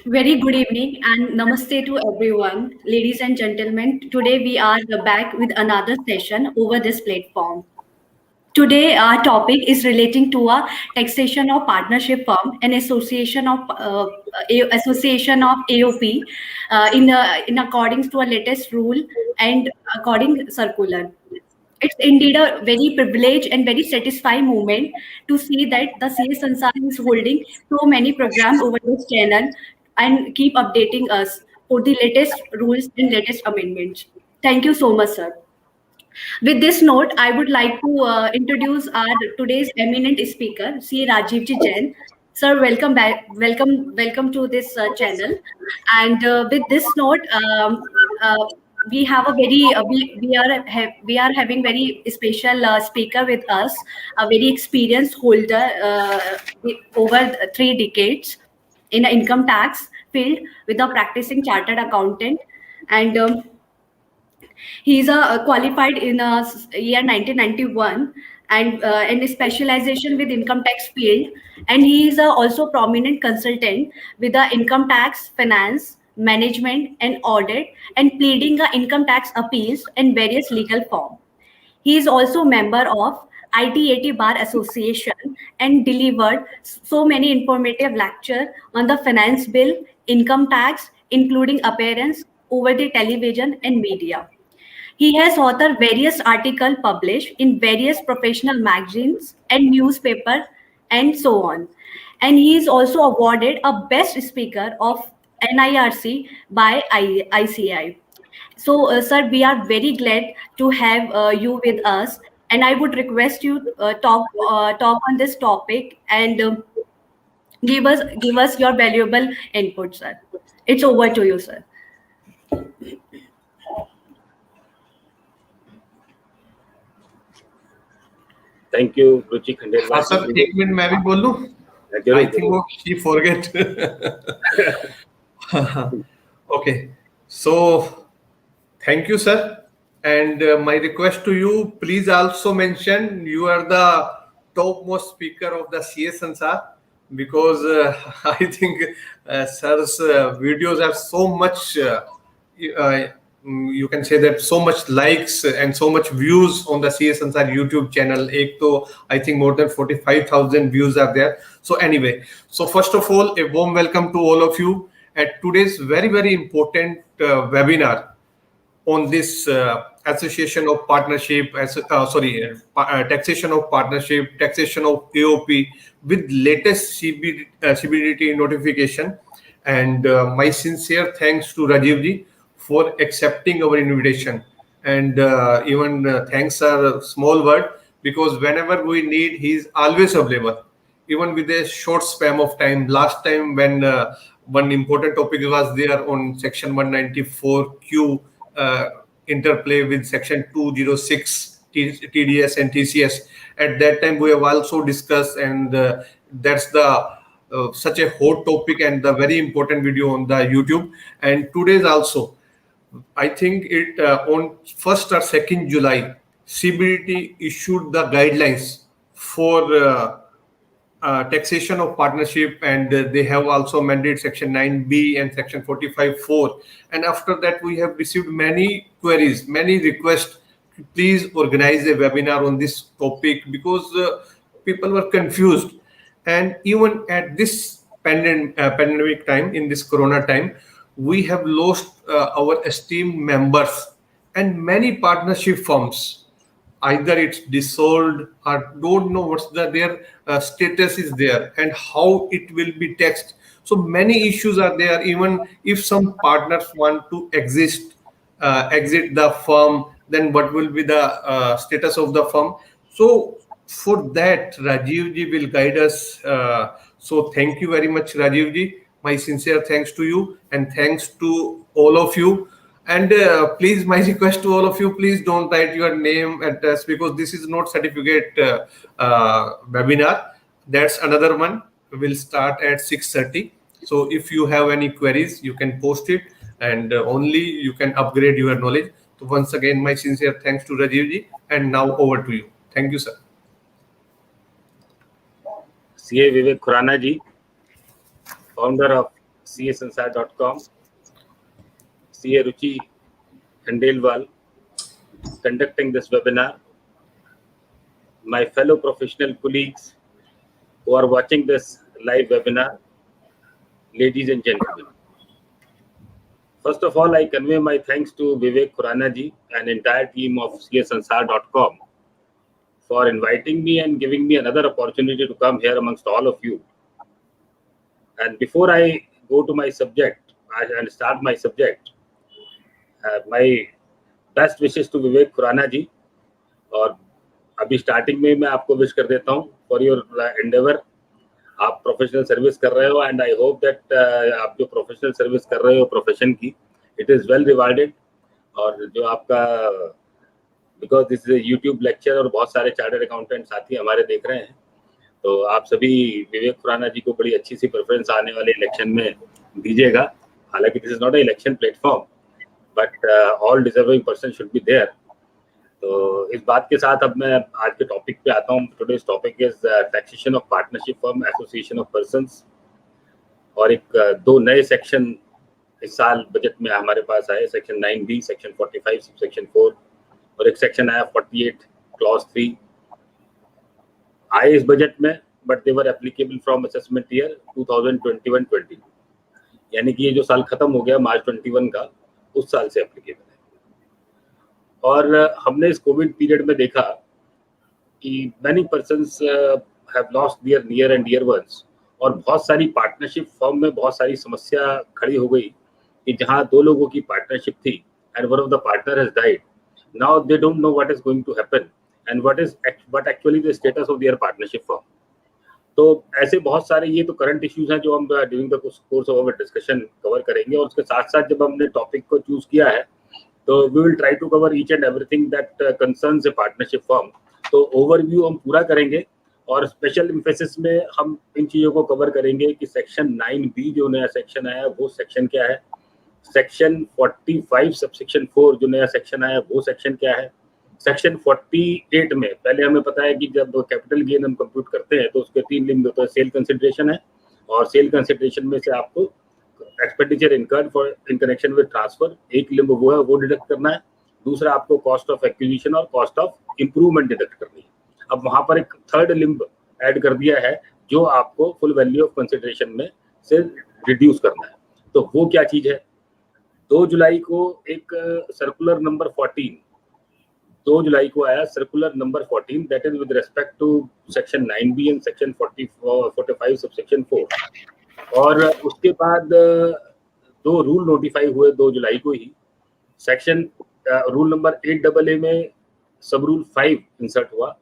Very good evening and namaste to everyone, ladies and gentlemen. Today we are back with another session over this platform. Today our topic is relating to a taxation of partnership firm and association of AOP in accordance to a latest rule and according circular. It's indeed a very privileged and very satisfying moment to see that the CS Sansar is holding so many programs over this channel and keep updating us for the latest rules and latest amendments. Thank you so much, sir. With this note, I would like to introduce our today's eminent speaker, C. Rajiv Ji Jain. Sir, welcome back. Welcome to this channel. And with this note, we have a very we are having very special speaker with us, a very experienced holder over 3 decades in the income tax field with a practicing chartered accountant and. He's qualified in year 1991 and his specialization with income tax field. And he is also prominent consultant with the income tax, finance, management, and audit, and pleading income tax appeals in various legal form. He is also member of ITAT Bar Association and delivered so many informative lecture on the finance bill, income tax, including appearance over the television and media. He has authored various articles published in various professional magazines and newspaper and so on. And he is also awarded a best speaker of NIRC by ICI. So, sir, we are very glad to have you with us, and I would request you talk on this topic and give us your valuable input, sir. It's over to you, sir. Thank you, Ruchi Khandelwal. हाँ sir, 1 minute मैं भी बोल लूं. I think वो she forget. Okay, so thank you, sir. And my request to you, please also mention you are the topmost speaker of the CS Sansar, because I think sir's videos have so much. You can say that so much likes and so much views on the CS Sansar YouTube channel. I think more than 45,000 views are there. So anyway, so first of all, a warm welcome to all of you at today's very, very important webinar on this association of partnership, taxation of partnership, taxation of AOP with latest CBDT notification. And my sincere thanks to Rajiv ji for accepting our invitation. And even thanks are a small word, because whenever we need, he is always available, even with a short span of time. Last time when one important topic was there on section 194Q, interplay with section 206 TDS and TCS. At that time, we have also discussed, and that's the such a hot topic and the very important video on the YouTube. And today's also, I think it on 1st or 2nd July, CBDT issued the guidelines for taxation of partnership, and they have also amended section 9B and section 45(4). And after that, we have received many queries, many requests. Please organize a webinar on this topic, because people were confused. And even at this pandemic time, in this corona time, we have lost our esteemed members, and many partnership firms, either it's dissolved or don't know what's their status is there and how it will be taxed. So many issues are there. Even if some partners want to exit the firm, then what will be the status of the firm? So for that, Rajiv ji will guide us. So thank you very much, Rajiv ji. My sincere thanks to you, and thanks to all of you. And please, my request to all of you, please don't write your name, address, because this is not certificate webinar. That's another one. We'll start at 6:30. So if you have any queries, you can post it, and only you can upgrade your knowledge. So once again, my sincere thanks to Rajiv ji. And now over to you. Thank you, sir. CA Vivek Khurana ji, founder of CASansar.com, CA Ruchi Khandelwal, conducting this webinar. My fellow professional colleagues who are watching this live webinar, ladies and gentlemen. First of all, I convey my thanks to Vivek Khurana ji and entire team of CASansar.com for inviting me and giving me another opportunity to come here amongst all of you. And before I go to my subject and start my subject, my best wishes to Vivek Khurana ji. और अभी starting में मैं आपको wish कर देता हूँ for your Endeavour. आप professional service कर रहे हो एंड आई होप दैट आप जो प्रोफेशनल सर्विस कर रहे हो प्रोफेशन की, इट इज़ वेल रिवार्डेड. और जो आपका, because this is YouTube lecture और बहुत सारे चार्टर्ड अकाउंटेंट साथी हमारे देख रहे हैं, तो आप सभी विवेक खुराना जी को बड़ी अच्छी सी प्रेफरेंस आने वाले इलेक्शन में दीजिएगा. हालांकि this is not a election platform, but all deserving person should be there. तो इस बात के साथ अब मैं आज के टॉपिक पे आता हूँ. Today's topic is taxation of partnership firm, association of persons. और एक दो नए सेक्शन इस साल बजट में हमारे पास आए, सेक्शन 9B, सेक्शन 45, सेक्शन 4, और एक सेक्शन आया 48 क्लॉज 3 आए इस बजट में, but they were applicable from assessment year 2021-20, यानी कि ये जो साल खत्म हो गया मार्च 21 का, उस साल से एप्लीकेबल है. और हमने इस कोविड पीरियड में देखा कि many persons have lost their near and dear ones, और बहुत सारी पार्टनरशिप फर्म में बहुत सारी समस्या खड़ी हो गई कि जहां दो लोगों की पार्टनरशिप थी and one of the partner has died. Now they don't know what is going to happen and what actually the status of their partnership firm. तो ऐसे बहुत सारे ये तो करंट इश्यूज हैं जो हम during the course of our discussion cover करेंगे. और उसके साथ साथ जब हमने टॉपिक को चूज किया है तो we will try to cover each and everything that concerns a partnership firm. तो ओवरव्यू हम पूरा करेंगे और स्पेशल एम्फेसिस में हम इन चीज़ों को कवर करेंगे कि सेक्शन 9B जो नया सेक्शन आया वो सेक्शन क्या है, सेक्शन 45 सबसेक्शन 4 जो नया सेक्शन आया वो सेक्शन क्या है, सेक्शन 48 में पहले हमें पता है कि जब कैपिटल गेन हम कंप्यूट करते हैं तो उसके 3 लिंब होते हैं. सेल कंसिडरेशन है, और सेल कंसिडरेशन में से आपको expenditure incurred for in connection with transfer, एक लिंब वो है, वो डिडक्ट करना है. दूसरा आपको कॉस्ट ऑफ एक्विजिशन और कॉस्ट ऑफ इंप्रूवमेंट डिडक्ट करनी है. अब वहां पर एक थर्ड लिंब ऐड कर दिया है जो आपको फुल वैल्यू ऑफ कंसिडरेशन में से रिड्यूस करना है. तो वो क्या चीज है? 2 जुलाई को एक सर्कुलर नंबर 14, 2 जुलाई को आया circular number 14, that is with respect to section 9B and section 45 subsection 4. और उसके बाद 2 रूल नोटिफाई हुए 2 जुलाई को ही. सेक्शन रूल नंबर 8AA में सब रूल 5 इंसर्ट हुआ,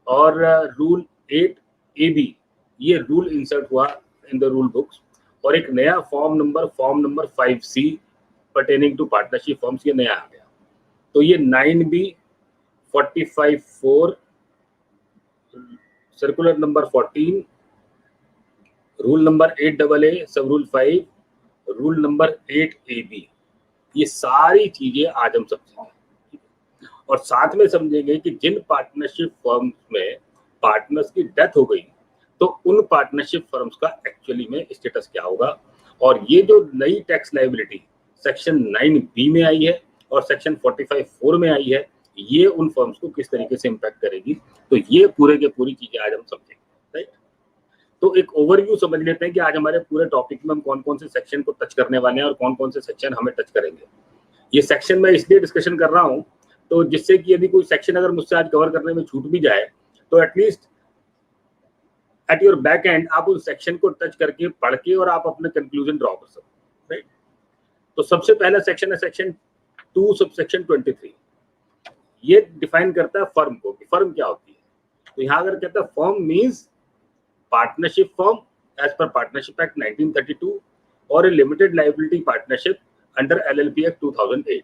और रूल 8AB ये रूल इंसर्ट हुआ इन द रूल बुक्स, और एक नया form number 5C pertaining to partnership firms ये नया आ गया. तो ये 9B 45-4 circular number 14, rule number 8AA, सब रूल 5, रूल नंबर 8AB, ये सारी चीजें आज हम समझेंगे. और साथ में समझेंगे कि जिन पार्टनरशिप फर्म्स में पार्टनर्स की डेथ हो गई तो उन पार्टनरशिप फर्म्स का एक्चुअली में स्टेटस क्या होगा. और ये जो नई टैक्स लायबिलिटी सेक्शन 9B में आई है और सेक्शन 45-4 में आई है, ये उन फर्म्स को किस तरीके से इम्पैक्ट करेगी. तो ये पूरे के पूरी चीजें आज हम समझेंगे. राइट, तो एक ओवरव्यू समझ लेते हैं कि आज हमारे पूरे टॉपिक में हम कौन कौन से सेक्शन को टच करने वाले हैं और कौन कौन से सेक्शन हमें टच करेंगे. ये सेक्शन मैं इसलिए डिस्कशन कर रहा हूँ तो जिससे कि यदि कोई सेक्शन अगर मुझसे आज कवर करने में छूट भी जाए तो at least at your back and आप उस सेक्शन को टच करके पढ़ के और आप अपने कंक्लूजन ड्रॉ कर सकते. राइट, तो सबसे पहला सेक्शन है सेक्शन 2 सबसेक्शन 23. ये डिफाइन करता है फर्म को कि फर्म क्या होती है. तो यहाँ अगर कहता है firm means partnership firm as per partnership act 1932 और a limited liability partnership under LLP act 2008.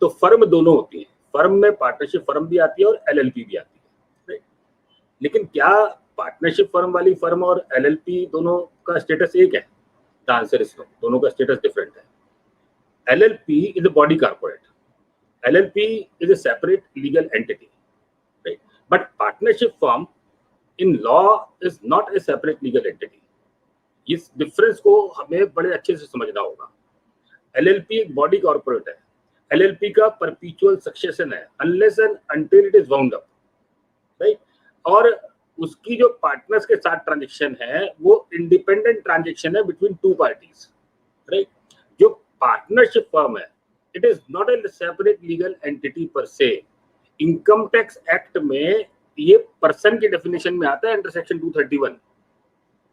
तो फर्म दोनों होती है, फर्म में पार्टनरशिप फर्म भी आती है और LLP भी आती है. राइट, लेकिन क्या पार्टनरशिप फर्म वाली फर्म और LLP दोनों का स्टेटस एक है? द आंसर इज नो, दोनों का स्टेटस डिफरेंट है. LLP is a body corporate, LLP is a separate legal entity, right? But partnership firm in law is not a separate legal entity. इस difference को हमें बड़े अच्छे से समझना होगा. LLP एक बॉडी कॉर्पोरेट है. LLP का परपीचुअल सक्सेशन है unless and until it is wound up, right? और उसकी जो पार्टनर्स के साथ ट्रांजेक्शन है वो इंडिपेंडेंट ट्रांजेक्शन है बिटवीन टू पार्टीज, राइट? जो पार्टनरशिप फर्म है, it is not a separate legal entity पर से. इनकम टैक्स एक्ट में ये पर्सन की डेफिनेशन में आता है अंडर सेक्शन 231.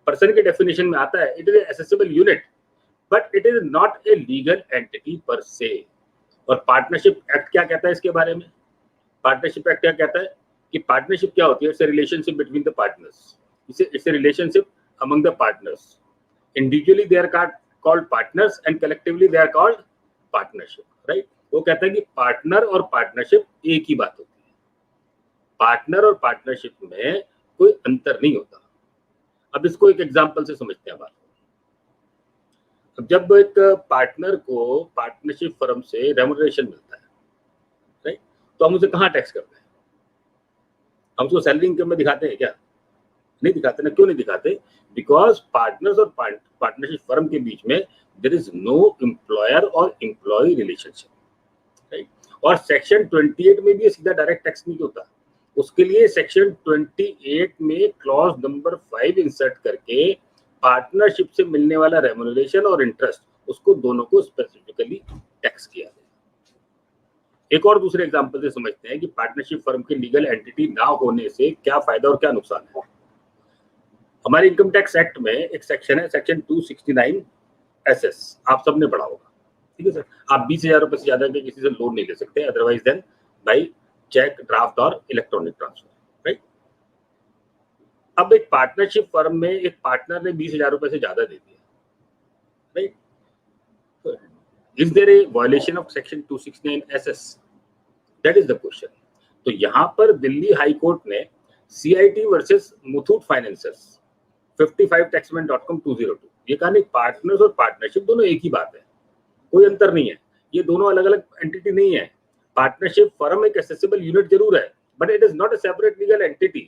पर्सन के डेफिनेशन में आता है. It is accessible unit but it is not a legal entity पर से. और पार्टनरशिप एक्ट क्या कहता है इसके बारे में? पार्टनरशिप एक्ट क्या कहता है कि पार्टनरशिप क्या होती है? It's a relationship between the partners. It's a relationship among the partners. Individually they are called partners and collectively they are called partnership, right? वो कहता है कि पार्टनर और पार्टनरशिप एक ही बात होती है. पार्टनर और पार्टनरशिप में कोई अंतर नहीं होता. अब इसको एक एग्जांपल से समझते हैं बात. अब जब एक पार्टनर को पार्टनरशिप फर्म से रेम्यूनरेशन मिलता है, राइट, तो हम उसे कहाँ टैक्स करते हैं? हम उसको सैलरी इनकम में दिखाते हैं क्या? नहीं दिखाते ना. क्यों नहीं दिखाते? बिकॉज पार्टनर्स और पार्टनरशिप फर्म के बीच में देयर इज नो एम्प्लॉयर और एम्प्लॉय रिलेशनशिप, राइट? और सेक्शन 28 में भी सीधा डायरेक्ट टैक्स नहीं होता. उसके लिए सेक्शन 28 में क्लॉज नंबर 5 इंसर्ट करके पार्टनरशिप से मिलने वाला रेम्यूनरेशन और इंटरेस्ट, उसको दोनों को स्पेसिफिकली टैक्स किया गया. एक और दूसरे एग्जांपल से समझते हैं कि पार्टनरशिप फर्म के लीगल एंटिटी ना होने से क्या फायदा और क्या नुकसान है. हमारे इनकम टैक्स एक्ट में एक सेक्शन है, सेक्शन 269 SS. आप सबने पढ़ा होगा, ठीक है सर? आप 20,000 रुपए से ज्यादा के किसी से लोन नहीं ले सकते otherwise then by cheque, draft और इलेक्ट्रॉनिक ट्रांसफर, राइट? अब एक पार्टनरशिप फर्म में एक पार्टनर ने 20,000 रुपए से ज्यादा दे दिया, right? Is there a violation of section 269 SS? That is the question. तो यहाँ पर दिल्ली हाई कोर्ट ने CIT versus Muthoot Financiers 55taxman.com 202 ये कहा नहीं, पार्टनर्स और पार्टनरशिप दोनों एक ही बात है, कोई अंतर नहीं है. ये दोनों अलग अलग एंटिटी नहीं है. पार्टनरशिप फर्म एक एसेसिबल यूनिट जरूर है but it is not a separate legal entity.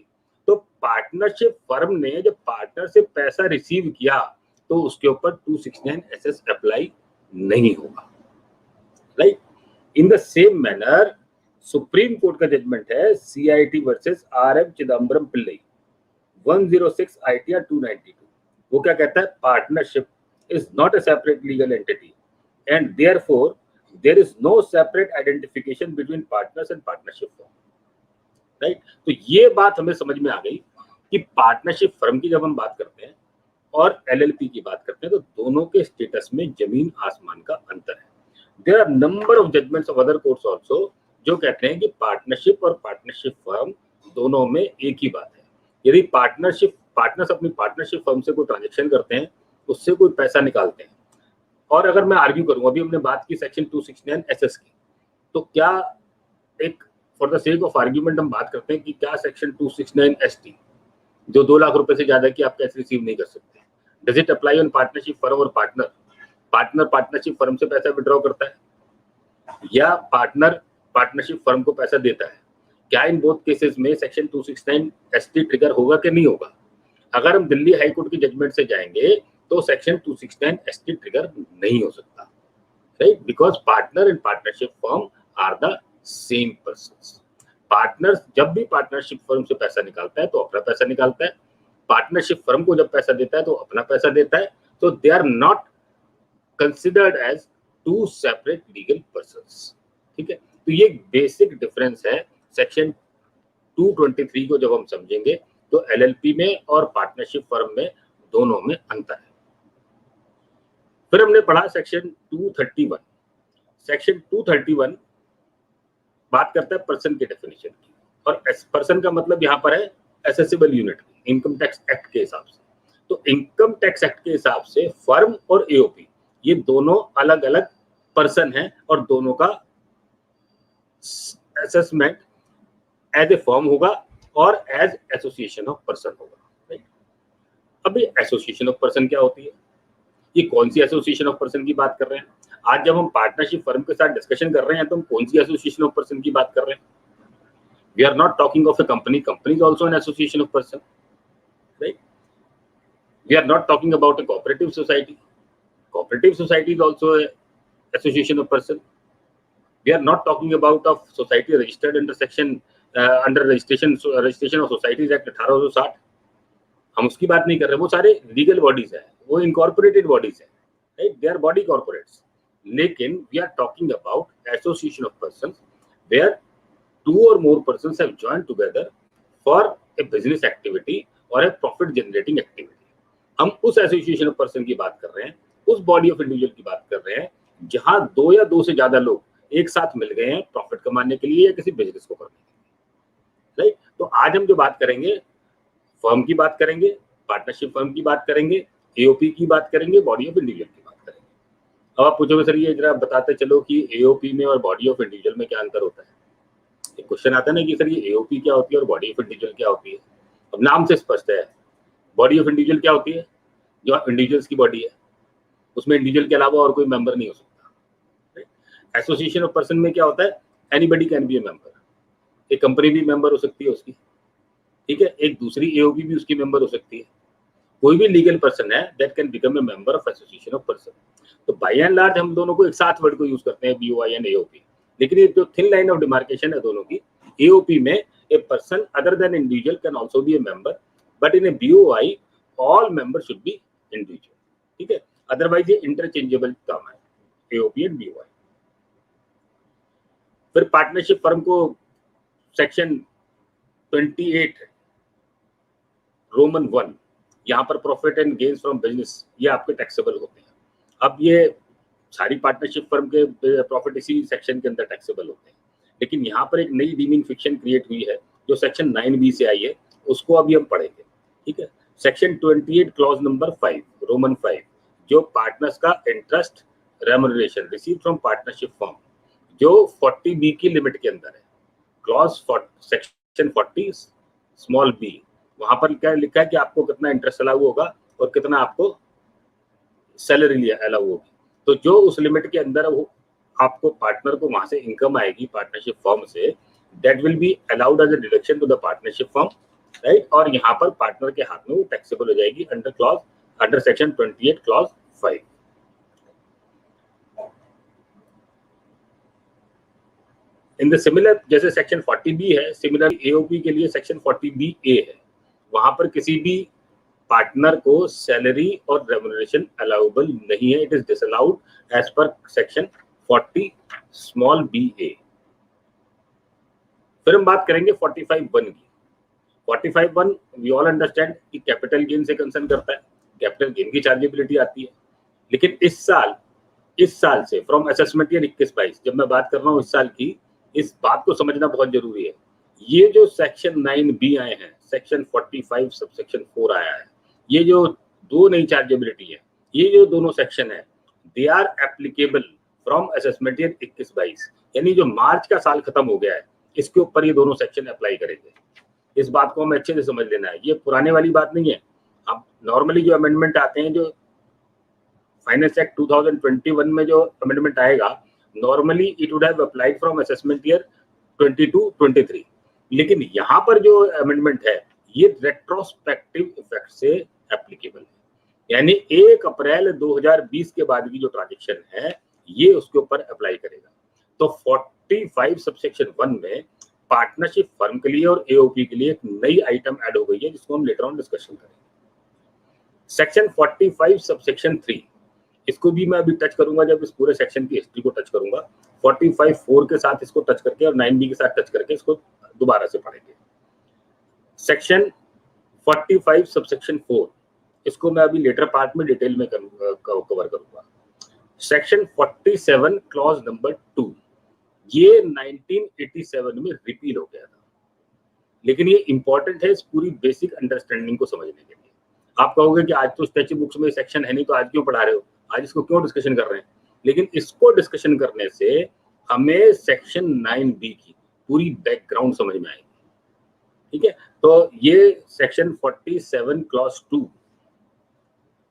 तो पार्टनरशिप फर्म ने जब पार्टनर से पैसा रिसीव किया तो उसके ऊपर 269 SS अप्लाई नहीं होगा, right? In the same manner Supreme Court का जजमेंट है CIT versus RM Chidambaram Pillai 106 ITR 292. वो क्या कहता है? Partnership is not a separate legal entity and therefore there is no separate identification between partners and partnership firm, right? तो ये बात हमें समझ में आ गई कि पार्टनरशिप फर्म की जब हम बात करते हैं और LLP की बात करते हैं तो दोनों के स्टेटस में जमीन आसमान का अंतर है. There are number of judgements of other courts also जो कहते हैं कि पार्टनरशिप और पार्टनरशिप फर्म दोनों में एक ही बात है. यदि पार्टनर्स अपनी पार्टनरशिप फर्म से कोई ट्रांजेक्शन करते हैं, उससे कोई पैसा निकालते हैं, और अगर मैं आर्ग्यू करूं, अभी हमने बात की सेक्शन 269 SS की, तो क्या एक for the sake of argument हम बात करते हैं कि क्या सेक्शन 269 ST जो 2 लाख रुपए से ज्यादा की आप कैश रिसीव नहीं कर सकते, does it apply on partnership firm और पार्टनर? पार्टनरशिप फर्म से पैसा विड्रॉ करता है या पार्टनर पार्टनरशिप फर्म को पैसा देता है? क्या इन बोथ केसेस में सेक्शन 269 ST ट्रिगर होगा कि नहीं होगा? अगर हम दिल्ली हाई कोर्ट की जजमेंट से जाएंगे तो सेक्शन 269 ST ट्रिगर नहीं हो सकता, right? Because partner and partnership firm are the same persons. Partner जब भी पार्टनरशिप फर्म से पैसा निकालता है तो अपना पैसा निकालता है, पार्टनरशिप फर्म को जब पैसा देता है तो अपना पैसा देता है. तो they are not considered as two separate legal persons, ठीक है? तो ये बेसिक डिफरेंस है. सेक्शन 223 को जब हम समझेंगे तो LLP में और पार्टनरशिप फर्म में दोनों में अंतर है. फिर हमने पढ़ा सेक्शन 231. सेक्शन 231 बात करता है पर्सन के डेफिनेशन की, और पर्सन का मतलब यहाँ पर है accessible unit income tax act के हिसाब से. तो इनकम टैक्स एक्ट के हिसाब से फर्म और AOP ये दोनों अलग अलग पर्सन हैं और दोनों का असेसमेंट एज ए फर्म होगा और एज एसोसिएशन ऑफ पर्सन होगा, राइट? अब ये एसोसिएशन ऑफ पर्सन क्या होती है? ये कौन सी एसोसिएशन ऑफ पर्सन की बात कर रहे हैं? आज जब हम पार्टनरशिप फर्म के साथ डिस्कशन कर रहे हैं तो हम कौन सी एसोसिएशन ऑफ पर्सन की बात कर रहे हैं? We are not talking of a company. Company is also an association of person. right? We are not talking about a cooperative society. Cooperative society is also a association of person. We are not talking about a society registered under section under registration of societies act 1860. हम उसकी बात नहीं कर रहे, वो सारे legal bodies है, वो इनकॉर्पोरेटेड बॉडीज है, right? They are body corporates. लेकिन we are talking about association of persons where 2 or more persons have joined together for a business activity or a profit generating activity. हम उस association of person की बात कर रहे हैं, उस body of individual की बात कर रहे हैं जहां 2 या 2 से ज्यादा लोग एक साथ मिल गए हैं प्रॉफिट कमाने के लिए या किसी बिजनेस को करने के लिए, राइट? तो आज हम जो बात करेंगे, फर्म की बात करेंगे, पार्टनरशिप फर्म की बात करेंगे, एओपी की बात करेंगे, बॉडी ऑफ इंडिविजुअल की बात करेंगे. अब आप पूछोगे सर ये जरा बताते चलो कि एओपी में और बॉडी ऑफ इंडिविजुअल में क्या अंतर होता है. एक क्वेश्चन आता है ना कि सर ये एओपी क्या होती है और बॉडी ऑफ इंडिविजुअल क्या होती है. अब नाम से स्पष्ट है, बॉडी ऑफ इंडिविजुअल क्या होती है, जो इंडिविजुअल्स की बॉडी है, उसमें इंडिविजुअल के अलावा और कोई मेंबर नहीं हो सकता. एसोसिएशन ऑफ पर्सन में क्या होता है, anybody can be A member. एक कंपनी भी मेंबर हो सकती है उसकी, ठीक है, एक दूसरी एओपी भी उसकी मेंबर हो सकती है. कोई भी लीगल पर्सन है that can become a member of association of person. तो बाय एंड लार्ज हम दोनों को एक साथ वर्ड को यूज करते हैं, बीओआई एंड एओपी. लेकिन ये जो थिन लाइन ऑफ डिमार्केशन है दोनों की, एओपी में a person other than individual can also be A member, but in A BOI all member should be individual. ठीक है, अदरवाइज ये इंटरचेंजेबल टर्म है एओपी एंड बीओआई. फिर पार्टनरशिप फर्म को सेक्शन 28 रोमन 1, यहाँ पर profit and gains from business ये आपके टैक्सेबल होते हैं. अब ये सारी पार्टनरशिप फर्म के प्रॉफिट इसी सेक्शन के अंदर टैक्सेबल होते हैं, लेकिन यहाँ पर एक नई डीमिंग फिक्शन क्रिएट हुई है जो सेक्शन 9B से आई है, उसको अभी हम पढ़ेंगे. ठीक है, सेक्शन 28 क्लॉज नंबर 5 रोमन 5 जो पार्टनर्स का interest remuneration receive from partnership firm जो 40B की लिमिट के अंदर है. क्लॉज सेक्शन 40 स्मॉल b, वहां पर क्या लिखा है कि आपको कितना इंटरेस्ट अलाउ होगा और कितना आपको सैलरी अलाउ होगी. तो जो उस लिमिट के अंदर वो आपको पार्टनर को वहां से इनकम आएगी पार्टनरशिप फर्म से, that will be allowed as a deduction to the partnership firm, right? और यहाँ पर पार्टनर के हाथ में वो टैक्सेबल हो जाएगी under section 28 clause 5. In the similar जैसे सेक्शन 40B है, सिमिलर एओपी के लिए सेक्शन 40BA है. वहां पर किसी भी पार्टनर को सैलरी और रेम्युनरेशन अलाउबल नहीं है. It is disallowed as per section 40 small BA. फिर हम बात करेंगे 45(1) की. 45(1) वी ऑल अंडरस्टैंड कि कैपिटल गेन से कंसर्न करता है, कैपिटल गेन की चार्जेबिलिटी आती है. लेकिन इस साल से फ्रॉम असेसमेंट ईयर 21-22 जब मैं बात कर रहा हूँ इस साल की, इस बात को समझना बहुत जरूरी है. ये जो सेक्शन 9B आए हैं, सेक्शन 45 सब सेक्शन 4 आया है, ये जो दो नई चार्जेबिलिटी है, ये जो दोनों सेक्शन है, they are applicable from assessment year 21-22. यानी जो मार्च का साल खत्म हो गया है, इसके ऊपर ये दोनों सेक्शन अप्लाई करेंगे. इस बात को हमें अच्छे से समझ लेना है, ये पुराने वाली बात नहीं है. अब नॉर्मली जो अमेंडमेंट आते हैं, जो फाइनेंस एक्ट 2021 में जो अमेंडमेंट आएगा, normally it would have applied from assessment year 22-23. लेकिन यहाँ पर जो अमेंडमेंट है ये रेट्रोस्पेक्टिव इफेक्ट से एप्लीकेबल है. यानी 1 अप्रैल 2020 के बाद की जो ट्रांजेक्शन है ये उसके ऊपर अप्लाई करेगा. तो 45 सबसेक्शन 1 में पार्टनरशिप फर्म के लिए और एओपी के लिए एक नई आइटम ऐड हो गई है जिसको हम लेटर ऑन डिस्कशन करेंगे. सेक्शन 45 सबसेक्शन 3, इसको भी मैं अभी टच करूंगा जब इस पूरे सेक्शन की हिस्ट्री को टच करूंगा. 45(4) के साथ इसको टच करके और 9B के साथ टच करके इसको दोबारा से पढ़ेंगे. सेक्शन 45 सबसेक्शन 4, इसको मैं अभी लेटर पार्ट में डिटेल में कवर करूंगा. सेक्शन 47 क्लॉज नंबर 2, ये 1987 में रिपील हो गया था, लेकिन ये इंपॉर्टेंट है इस पूरी बेसिक अंडरस्टैंडिंग को समझने के लिए. आप कहोगे कि आज तो स्टैच्यू बुक्स में सेक्शन है नहीं, तो आज क्यों पढ़ा रहे हो, आज इसको क्यों डिस्कशन कर रहे हैं? लेकिन इसको डिस्कशन करने से हमें सेक्शन 9B की पूरी बैकग्राउंड समझ में आएगी. ठीक है, तो ये section 47 clause 2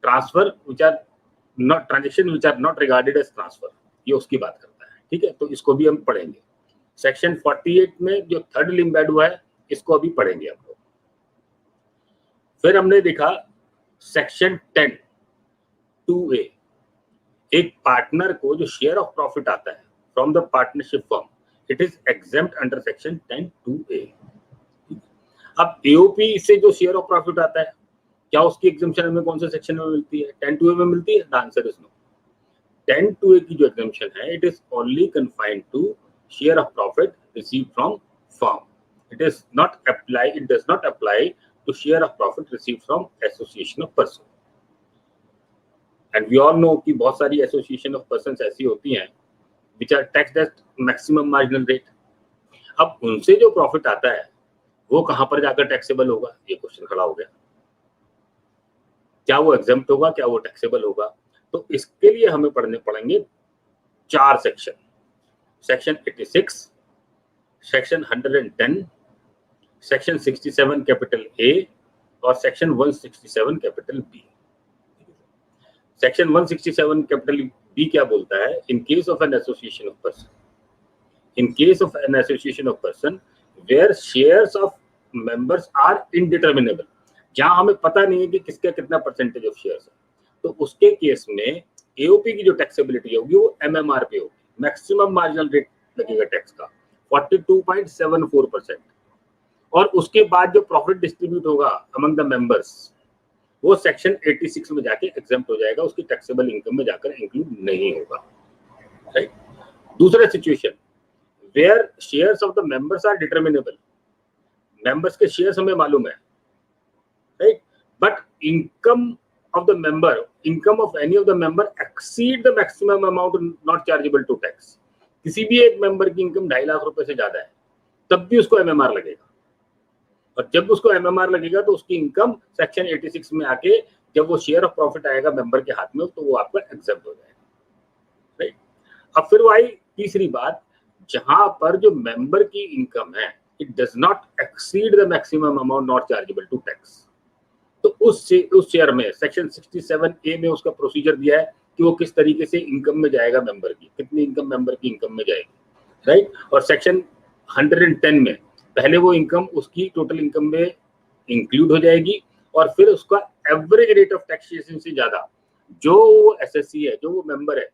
transfer which are not transaction which are not regarded as transfer, ये उसकी बात करता है. ठीक है, तो इसको भी हम पढ़ेंगे. सेक्शन 48 में जो थर्ड लिंब ऐड हुआ है इसको अभी पढ़ेंगे हम लोग. फिर हमने देखा सेक्शन 10(2)(a), एक पार्टनर को जो शेयर ऑफ प्रॉफिट आता है from the partnership firm, it is exempt under section 10(2)(a। अब एओपी से जो शेयर ऑफ प्रॉफिट आता है, क्या उसकी एग्जेम्पशन हमें कौन से सेक्शन में मिलती है? 10(2)(a) में मिलती है? The answer is no. 10(2)(a) की जो एग्जेम्पशन है, it is only confined to share of profit received from firm. It does not apply to share of profit received from association of person. And we all know कि बहुत सारी association of persons ऐसी होती हैं which are taxed at maximum marginal rate. अब उनसे जो profit आता है वो कहां पर जाकर टैक्सेबल होगा, ये क्वेश्चन खड़ा हो गया। क्या वो एग्जेम्प्ट होगा, क्या वो टैक्सेबल होगा? तो इसके लिए हमें पढ़ने पड़ेंगे 4 section, section 86, section 110, section 67 capital A और section 167 capital B. Section 167 capital B क्या बोलता है? In case of an association of person, in case of an association of person where shares of members are indeterminable, जहां हमें पता नहीं है कि किसका कितना परसेंटेज ऑफ शेयर्स है, तो उसके केस में एओपी की जो टैक्सेबिलिटी होगी वो एमएमआर पे होगी, मैक्सिमम मार्जिनल रेट लगेगा टैक्स का 42.74%। और उसके बाद जो प्रॉफिट डिस्ट्रीब्यूट होगा अमंग द मेंबर्स वो सेक्शन 86 में जाके एग्जेम्प्ट हो जाएगा, उसकी टैक्सेबल इनकम में जाकर इंक्लूड नहीं होगा, राइट। दूसरा situation where shares of the members are determinable, members के शेयर्स हमें मालूम है, right, but income of the member, income of any of the member exceed the maximum amount not chargeable to tax. किसी भी एक member की income 2.5 lakh रुपए से ज्यादा है तब भी उसको एमएमआर लगेगा, और जब उसको एमएमआर लगेगा तो उसकी इनकम सेक्शन 86 में आके जब वो शेयर ऑफ प्रॉफिट आएगा मेंबर के हाथ में तो वो आपका एग्जेम्प्ट हो जाएगा, राइट। अब फिर वो आई तीसरी बात, जहां पर जो मेंबर की इनकम है it does not exceed the maximum amount not chargeable to tax, तो उस शेयर में सेक्शन 67A में उसका प्रोसीजर दिया है कि वो किस तरीके से इनकम में जाएगा, मेंबर की कितनी इनकम मेंबर की इनकम में जाएगी, राइट। और सेक्शन 110 में पहले वो इनकम उसकी टोटल इनकम में इंक्लूड हो जाएगी और फिर उसका एवरेज रेट ऑफ टैक्सेशन से ज्यादा जो वो एसएससी है, जो वो मेंबर है,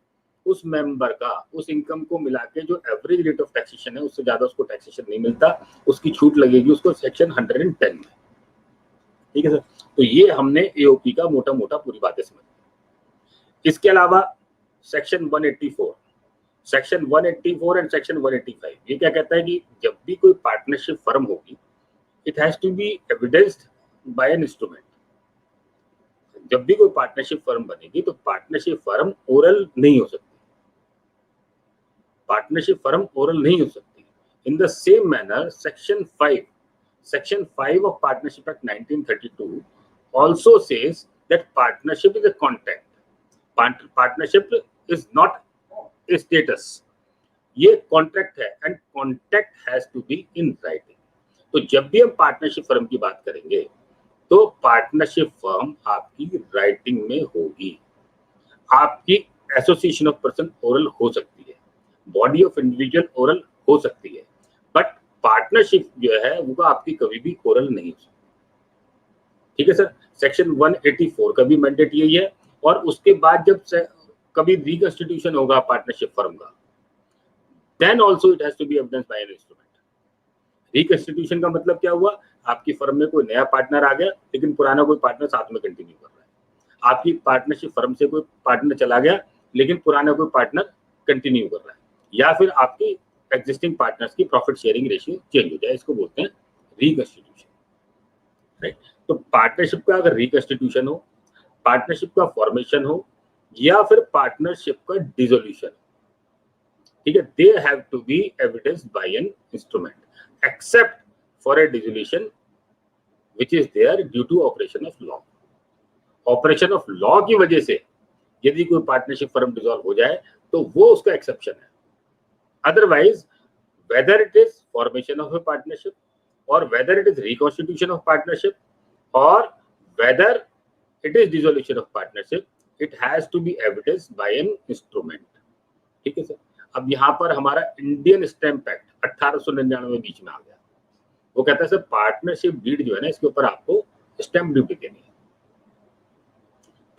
उस मेंबर का उस इनकम को मिला के जो एवरेज रेट ऑफ टैक्सेशन है उससे ज्यादा उसको टैक्सेशन नहीं मिलता, उसकी छूट लगेगी उसको सेक्शन 110 में, ठीक है सर। तो ये हमने एओपी का मोटा मोटा पूरी बातें समझी। इसके अलावा सेक्शन 184, सेक्शन 184 एंड सेक्शन 185 ये क्या कहता है कि जब भी कोई पार्टनरशिप फर्म होगी it has to be evidenced by an instrument. जब भी कोई पार्टनरशिप फर्म बनेगी तो पार्टनरशिप फर्म ओरल नहीं हो सकती, पार्टनरशिप फर्म ओरल नहीं हो सकती। इन the same manner section 5 of partnership act 1932 also says that partnership is a contract, partnership is not a status, ये कॉन्ट्रैक्ट है and contract has to be in writing. तो जब भी हम पार्टनरशिप फर्म की बात करेंगे तो पार्टनरशिप फर्म आपकी राइटिंग में होगी। आपकी एसोसिएशन ऑफ पर्सन ओरल हो सकती है, बॉडी ऑफ इंडिविजुअल ओरल हो सकती है, बट पार्टनरशिप जो है वो आपकी कभी भी ओरल नहीं हो सकती, ठीक है सर। सेक्शन 184 का भी मैंडेट यही है। और उसके बाद जब कभी रिकंस्टिट्यूशन होगा पार्टनरशिप फर्म का, then also it has to be evidence by an instrument. Reconstitution का मतलब क्या हुआ, आपकी फर्म में कोई नया पार्टनर आ गया लेकिन पुराना कोई पार्टनर साथ में कंटिन्यू कर रहा है, आपकी पार्टनरशिप फर्म से कोई पार्टनर चला गया लेकिन पुराना कोई पार्टनर कंटिन्यू कर रहा है, या फिर आपकी एग्जिस्टिंग पार्टनर्स की प्रॉफिट शेयरिंग रेशियो चेंज हो जाए, इसको बोलते हैं रिकंस्टिट्यूशन, राइट। तो पार्टनरशिप का अगर रिकंस्टिट्यूशन हो, पार्टनरशिप का फॉर्मेशन हो या फिर पार्टनरशिप का डिसोल्यूशन, ठीक है, they have to be evidenced by an instrument except for a dissolution which is there due to operation of law. Operation of law की वजह से यदि कोई पार्टनरशिप फर्म डिसॉल्व हो जाए तो वो उसका एक्सेप्शन है, otherwise whether it is formation of a partnership और whether it is reconstitution of partnership or whether it is dissolution of partnership, it has to be evidenced by an instrument, ठीक है sir. अब यहाँ पर हमारा Indian stamp act 1899 बीच में आ गया, वो कहता है सर पार्टनरशिप डीड जो है ना इसके ऊपर आपको स्टैंप ड्यूटी देनी है।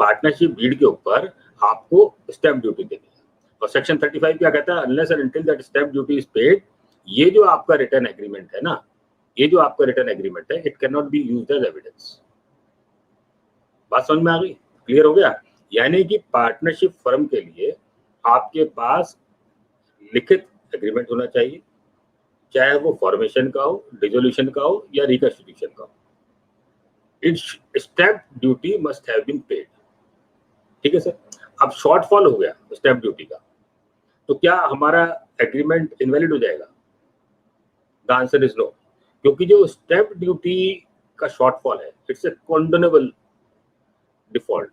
पार्टनरशिप डीड के ऊपर आपको स्टैंप ड्यूटी देनी है। और सेक्शन 35 क्या कहता है? Unless and until that stamp duty is paid, ये जो आपका रिटर्न एग्रीमेंट है ना, ये जो आपका रिटर्न एग्रीमेंट है, it can not be used as evidence. बात समझ में आ गई? क्लियर हो गया? यानी कि पार्टनरशिप फर्म के लिए आपके पास लिखित एग्रीमेंट होना चाहिए, चाहे वो फॉर्मेशन का हो, डिसोल्यूशन का हो या रिकंस्टिट्यूशन का हो। It's stamp duty must have been paid. ठीक है सर। अब शॉर्टफॉल हो गया स्टैंप ड्यूटी का, तो क्या हमारा एग्रीमेंट इनवैलिड हो जाएगा? द आंसर इज नो, क्योंकि जो स्टैंप ड्यूटी का शॉर्टफॉल है, इट्स ए कंडोनेबल डिफॉल्ट।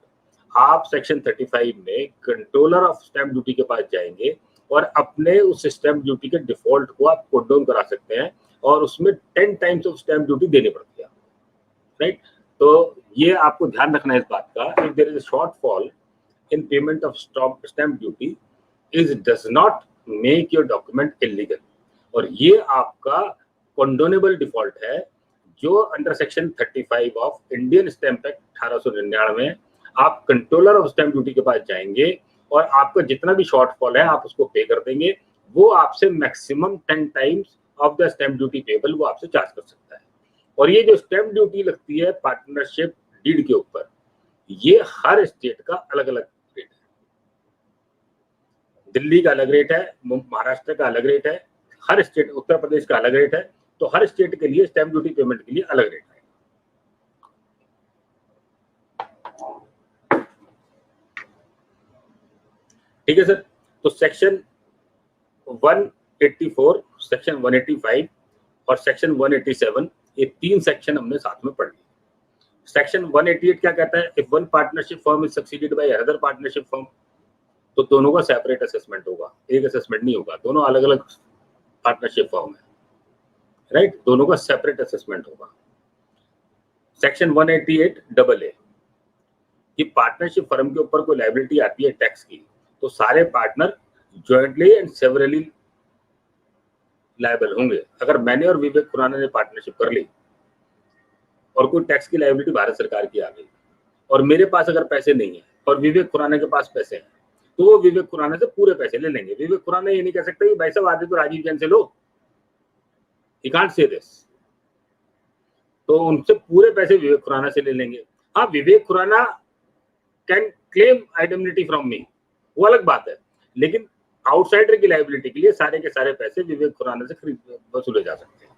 आप सेक्शन 35 में कंट्रोलर ऑफ स्टैंप ड्यूटी के पास जाएंगे और अपने उस स्टैंप ड्यूटी के डिफॉल्ट को आप कंडोन करा सकते हैं, और उसमें 10 टाइम्स ऑफ स्टैंप ड्यूटी देनी पड़ती है, राइट? तो ये आपको ध्यान रखना है इस बात का, if there is a shortfall in payment of stamp duty is does not make your document illegal, और ये आपका कंडोनेबल डिफॉल्ट है, जो under section 35 of Indian Stamp Act 1899 आप कंट्रोलर ऑफ स्टैंप ड्यूटी के पास जाएंगे और आपका जितना भी शॉर्टफॉल है आप उसको पे कर देंगे, वो आपसे maximum 10 times of the stamp duty payable वो आपसे चार्ज कर सकता है। और ये जो स्टैंप ड्यूटी लगती है पार्टनरशिप डीड के ऊपर, ये हर स्टेट का अलग अलग रेट है। दिल्ली का अलग रेट है, महाराष्ट्र का अलग रेट है, हर स्टेट, उत्तर प्रदेश का अलग रेट है, तो हर स्टेट के लिए स्टैंप ड्यूटी पेमेंट के लिए अलग रेट है। ठीक है सर। तो सेक्शन 184, सेक्शन 185 और सेक्शन 187, ये 3 सेक्शन हमने साथ में पढ़ लिए। सेक्शन 188 क्या कहता है? If one partnership firm is succeeded by another partnership firm, तो दोनों का सेपरेट असेसमेंट होगा, एक असेसमेंट नहीं होगा, दोनों अलग अलग पार्टनरशिप फर्म है, राइट? दोनों का सेपरेट असेसमेंट होगा। सेक्शन 188 कि पार्टनरशिप फर्म के ऊपर कोई लायबिलिटी आती है टैक्स की, तो सारे partner jointly and severally liable होंगे। अगर मैंने और विवेक खुराना ने पार्टनरशिप कर ली और कोई टैक्स की लायबिलिटी भारत सरकार की आ गई, और मेरे पास अगर पैसे नहीं है और विवेक खुराना के पास पैसे हैं, तो वो विवेक खुराना से पूरे पैसे ले लेंगे। विवेक खुराना ये नहीं कह सकता कि भाई साहब आधे तो राजीव जैन से लो, ही कांट से दिस। तो उनसे पूरे पैसे विवेक खुराना से ले लेंगे। हाँ, Vivek Khurana can claim identity from me, वो अलग बात है, लेकिन आउटसाइडर की लायबिलिटी के लिए सारे के सारे पैसे विवेक खुराना से खरीद वसूले जा सकते हैं,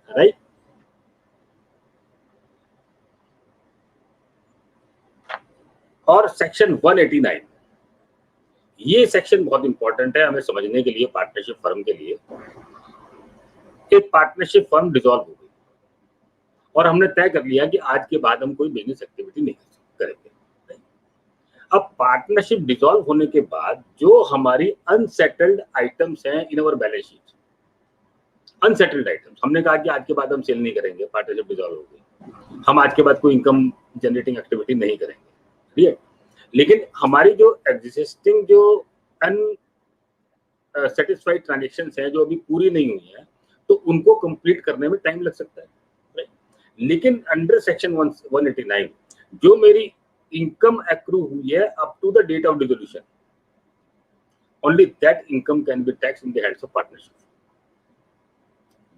राइट? और सेक्शन 189, ये सेक्शन बहुत इंपॉर्टेंट है हमें समझने के लिए पार्टनरशिप फर्म के लिए। एक पार्टनरशिप फर्म डिसॉल्व हो गई और हमने तय कर लिया कि आज के बाद हम कोई बिजनेस एक्टिविटी नहीं करेंगे। अब पार्टनरशिप डिसॉल्व होने के बाद जो हमारी अनसेटल्ड आइटम्स हैं इन अवर बैलेंस शीट, अनसेटल्ड आइटम्स, हमने कहा कि आज के बाद हम सेल नहीं करेंगे, पार्टनरशिप डिसॉल्व हो गई, हम आज के बाद कोई इनकम जनरेटिंग एक्टिविटी नहीं करेंगे, ठीक है? लेकिन हमारी जो एग्जिस्टिंग जो अनसेटिस्फाइड ट्रांजेक्शंस हैं जो अभी पूरी नहीं हुई हैं, तो उनको कंप्लीट करने में टाइम लग सकता है, राइट? लेकिन अंडर सेक्शन 189 जो मेरी इनकम एक्रू हुई है up to the date of dissolution, only that income can be tax in the hands of partnership.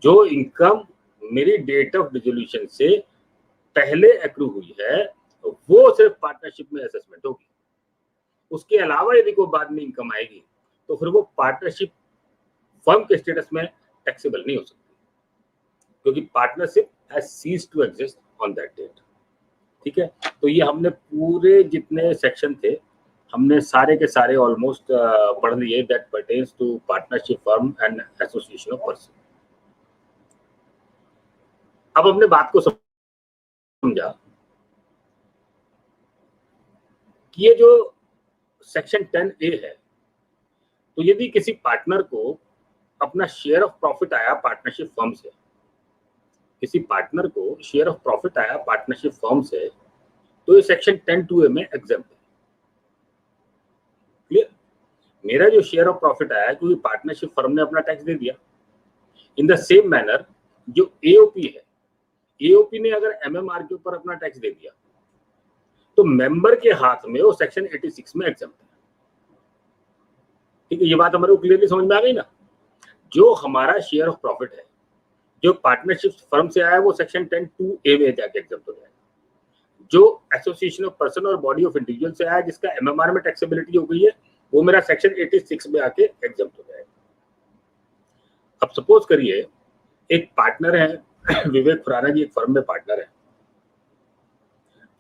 जो इनकम मेरी डेट ऑफ डिसोल्यूशन से पहले एक्रू हुई है वो सिर्फ पार्टनरशिप में असेसमेंट होगी। उसके अलावा यदि कोई बाद में इनकम आएगी तो फिर वो पार्टनरशिप फर्म के स्टेटस में टैक्सेबल नहीं हो सकती, क्योंकि partnership has ceased to exist on that date. ठीक है, तो ये हमने पूरे जितने सेक्शन थे हमने सारे के सारे ऑलमोस्ट पढ़ लिए that pertains to partnership firm and association of person. अब हमने बात को समझा कि ये जो सेक्शन 10A है, तो यदि किसी पार्टनर को अपना शेयर ऑफ प्रॉफिट आया पार्टनरशिप फर्म से, किसी पार्टनर को शेयर ऑफ प्रॉफिट आया पार्टनरशिप फर्म से, तो ये सेक्शन 10(2)A में एग्जाम्पल है। क्लियर? मेरा जो शेयर ऑफ प्रॉफिट आया क्योंकि पार्टनरशिप फर्म ने अपना टैक्स दे दिया। इन द सेम मैनर जो AOP है, एओपी ने अगर एमएमआर के ऊपर अपना टैक्स दे दिया तो मेंबर के हाथ में वो सेक्शन 86 में एग्जम्प्ट है। ठीक है, ये बात हमारे को क्लियरली समझ में आ गई ना। जो हमारा शेयर ऑफ प्रॉफिट है जो पार्टनरशिप फर्म से आया वो सेक्शन 10(2)(a) में जाके एग्जम्प्ट हो जाएगा। जो एसोसिएशन ऑफ पर्सन और बॉडी ऑफ इंडिविजुअल से आया जिसका एमएमआर में टैक्सेबिलिटी हो गई है वो मेरा सेक्शन 86 में आके एग्जम्प्ट हो जाएगा। अब सपोज करिए एक पार्टनर है विवेक खुराना जी, एक फर्म में पार्टनर है।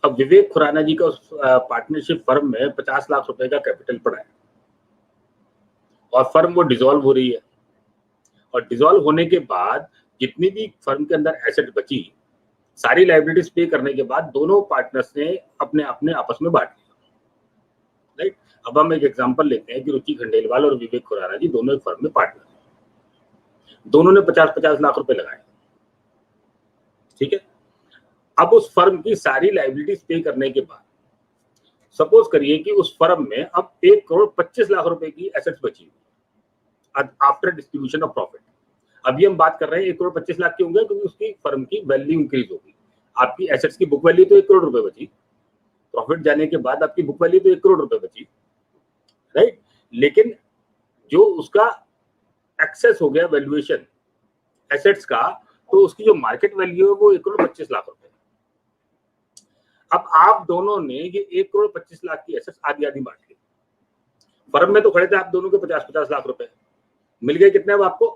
अब विवेक खुराना जी का उस पार्टनरशिप फर्म में 50 लाख रुपए का कैपिटल पड़ा है और फर्म वो डिसॉल्व हो रही है, और डिसॉल्व होने के बाद जितनी भी फर्म के अंदर एसेट बची सारी लायबिलिटीज पे करने के बाद दोनों पार्टनर्स ने अपने अपने आपस में बांट लिया। राइट, अब हम एक एग्जांपल लेते हैं कि रुचि खंडेलवाल और विवेक खुराना जी दोनों एक फर्म में पार्टनर हैं, दोनों ने 50-50 लाख रुपए लगाए। ठीक है, अब उस फर्म की सारी लायबिलिटीज पे करने के बाद सपोज करिए कि उस फर्म में अब 1,25,00,000 रुपए की एसेट्स बची आफ्टर डिस्ट्रीब्यूशन ऑफ प्रॉफिट। अभी हम बात कर रहे हैं 1,25,00,000 की होंगे क्योंकि उसकी फर्म की वैल्यू इंक्रीज होगी। आपकी एसेट्स की बुक वैल्यू तो 1 करोड़ रुपए बची, प्रॉफिट जाने के बाद आपकी बुक वैल्यू तो 1 करोड़ रुपए बची। राइट, लेकिन जो उसका एक्सेस हो गया वैल्यूएशन एसेट्स का, तो उसकी जो मार्केट वैल्यू है वो 1,25,00,000 रुपए। अब आप दोनों ने ये 1,25,00,000 की एसेट्स आधी आधी बांट ली। फर्म में तो खड़े थे आप दोनों के 50-50 लाख रुपए, मिल गए कितने अब आपको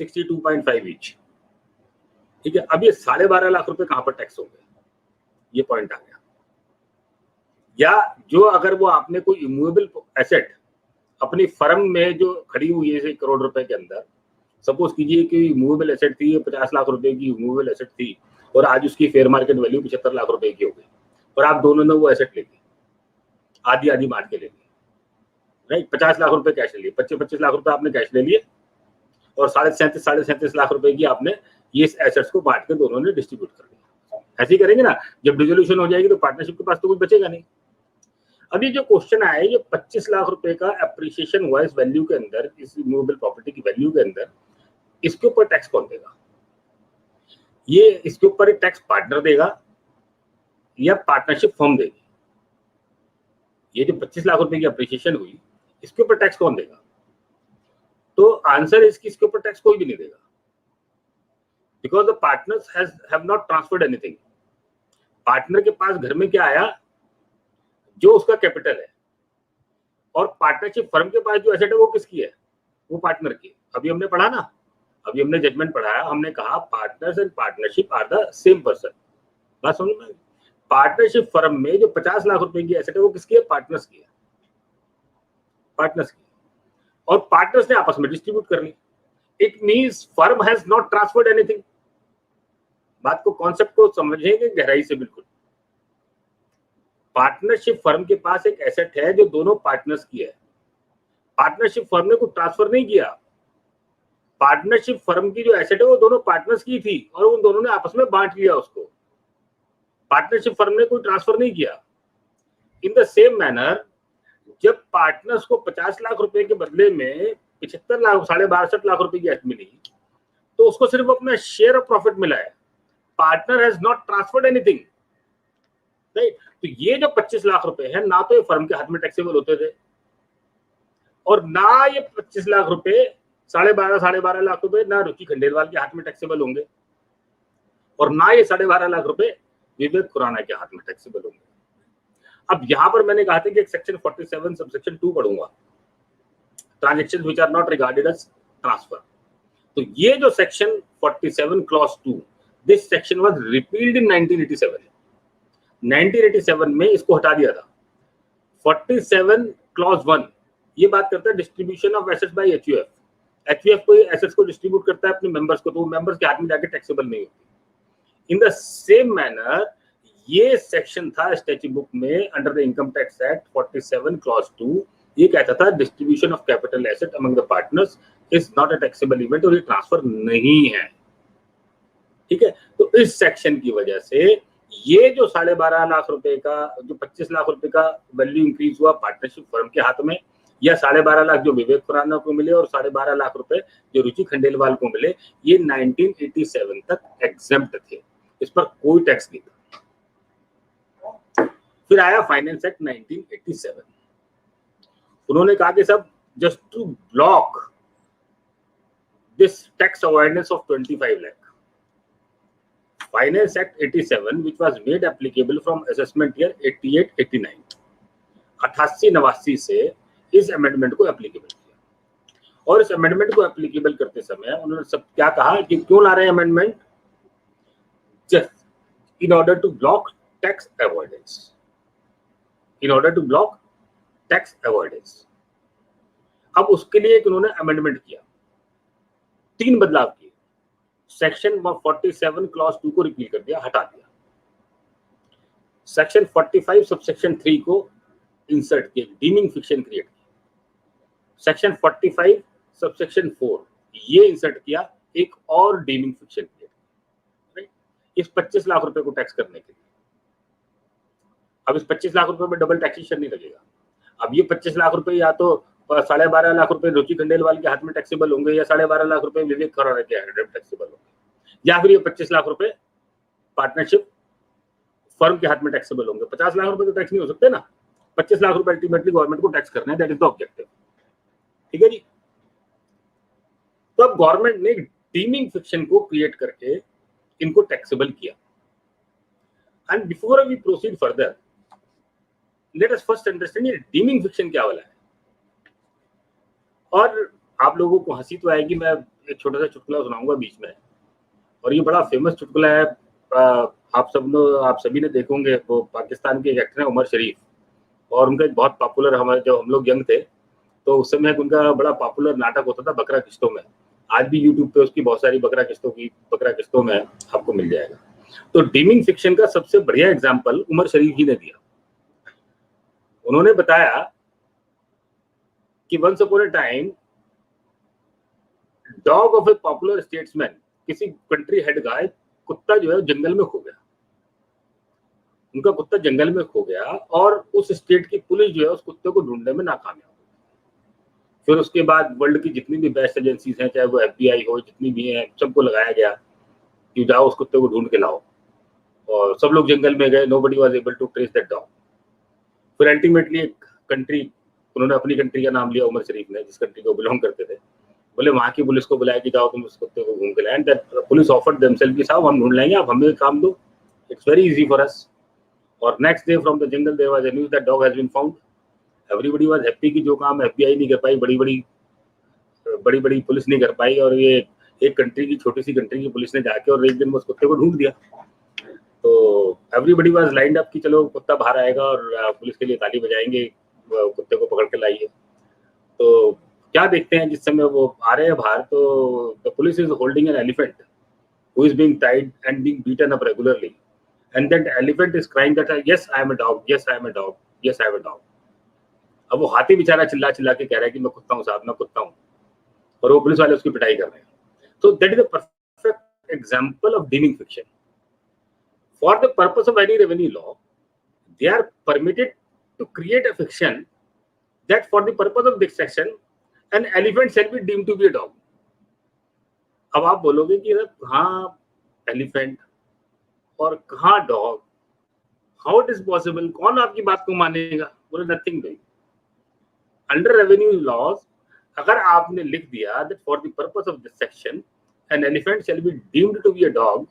62.5 ईच। ठीक है, अब ये 12.5 लाख रुपए कहां पर टैक्स होंगे, ये पॉइंट आ गया। या जो अगर वो आपने कोई इमूवेबल एसेट अपनी फर्म में जो खड़ी हुई है 1 करोड़ रुपए के अंदर, सपोज कीजिए कि इमूवेबल एसेट थी 50 लाख रुपए की इमूवेबल एसेट थी और आज उसकी फेयर मार्केट वैल्यू 75 लाख रुपए की हो गई और आप दोनों ने वो एसेट ले ली, आधी आधी बांट के ले ली। राइट, 50 लाख रुपए कैश ले लिए, 25 लाख रुपए आपने कैश ले लिए और 37.5 लाख रुपए की आपने ये एसेट्स को बांट के दोनों ने डिस्ट्रीब्यूट कर दिया। ऐसे ही करेंगे ना, जब डिसोल्यूशन हो जाएगी तो पार्टनरशिप के पास तो कुछ बचेगा नहीं। अब ये जो क्वेश्चन आया है, ये 25 लाख रुपए का एप्रिसिएशन हुआ इस वैल्यू के अंदर, इस इमूवेबल प्रॉपर्टी की वैल्यू के अंदर, इसके ऊपर टैक्स कौन देगा? ये इसके ऊपर टैक्स पार्टनर देगा या पार्टनरशिप फर्म देगी? ये जो 25 लाख रुपए की एप्रिसिएशन हुई इसके ऊपर टैक्स कौन देगा? तो आंसर है इसकी, इसके ऊपर टैक्स कोई भी नहीं देगा, because the partners have not transferred anything. Partner के पास घर में क्या आया, जो उसका कैपिटल है, और पार्टनरशिप फर्म के पास जो एसेट है वो किसकी है, वो पार्टनर की। अभी हमने पढ़ा ना, अभी हमने जजमेंट पढ़ाया, हमने कहा partners and partnership are the same person. बात समझ में? पार्टनरशिप फर्म में जो 50 लाख रुपए की एसेट है वो किसकी है, पार्टनर्स की है, पार्टनर्स की, और पार्टनर्स ने आपस में डिस्ट्रीब्यूट कर ली। It means firm has not transferred anything. बात को, कॉन्सेप्ट को समझेंगे गहराई से बिल्कुल। पार्टनरशिप फर्म के पास एक एसेट है जो दोनों पार्टनर्स की है, पार्टनरशिप फर्म ने कुछ ट्रांसफर नहीं किया। पार्टनरशिप फर्म की जो एसेट है वो दोनों पार्टनर्स की थी और उन दोनों ने आपस में बांट लिया उसको, पार्टनरशिप फर्म ने कोई ट्रांसफर नहीं किया। इन द सेम मैनर, जब पार्टनर्स को 50 लाख रुपए के बदले में 75 लाख 62.5 लाख रुपए की एसेट मिली, तो उसको सिर्फ अपना शेयर ऑफ प्रॉफिट मिला है। Partner has not transferred anything. Right, तो ये जो 25 लाख रुपए है ना तो ये फर्म के हाथ में टैक्सेबल होते थे, और ना ये 25 लाख रुपए 12.5 लाख रुपए ना रुचि खंडेलवाल के हाथ में टैक्सेबल होंगे, और ना ये 12.5 लाख रुपए विवेक खुराना के हाथ में टैक्सेबल होंगे। अब यहां पर मैंने कहा था कि एक सेक्शन 47 सबसेक्शन 2 पढ़ूंगा, transactions which are not regarded as transfer. तो ये जो section 47 clause 2, this section was repealed in 1987। 1987 में इसको हटा दिया था। 47 क्लॉज 1 ये बात करता है distribution of assets bye HUF. HUF कोई एसेट्स को डिस्ट्रीब्यूट करता है अपने मेंबर्स को, तो वो मेंबर्स के हाथ में जाके टैक्सेबल नहीं होती। इन द सेम मैनर ये सेक्शन था स्टैट्यूट बुक में under the income tax act 47 clause 2, ये कहता था distribution of capital asset among the partners is not a taxable event, और ये ट्रांसफर नहीं है। ठीक है, तो इस सेक्शन की वजह से ये जो 12.5 लाख रुपए का, जो 25 लाख रुपए का वैल्यू इंक्रीज हुआ पार्टनरशिप फर्म के हाथ में, या 12.5 लाख जो विवेक खुराना को मिले और 12.5 लाख रुपए जो रुचि खंडेलवाल को मिले, ये 1987 तक एग्जेम्प्ट थे, इस पर कोई टैक्स नहीं था। फिर आया फाइनेंस एक्ट 1987, उन्होंने कहा कि सब just to block this tax avoidance of 25 lakh, finance act 87 which was made applicable from assessment year 88-89, 88-89 से इस अमेंडमेंट को एप्लीकेबल किया। और इस अमेंडमेंट को एप्लीकेबल करते समय उन्होंने सब क्या कहा कि क्यों ला रहे हैं amendment, just in order to block tax avoidance, in order to block tax avoidance. अब उसके लिए एक उन्होंने अमेंडमेंट किया, 3 बदलाव किए। सेक्शन 47 क्लॉज 2 को रिपील कर दिया, हटा दिया। सेक्शन 45 सबसेक्शन 3 को इंसर्ट किया, डीमिंग फिक्शन क्रिएट किया। सेक्शन 45 सबसेक्शन 4 ये इंसर्ट किया, एक और डीमिंग फिक्शन क्रिएट किया, इस 25 लाख रुपए को टैक्स करने के लिए। अब इस 25 लाख रुपए में डबल टैक्सेशन नहीं लगेगा। अब ये 25 लाख रुपए या तो 12.5 लाख रुपए रुचि खंडेलवाल के हाथ में टैक्सेबल होंगे, या 12.5 लाख रुपए विवेक खुराना के हाथ में टैक्सेबल होंगे, या फिर ये 25 लाख रुपए पार्टनरशिप फर्म के हाथ में टैक्सेबल होंगे। 50 लाख रुपए तो टैक्स नहीं हो सकते ना, 25 लाख रुपए अल्टीमेटली गवर्नमेंट को टैक्स करना है, दैट इज द ऑब्जेक्टिव। ठीक है जी। तो अब गवर्नमेंट ने डीमिंग फिक्शन को क्रिएट करके इनको टैक्सेबल किया। And before we proceed further, let us first understand ये डीमिंग फिक्शन क्या वाला है। और आप लोगों को हंसी तो आएगी, मैं एक छोटा सा चुटकुला सुनाऊंगा बीच में, और ये बड़ा फेमस चुटकुला है, आप सभी ने देखोगे। वो पाकिस्तान के एक एक्टर है उमर शरीफ, और उनका एक बहुत पॉपुलर, हमारे जब हम लोग यंग थे तो उस समय उनका बड़ा पॉपुलर नाटक होता था बकरा किस्तों में। आज भी यूट्यूब पे उसकी बहुत सारी बकरा किस्तों में आपको मिल जाएगा। तो डीमिंग फिक्शन का सबसे बढ़िया एग्जाम्पल उमर शरीफ जी ने दिया। उन्होंने बताया कि once upon a time dog of a popular statesman, किसी कंट्री हेड का एक कुत्ता जो है जंगल में खो गया। उनका कुत्ता जंगल में खो गया और उस स्टेट की पुलिस जो है उस कुत्ते को ढूंढने में नाकामयाब। फिर उसके बाद वर्ल्ड की जितनी भी बेस्ट एजेंसीज हैं, चाहे वो FBI हो, जितनी भी हैं, सबको लगाया गया कि जाओ उस कुत्ते को ढूंढ के लाओ। और सब लोग जंगल में गए, nobody was able to trace that dog. फिर अल्टीमेटली एक कंट्री, उन्होंने अपनी कंट्री का नाम लिया उमर शरीफ ने, जिस कंट्री को बिलोंग करते थे, बोले वहां की पुलिस को बुलाया कि जाओ तुम उस कुत्ते को ढूंढ के लाओ। And that police offered themselves कि साहब हम ढूंढ लेंगे, आप हमें काम दो, it's very easy for us. और next day from the jungle there was a news that dog has been found. Everybody was happy कि जो काम FBI नहीं कर पाई, बड़ी बड़ी पुलिस नहीं कर पाई, और ये एक कंट्री की, छोटी सी कंट्री की पुलिस ने जाके और एक दिन में उस कुत्ते को ढूंढ दिया। तो एवरीबडी वाज लाइंड अप कि चलो कुत्ता बाहर आएगा और पुलिस के लिए ताली बजाएंगे, कुत्ते को पकड़ के लाइए। तो क्या देखते हैं जिस समय वो आ रहे हैं बाहर, तो the police is holding an elephant who is being tied and being beaten up regularly, and that elephant is crying that yes I am a dog, yes I am a dog, yes I am a dog. अब वो हाथी बेचारा चिल्ला चिल्ला के कह रहा है कि मैं कुत्ता हूँ साहब, मैं कुत्ता हूँ, और वो पुलिस वाले उसकी पिटाई कर रहे हैं। So that is a perfect example of deeming fiction. For the purpose of any revenue law, they are permitted to create a fiction that for the purpose of this section, an elephant shall be deemed to be a dog. अब आप बोलोगे कि कहाँ elephant और कहाँ dog, how it is possible, कौन आपकी बात को मानेगा? बोले nothing doing. Under revenue laws अगर आपने लिख दिया that for the purpose of this section an elephant shall be deemed to be a dog,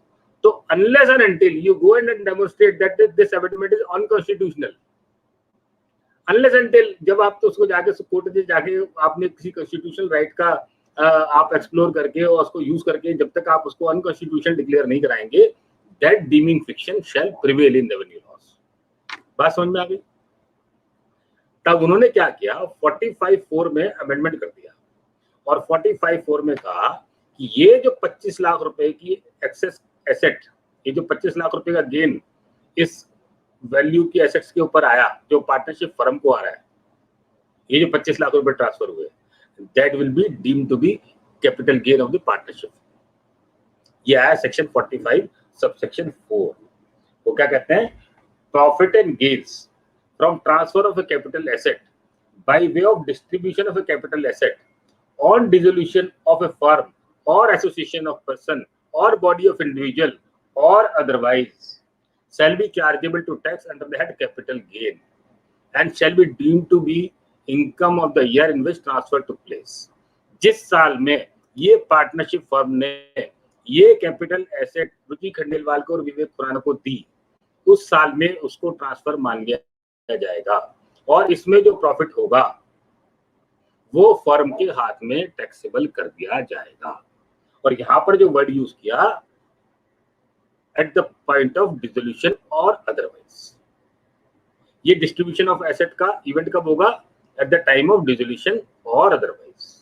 तो unless and until you go and demonstrate that this amendment is unconstitutional, unless until जब आप तो उसको जाके कोर्ट में जाके आपने किसी कॉन्स्टिट्यूशनल राइट का आप एक्सप्लोर करके और उसको यूज करके जब तक आप उसको अनकॉन्स्टिट्यूशनल डिक्लेयर नहीं कराएंगे, that deeming fiction shall prevail in revenue laws। बात समझ में आ गई? तब उन्होंने क्या किया, 45(4) में अमेंडमेंट कर दिया और 45(4) में कहा कि ये जो 25 लाख रुपए की एक्सेस एसेट, ये जो 25 लाख रुपए का गेन इस वैल्यू की एसेट्स के ऊपर आया जो पार्टनरशिप फर्म को आ रहा है, ये जो 25 लाख रुपए ट्रांसफर हुए, that will be deemed to be capital gain of the partnership. ये आया सेक्शन 45 सबसेक्शन 4। वो क्या कहते हैं, profit and gains from transfer of a capital asset by way of distribution of a capital asset on dissolution of a firm or association of person or body of individual or otherwise shall be chargeable to tax under the head capital gain and shall be deemed to be income of the year in which transfer took place. जिस साल में ये partnership firm ने ये capital asset रुचि खंडेलवाल को और विवेक खुराना को दी, उस साल में उसको ट्रांसफर मान लिया जाएगा और इसमें जो प्रॉफिट होगा वो फर्म के हाथ में टैक्सेबल कर दिया जाएगा। और यहां पर जो वर्ड यूज किया, at the point of dissolution और अदरवाइज, ये डिस्ट्रीब्यूशन ऑफ एसेट का इवेंट कब होगा? At the time of dissolution और अदरवाइज।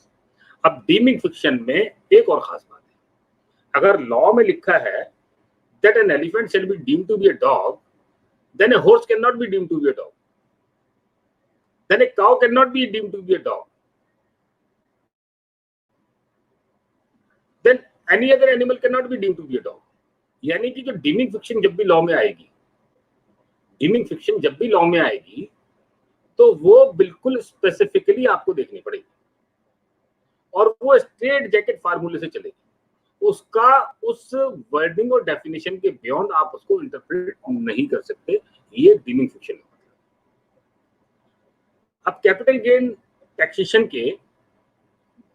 अब डीमिंग फिक्शन में एक और खास बात है, अगर लॉ में लिखा है that an elephant shall be deemed to be a dog, then a horse cannot be deemed to be a dog, then a cow cannot be deemed to be a dog, then any other animal cannot be deemed to be a dog. यानी कि जो dimming fiction जब भी law में आएगी, dimming fiction जब भी law में आएगी तो वो बिल्कुल स्पेसिफिकली आपको देखनी पड़ेगी और वो स्ट्रेट जैकेट फार्मूले से चलेगी। उसका उस वर्डिंग और डेफिनेशन के बियॉन्ड आप उसको इंटरप्रेट नहीं कर सकते। ये डीमिंग फिक्शन है। अब कैपिटल गेन टैक्सेशन के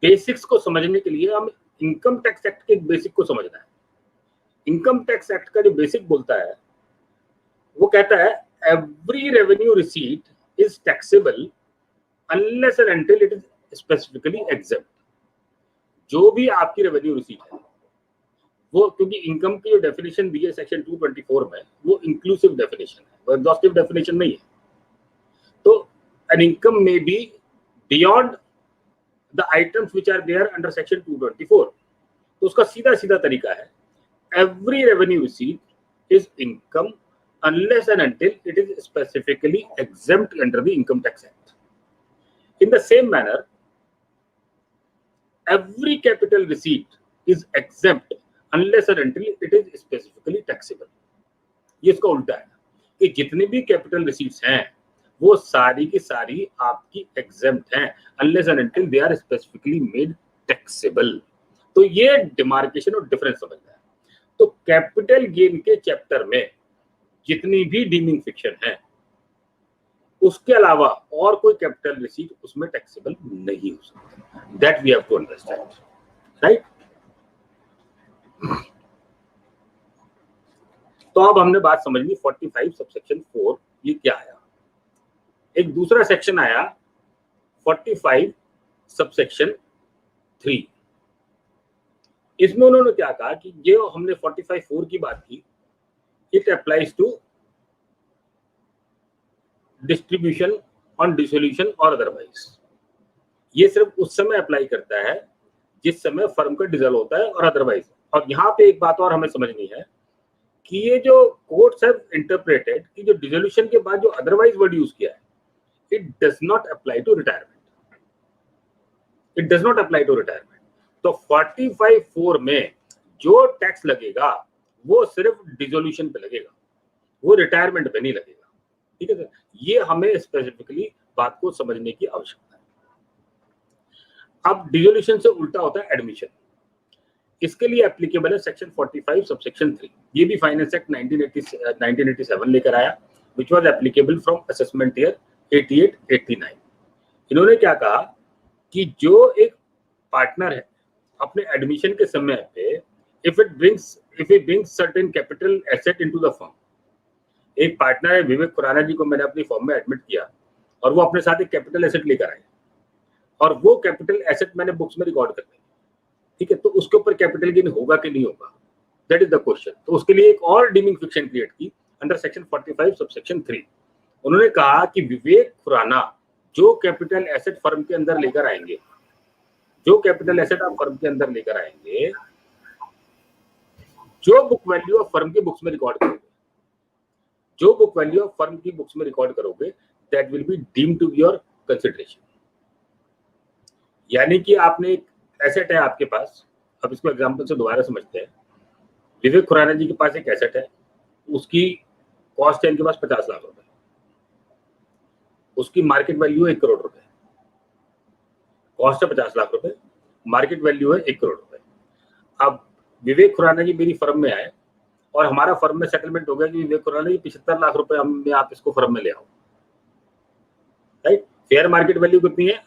बेसिक्स को समझने के लिए हम इनकम टैक्स एक्ट के बेसिक को समझना है। इनकम टैक्स एक्ट का जो बेसिक बोलता है वो कहता है every revenue receipt is taxable unless and until it is specifically exempt. जो भी आपकी रेवेन्यू रिसीट है वो, क्योंकि इनकम की जो डेफिनेशन दी है सेक्शन 224 में, वो इंक्लूसिव डेफिनेशन है, वो एग्जॉस्टिव डेफिनेशन नहीं है। तो an income may be beyond the items which are there under section 224। तो उसका सीधा सीधा तरीका है, every revenue receipt is income unless and until it is specifically exempt under the income tax act. In the same manner every capital receipt is exempt unless and until it is specifically taxable। ये इसका उल्टा है कि जितने भी capital receipts हैं वो सारी की सारी आपकी एग्जेम्प्ट हैं unless and until they are specifically made taxable। तो ये डिमार्केशन और डिफरेंस समझना है। तो कैपिटल गेन के चैप्टर में जितनी भी डीमिंग फिक्शन है उसके अलावा और कोई कैपिटल रिसीट उसमें टैक्सेबल नहीं हो सकता। That we have to understand, right. तो अब हमने बात समझ ली 45 सबसेक्शन 4 ये क्या आया। एक दूसरा सेक्शन आया 45 सबसेक्शन 3। इसमें उन्होंने क्या कहा कि जो हमने 45(4) की बात की, it applies to distribution on dissolution और अदरवाइज। ये सिर्फ उस समय अप्लाई करता है जिस समय फर्म का डिसॉल्व होता है और अदरवाइज। और यहाँ पे एक बात और हमें समझनी है कि ये जो कोर्ट्स हैव इंटरप्रेटेड कि जो डिसोल्यूशन के बाद जो अदरवाइज वर्ड यूज किया है, it does not apply to retirement. It does not apply to retirement. तो 45(4) में जो टैक्स लगेगा वो सिर्फ डिसोल्यूशन पे लगेगा, वो रिटायरमेंट पे नहीं लगेगा। ठीक है सर, ये हमें स्पेसिफिकली बात को समझने की आवश्यकता है। अब डिसोल्यूशन से उल्टा होता है एडमिशन। इसके लिए एप्लीकेबल है सेक्शन 45 सबसेक्शन 3। ये भी फाइनेंस एक्ट 1987 लेकर आया, which was applicable from assessment year 88-89। इन्होंने क्या कहा कि जो एक पार्टनर है अपने एडमिशन के समय पे if he brings certain capital asset into the firm. एक पार्टनर है विवेक खुराना जी को मैंने अपनी फर्म में एडमिट किया और वो अपने साथ एक कैपिटल एसेट लेकर आए और वो कैपिटल एसेट मैंने बुक्स में रिकॉर्ड कर दी। ठीक है, तो उसके ऊपर कैपिटल गेन होगा कि नहीं होगा, दैट इज द क्वेश्चन। तो उसके लिए एक और डीमिंग फिक्शन क्रिएट की अंडर सेक्शन 45 सबसेक्शन 3। उन्होंने कहा कि विवेक खुराना जो कैपिटल एसेट फर्म के अंदर लेकर आएंगे, जो कैपिटल एसेट आप फर्म के अंदर लेकर आएंगे, जो बुक वैल्यू ऑफ फर्म की बुक्स में रिकॉर्ड करोगे, जो बुक वैल्यू ऑफ फर्म की बुक्स में रिकॉर्ड करोगे, that will be deemed to be your consideration. यानी कि आपने एक एसेट है आपके पास, अब इसको एग्जांपल से दोबारा समझते हैं। विवेक खुराना जी के पास एक एसेट है, उसकी कॉस्ट है इनके पास 50 लाख रुपए, उसकी मार्केट वैल्यू है 1 करोड़ रुपए। कॉस्ट है 50 लाख रुपए, मार्केट वैल्यू है 1 करोड़ रुपए। अब विवेक खुराना जी मेरी फर्म में आए और हमारा फर्म में सेटलमेंट हो गया कि विवेक खुराना जी 75 लाख रुपए हम आप इसको फर्म में ले आओ, राइट। फेयर मार्केट वैल्यू कितनी है?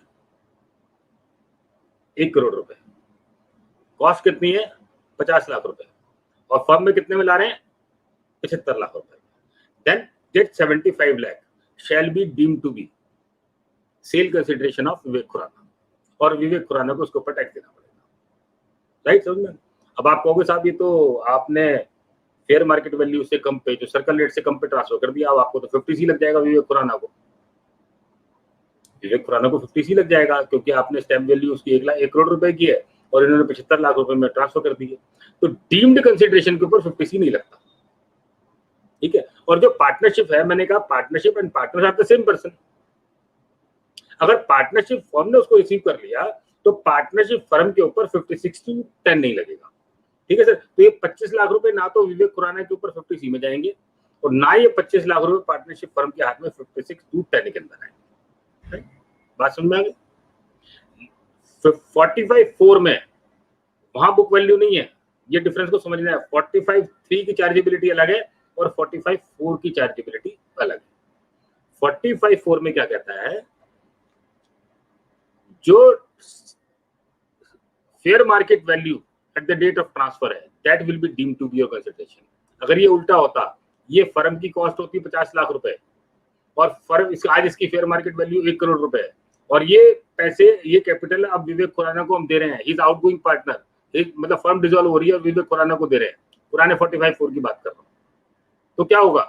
1 करोड़ रुपए, कॉस्ट कितनी है? 50 लाख रुपए, और फर्म में कितने में ला रहे हैं? 75 लाख रुपए। Then that 75 lakh shall be deemed to be sale consideration of Vivek Khurana, और विवेक खुराना को उसके ऊपर टैक्स देना पड़ेगा, राइट। समझ में? अब आप कहोगे साहब ये तो आपने फेयर मार्केट वैल्यू से कम पे, जो सर्कल रेट से कम पे ट्रांसफर कर दिया, अब आपको तो 50C लग जाएगा। विवेक खुराना को 50C लग जाएगा, क्योंकि आपने स्टैम्प वैल्यू उसकी 1 करोड़ रुपए की है और इन्होंने 75 लाख रुपए में ट्रांसफर कर दी है। तो डीम्ड कंसिडरेशन के ऊपर 50C नहीं लगता, ठीक है। और जो पार्टनरशिप है, मैंने कहा partnership and partners are the same person. अगर पार्टनरशिप फर्म ने उसको रिसीव कर लिया तो पार्टनरशिप फर्म के ऊपर 56(2)(10) नहीं लगेगा, ठीक है सर। तो ये 25 लाख रुपए ना तो विवेक खुराना के ऊपर 50C में जाएंगे और ना ये 25 लाख रुपए पार्टनरशिप फर्म के हाथ में 56(2)(10) के अंदर आएंगे। बात समझ में आ गई? 45(4) में वहां बुक वैल्यू नहीं है, ये डिफरेंस को समझना है। 45(3) की चार्जेबिलिटी अलग है और 45(4) की चार्जेबिलिटी अलग है। 45(4) में क्या कहता है, जो fair market value at the date of transfer है, that will be deemed to be your consideration. अगर ये उल्टा होता, ये फर्म की कॉस्ट होती 50 लाख रुपए और फर्म आज इसकी फेयर मार्केट वैल्यू 1 करोड़ रुपए है, और ये पैसे, ये कैपिटल अब विवेक खुराना को हम दे रहे हैं, ही इज आउटगोइंग पार्टनर, मतलब फर्म डिसॉल्व हो रही है और विवेक खुराना को दे रहे हैं, पुराने 45(4) की बात कर रहा हूं, तो क्या होगा?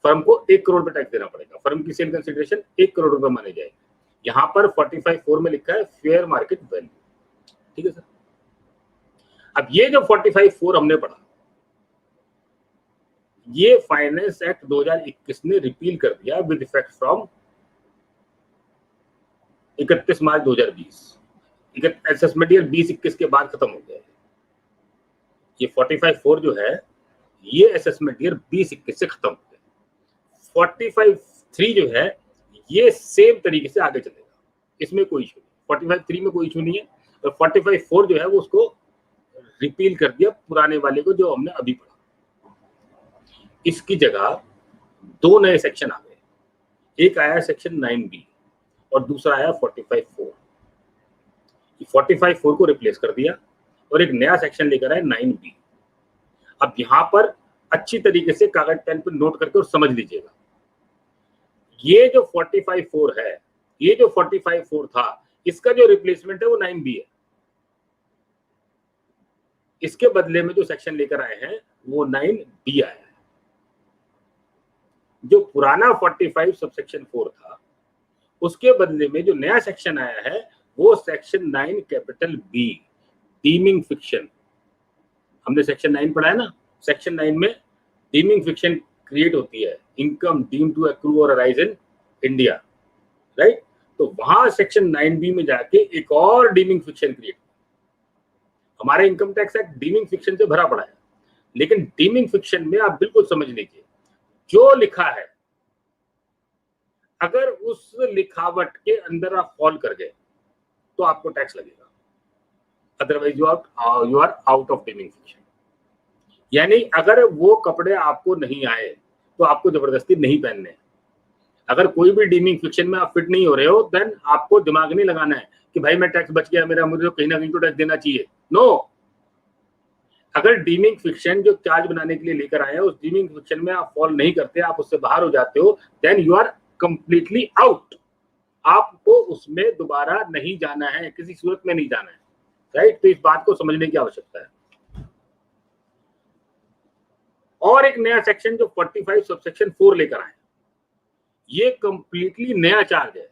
फर्म को 1 करोड़ रुपए टैक्स देना पड़ेगा। फर्म की सेल कंसिडरेशन 1 करोड़ रुपए मानी जाएगी। यहां पर 45(4) में लिखा है फेयर मार्केट वैल्यू, ठीक है सर। अब ये जो 45(4) हमने पढ़ा, ये फाइनेंस एक्ट 2021 ने रिपील कर दिया with effect from 31 March 2020। Assessment year 2021 के बाद खत्म हो गया है। ये 45(4) जो है, ये असेसमेंट ईयर 2021 से खत्म हो गया। 45(3) जो है, ये सेम तरीके से आगे चलेगा, इसमें कोई इशू नहीं। 45(3) में कोई इशू नहीं है, और 45(4) जो है वो उसको रिपील कर दिया, पुराने वाले को जो हमने अभी पढ़ा। इसकी जगह 2 नए सेक्शन आ गए, एक आया सेक्शन 9B और दूसरा आया 45(4). 45(4) को रिप्लेस कर दिया और एक नया सेक्शन लेकर आए 9B। अब यहां पर अच्छी तरीके से कागज पेन पर नोट करके और समझ लीजिएगा, ये जो 45(4) है, ये जो 45(4) था, इसका जो रिप्लेसमेंट है वो 9B है। इसके बदले में जो सेक्शन लेकर आए हैं वो 9B आया है। जो पुराना 45 सबसेक्शन 4 था, उसके बदले में जो नया सेक्शन आया है वो section 9 capital B, dimming fiction. हमने सेक्शन 9 पढ़ा है ना। सेक्शन 9 में डीमिंग फिक्शन क्रिएट होती है, इनकम डीम टू एक्रू और अराइज इन इंडिया, राइट। तो वहां सेक्शन 9B में जाके एक और डीमिंग फिक्शन क्रिएट। हमारे income tax act dimming fiction से भरा पड़ा है, लेकिन डीमिंग फिक्शन में आप बिल्कुल समझ लीजिए, जो लिखा है अगर उस लिखावट के अंदर आप फॉल कर गए तो आपको टैक्स लगेगा, otherwise you are out of deeming fiction. यानी अगर वो कपड़े आपको नहीं आए तो आपको जबरदस्ती नहीं पहनने हैं। अगर कोई भी डीमिंग फिक्शन में आप फिट नहीं हो रहे हो, देन आपको दिमाग नहीं लगाना है कि भाई मैं टैक्स बच गया मेरा, मुझे कहीं ना कहीं तो टैक्स देना चाहिए। नो, अगर डीमिंग फिक्शन जो चार्ज बनाने के लिए लेकर आए हैं, उस डीमिंग फिक्शन में आप फॉल नहीं करते, आप उससे बाहर हो जाते हो, then you are completely out. आपको उसमें दोबारा नहीं जाना है, किसी सूरत में नहीं जाना है, राइट। तो इस बात को समझने की आवश्यकता है। और एक नया सेक्शन जो 45 सबसेक्शन 4 लेकर आए, ये कंप्लीटली नया चार्ज है।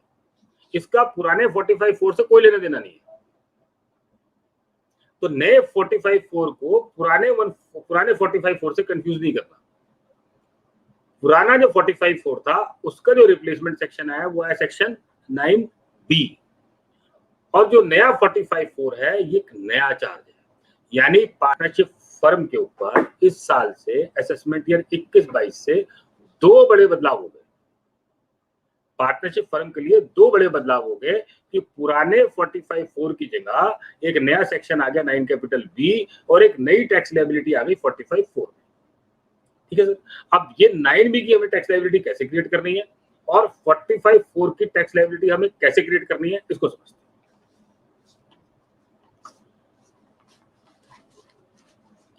इसका पुराने 45(4) से कोई लेना देना नहीं है। तो नए 45(4) को पुराने 45(4) से कंफ्यूज नहीं करना। पुराना जो 45(4) था, उसका जो रिप्लेसमेंट सेक्शन आया वो है सेक्शन 9B, और जो नया 45(4) है ये एक नया चार्ज है। यानी पार्टनरशिप फर्म के ऊपर इस साल से असेसमेंट ईयर 21-22 से 2 बड़े बदलाव हो गए। पार्टनरशिप फर्म के लिए दो बड़े बदलाव हो गए कि पुराने 45(4) की जगह एक नया सेक्शन आ गया 9(b) और एक नई टैक्स लायबिलिटी आ गई 45(4). ठीक है सर। अब ये 9(b) की हमें टैक्स लायबिलिटी कैसे क्रिएट करनी है और 45(4) की टैक्स लायबिलिटी हमें कैसे क्रिएट करनी है, इसको समझते हैं।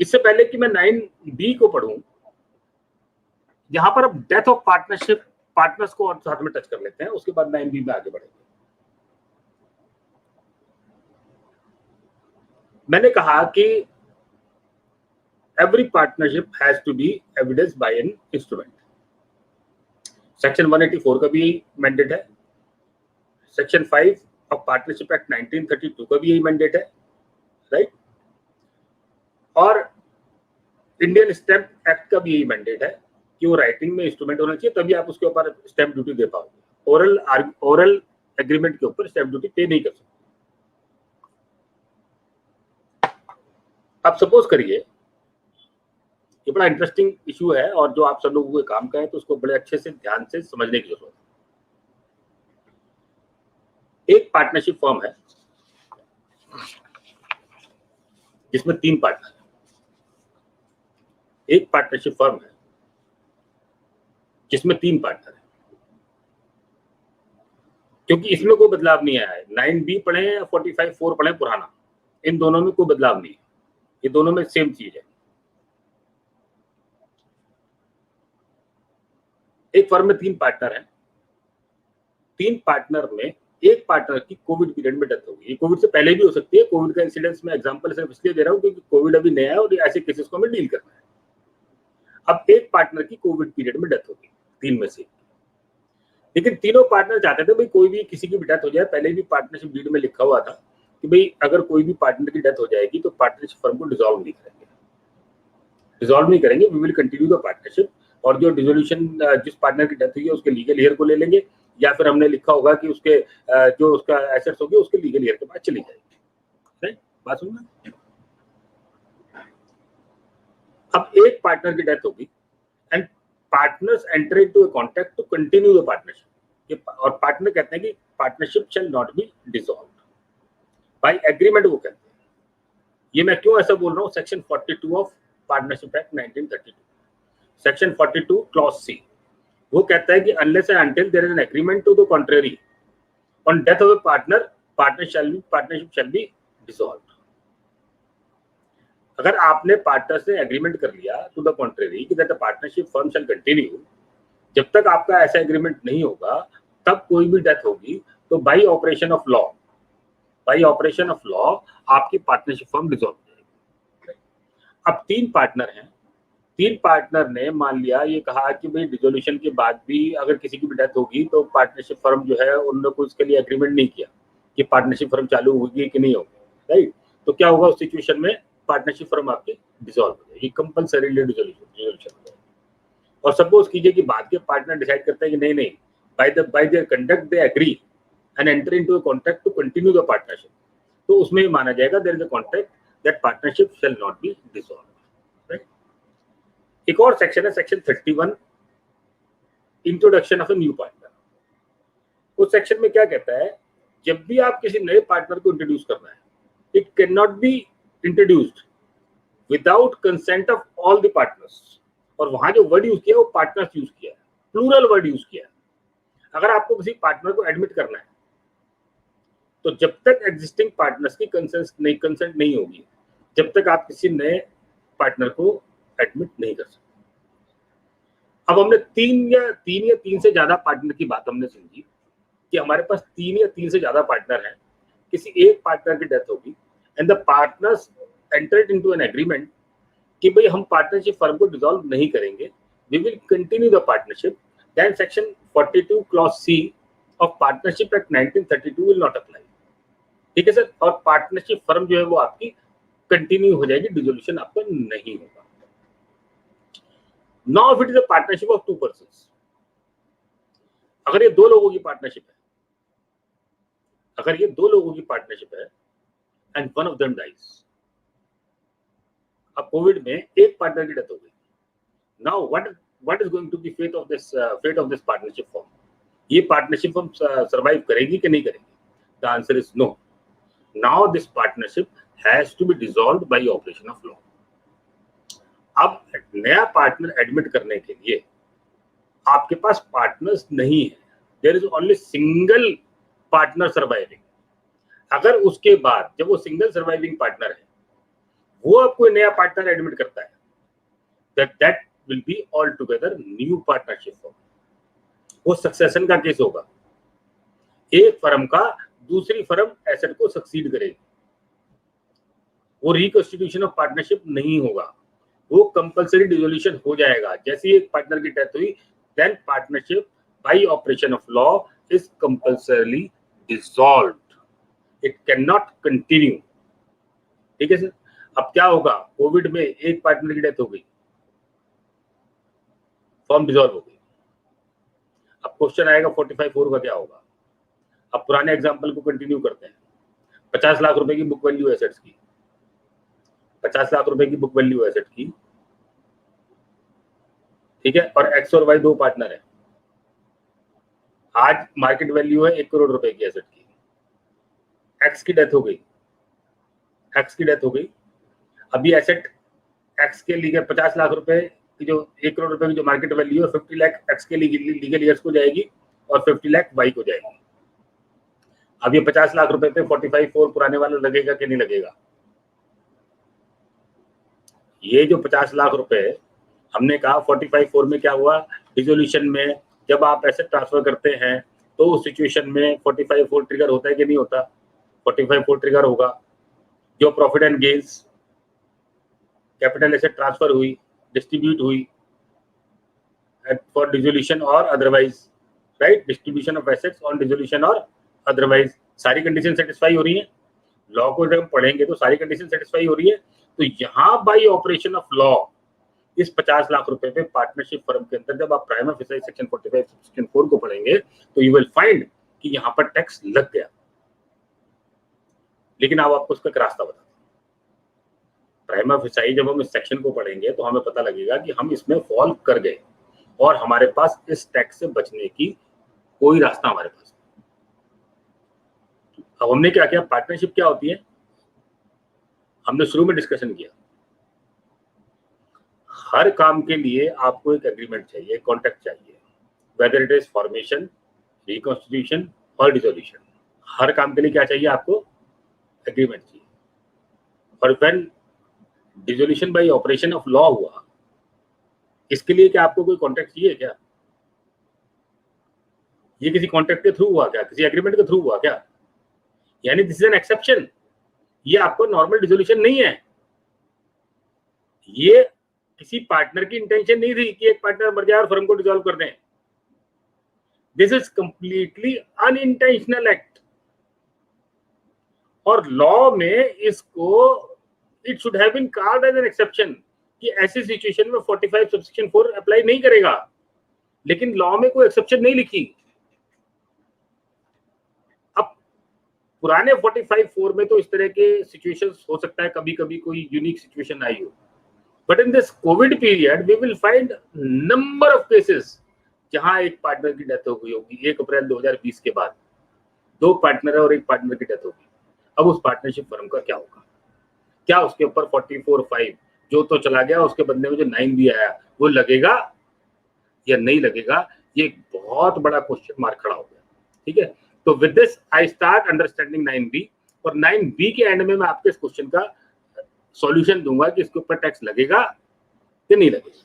इससे पहले कि मैं 9(b) को पढ़ूं, यहां पर अब डेथ ऑफ पार्टनर्स को और साथ में टच कर लेते हैं, उसके बाद 9(b) में आगे बढ़ेंगे। मैंने कहा कि every partnership has to be evidenced by an instrument. Section 184 का भी यही मैंडेट है, सेक्शन 5 ऑफ पार्टनरशिप एक्ट 1932 का भी यही मैंडेट है, राइट। और इंडियन स्टैम्प एक्ट का भी यही मैंडेट है कि वो राइटिंग में इंस्ट्रूमेंट होना चाहिए, तभी आप उसके ऊपर स्टैम्प ड्यूटी दे पाओगे। ओरल एग्रीमेंट के ऊपर स्टैम्प ड्यूटी पे नहीं कर सकते। अब सपोज करिए, ये बड़ा इंटरेस्टिंग इशू है और जो आप सब लोगों के काम का है, तो उसको बड़े अच्छे से ध्यान से समझने की जरूरत है। एक पार्टनरशिप फर्म है जिसमें 3 पार्टनर है। एक पार्टनरशिप फर्म है जिसमें 3 पार्टनर है। क्योंकि इसमें कोई बदलाव नहीं आया है, 9(b) पढ़े या 45(4) पढ़े पुराना, इन दोनों में कोई बदलाव नहीं है, ये दोनों में सेम चीज है। एक फर्म में 3 पार्टनर हैं। 3 पार्टनर में एक पार्टनर की कोविड पीरियड में डेथ होगी। ये कोविड से पहले भी हो सकती है। कोविड का इंसिडेंस में एग्जांपल सिर्फ इसलिए दे रहा हूं क्योंकि कोविड अभी नया है और ऐसे केसेस को हमें डील करना है। अब एक पार्टनर की कोविड पीरियड में डेथ होगी 3 में से, लेकिन तीनों पार्टनर चाहते थे भाई कोई भी किसी की भी डेथ हो जाए। पहले भी पार्टनरशिप डीड में लिखा हुआ था कि भाई अगर कोई भी पार्टनर की डेथ हो जाएगी तो पार्टनरशिप फर्म को डिसॉल्व नहीं करेंगे, we will continue the partnership. और जो डिसोल्यूशन जिस पार्टनर की डेथ हुई है उसके लीगल हेयर को ले लेंगे, या फिर हमने लिखा होगा कि उसके जो उसका एसेट्स होगी उसके लीगल हेयर के पास चली जाएगी। राइट, बात सुनना। अब एक पार्टनर की डेथ होगी and partners enter into a contract to continue the partnership, और पार्टनर कहते हैं कि partnership shall not be dissolved by agreement. वो कहते हैं, ये मैं क्यों ऐसा बोल रहा हूँ, section 42 of partnership act 1932, section 42 clause C, वो कहता है कि unless and until there is an agreement to the contrary on death of a partner, partnership shall be dissolved. अगर आपने पार्टनर से एग्रीमेंट कर लिया टू द कॉन्ट्रेरी कि that the partnership firm shall continue, जब तक आपका ऐसा एग्रीमेंट नहीं होगा तब कोई भी डेथ होगी तो बाय ऑपरेशन ऑफ लॉ आपकी पार्टनरशिप फर्म डिसॉल्व हो जाएगी। अब 3 पार्टनर हैं, 3 पार्टनर ने मान लिया, ये कहा कि भाई डिसोल्यूशन के बाद भी अगर किसी की भी डेथ होगी तो पार्टनरशिप फर्म जो है उन्होंने कोई उसके लिए एग्रीमेंट नहीं किया कि पार्टनरशिप फर्म चालू होगी कि नहीं होगी, राइट। तो क्या होगा उस सिचुएशन में, पार्टनरशिप फर्म आपकी डिसॉल्व हो जाएगी, कंपल्सरी डिसोल्यूशन। और सपोज कीजिए कि बाद के पार्टनर डिसाइड करते हैं कि नहीं, by their conduct they agree and enter into a contract to continue the partnership, तो उसमें माना जाएगा there is a contract that partnership shall not be dissolved. एक और सेक्शन है, section 31, introduction of a new partner. उस section में क्या कहता है, जब भी आप किसी नए पार्टनर को इंट्रोड्यूस करना है, it can not be introduced without consent of all the partners. और वहां जो वर्ड यूज किया है वो पार्टनर्स यूज किया है, प्लूरल वर्ड यूज किया है। अगर आपको किसी पार्टनर को एडमिट करना है तो जब तक एग्जिस्टिंग पार्टनर्स की कंसेंट नहीं होगी, जब तक आप किसी नए पार्टनर को एडमिट नहीं कर सकते। अब हमने 3 से ज्यादा पार्टनर की बात हमने समझी कि हमारे पास 3 या 3 से ज्यादा पार्टनर हैं, किसी एक पार्टनर की डेथ होगी and the partners entered into an agreement कि भाई हम पार्टनरशिप फर्म को डिसॉल्व नहीं करेंगे, we will continue the partnership, then section 42 clause C of partnership act 1932 will not apply. ठीक है सर, और पार्टनरशिप फर्म जो है वो आपकी कंटिन्यू हो जाएगी, डिसोल्यूशन आपका नहीं होगा। Now if it is a partnership of 2 persons, अगर ये 2 लोगों की पार्टनरशिप है, and one of them dies. अब कोविड में एक पार्टनर की डेथ हो गई, now what is going to be fate of this partnership firm. ये पार्टनरशिप हम सर्वाइव करेगी कि नहीं करेगी? The answer is no. Now this partnership has to be dissolved by operation of law. अब नया पार्टनर एडमिट करने के लिए आपके पास पार्टनर्स नहीं है. There is only single partner surviving. अगर उसके बाद जब वो सिंगल सर्वाइविंग पार्टनर है वो अब कोई नया पार्टनर एडमिट करता है, that will be all together new partnership form. वो सक्सेशन का केस होगा. एक फर्म का दूसरी फर्म एसेट को सक्सीड करेगी. वो रिकॉन्स्टिट्यूशन ऑफ पार्टनरशिप नहीं होगा, वो कंपलसरी डिसोल्यूशन हो जाएगा. जैसे ही एक पार्टनर की डेथ हुई, then partnership by operation of law is compulsorily dissolved. It can not continue. ठीक है सर. अब क्या होगा? कोविड में एक पार्टनर की डेथ हो गई, फॉर्म डिसॉल्व हो गई. अब क्वेश्चन आएगा 45(4) का क्या होगा? अब पुराने एग्जांपल को कंटिन्यू करते हैं. 50 लाख रुपए की बुक वैल्यू एसेट्स की, 50 लाख रुपए की बुक वैल्यू एसेट की, ठीक है, और एक्स और वाई दो पार्टनर है. आज मार्केट वैल्यू है 1 करोड़ रुपए की एसेट की. एक्स की डेथ हो गई, एक्स की डेथ हो गई. अभी एसेट एक्स के लिए 50 लाख रुपए की जो 1 करोड़ रुपए की जो मार्केट वैल्यू है, 50 लाख एक्स के लीगल ईयर्स को जाएगी और 50 लाख वाई को जाएगी. अब ये 50 लाख रुपए पे 45(4) पुराने वाला लगेगा कि नहीं लगेगा? ये जो 50 लाख रुपए हमने कहा 45(4) में क्या हुआ? डिसोल्यूशन में जब आप एसेट ट्रांसफर करते हैं तो उस सिचुएशन में 45(4) ट्रिगर होता है कि नहीं होता? 45(4) ट्रिगर होगा. जो profit and gains capital asset transfer हुई, डिस्ट्रीब्यूट हुई फॉर डिसोल्यूशन और otherwise, right? Distribution of assets on dissolution और अदरवाइज, सारी कंडीशन सेटिस्फाई हो रही है. लॉ को जब हम पढ़ेंगे तो सारी कंडीशन सेटिस्फाई हो रही है. तो यहाँ बाय ऑपरेशन ऑफ लॉ इस 50 लाख रुपए पे पार्टनरशिप फर्म के अंदर जब आप प्राइमा फेसाई सेक्शन 45 सेक्शन 4 को पढ़ेंगे तो यू विल फाइंड कि यहाँ पर टैक्स लग गया. लेकिन अब आपको उसका एक रास्ता बता. प्राइमा फेसाई जब हम इस सेक्शन को पढ़ेंगे तो हमें पता लगेगा कि हम इसमें फॉल कर गए और हमारे पास इस टैक्स से बचने की कोई रास्ता हमारे पास. अब हमने क्या किया? पार्टनरशिप क्या होती है हमने शुरू में डिस्कशन किया. हर काम के लिए आपको एक एग्रीमेंट चाहिए, कॉन्ट्रैक्ट चाहिए, weather it is formation, reconstitution और डिसोल्यूशन. हर काम के लिए क्या चाहिए? आपको एग्रीमेंट चाहिए. और when dissolution bye operation of law हुआ, इसके लिए क्या आपको कोई कॉन्ट्रैक्ट चाहिए क्या? ये किसी कॉन्ट्रैक्ट के थ्रू हुआ क्या? किसी एग्रीमेंट के थ्रू हुआ क्या? यानी दिस इज एन एक्सेप्शन. ये आपको नॉर्मल डिसोल्यूशन नहीं है. ये किसी पार्टनर की इंटेंशन नहीं थी कि एक पार्टनर मर जाए और फर्म को डिसॉल्व कर दें. This is completely unintentional act. और लॉ में इसको it should have been carved as an exception कि ऐसी सिचुएशन में 45 सबसेक्शन 4 अप्लाई नहीं करेगा. लेकिन लॉ में कोई एक्सेप्शन नहीं लिखी. अब पुराने 45(4) में तो इस तरह के सिचुएशंस हो सकता है, कभी कभी कोई यूनिक सिचुएशन आई हो. But in this Covid period we will find number of cases जहां एक पार्टनर की डेथ हो गई होगी 1 अप्रैल 2020 के बाद. 2 पार्टनर है और एक पार्टनर की डेथ होगी. अब उस पार्टनरशिप फर्म का क्या होगा? क्या उसके ऊपर 44(5) जो तो चला गया, उसके बदले में जो 9B आया वो लगेगा या नहीं लगेगा? ये एक बहुत बड़ा क्वेश्चन मार्क खड़ा हो गया. ठीक है. तो with this I start understanding 9B. और 9B के एंड में मैं आपके इस क्वेश्चन का सॉल्यूशन दूंगा कि इसके ऊपर टैक्स लगेगा कि नहीं लगेगा.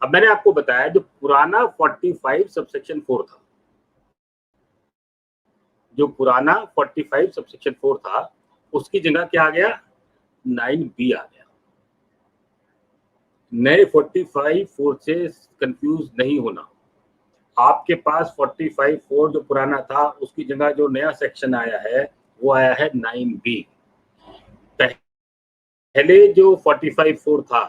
अब मैंने आपको बताया जो पुराना 45 सबसेक्शन 4 था, जो पुराना 45 सबसेक्शन 4 था उसकी जगह क्या आ गया? 9B आ गया. नए 45(4) से कंफ्यूज नहीं होना. आपके पास 45(4) जो पुराना था उसकी जगह जो नया सेक्शन आया है वो आया है 9B. पहले जो 45(4) था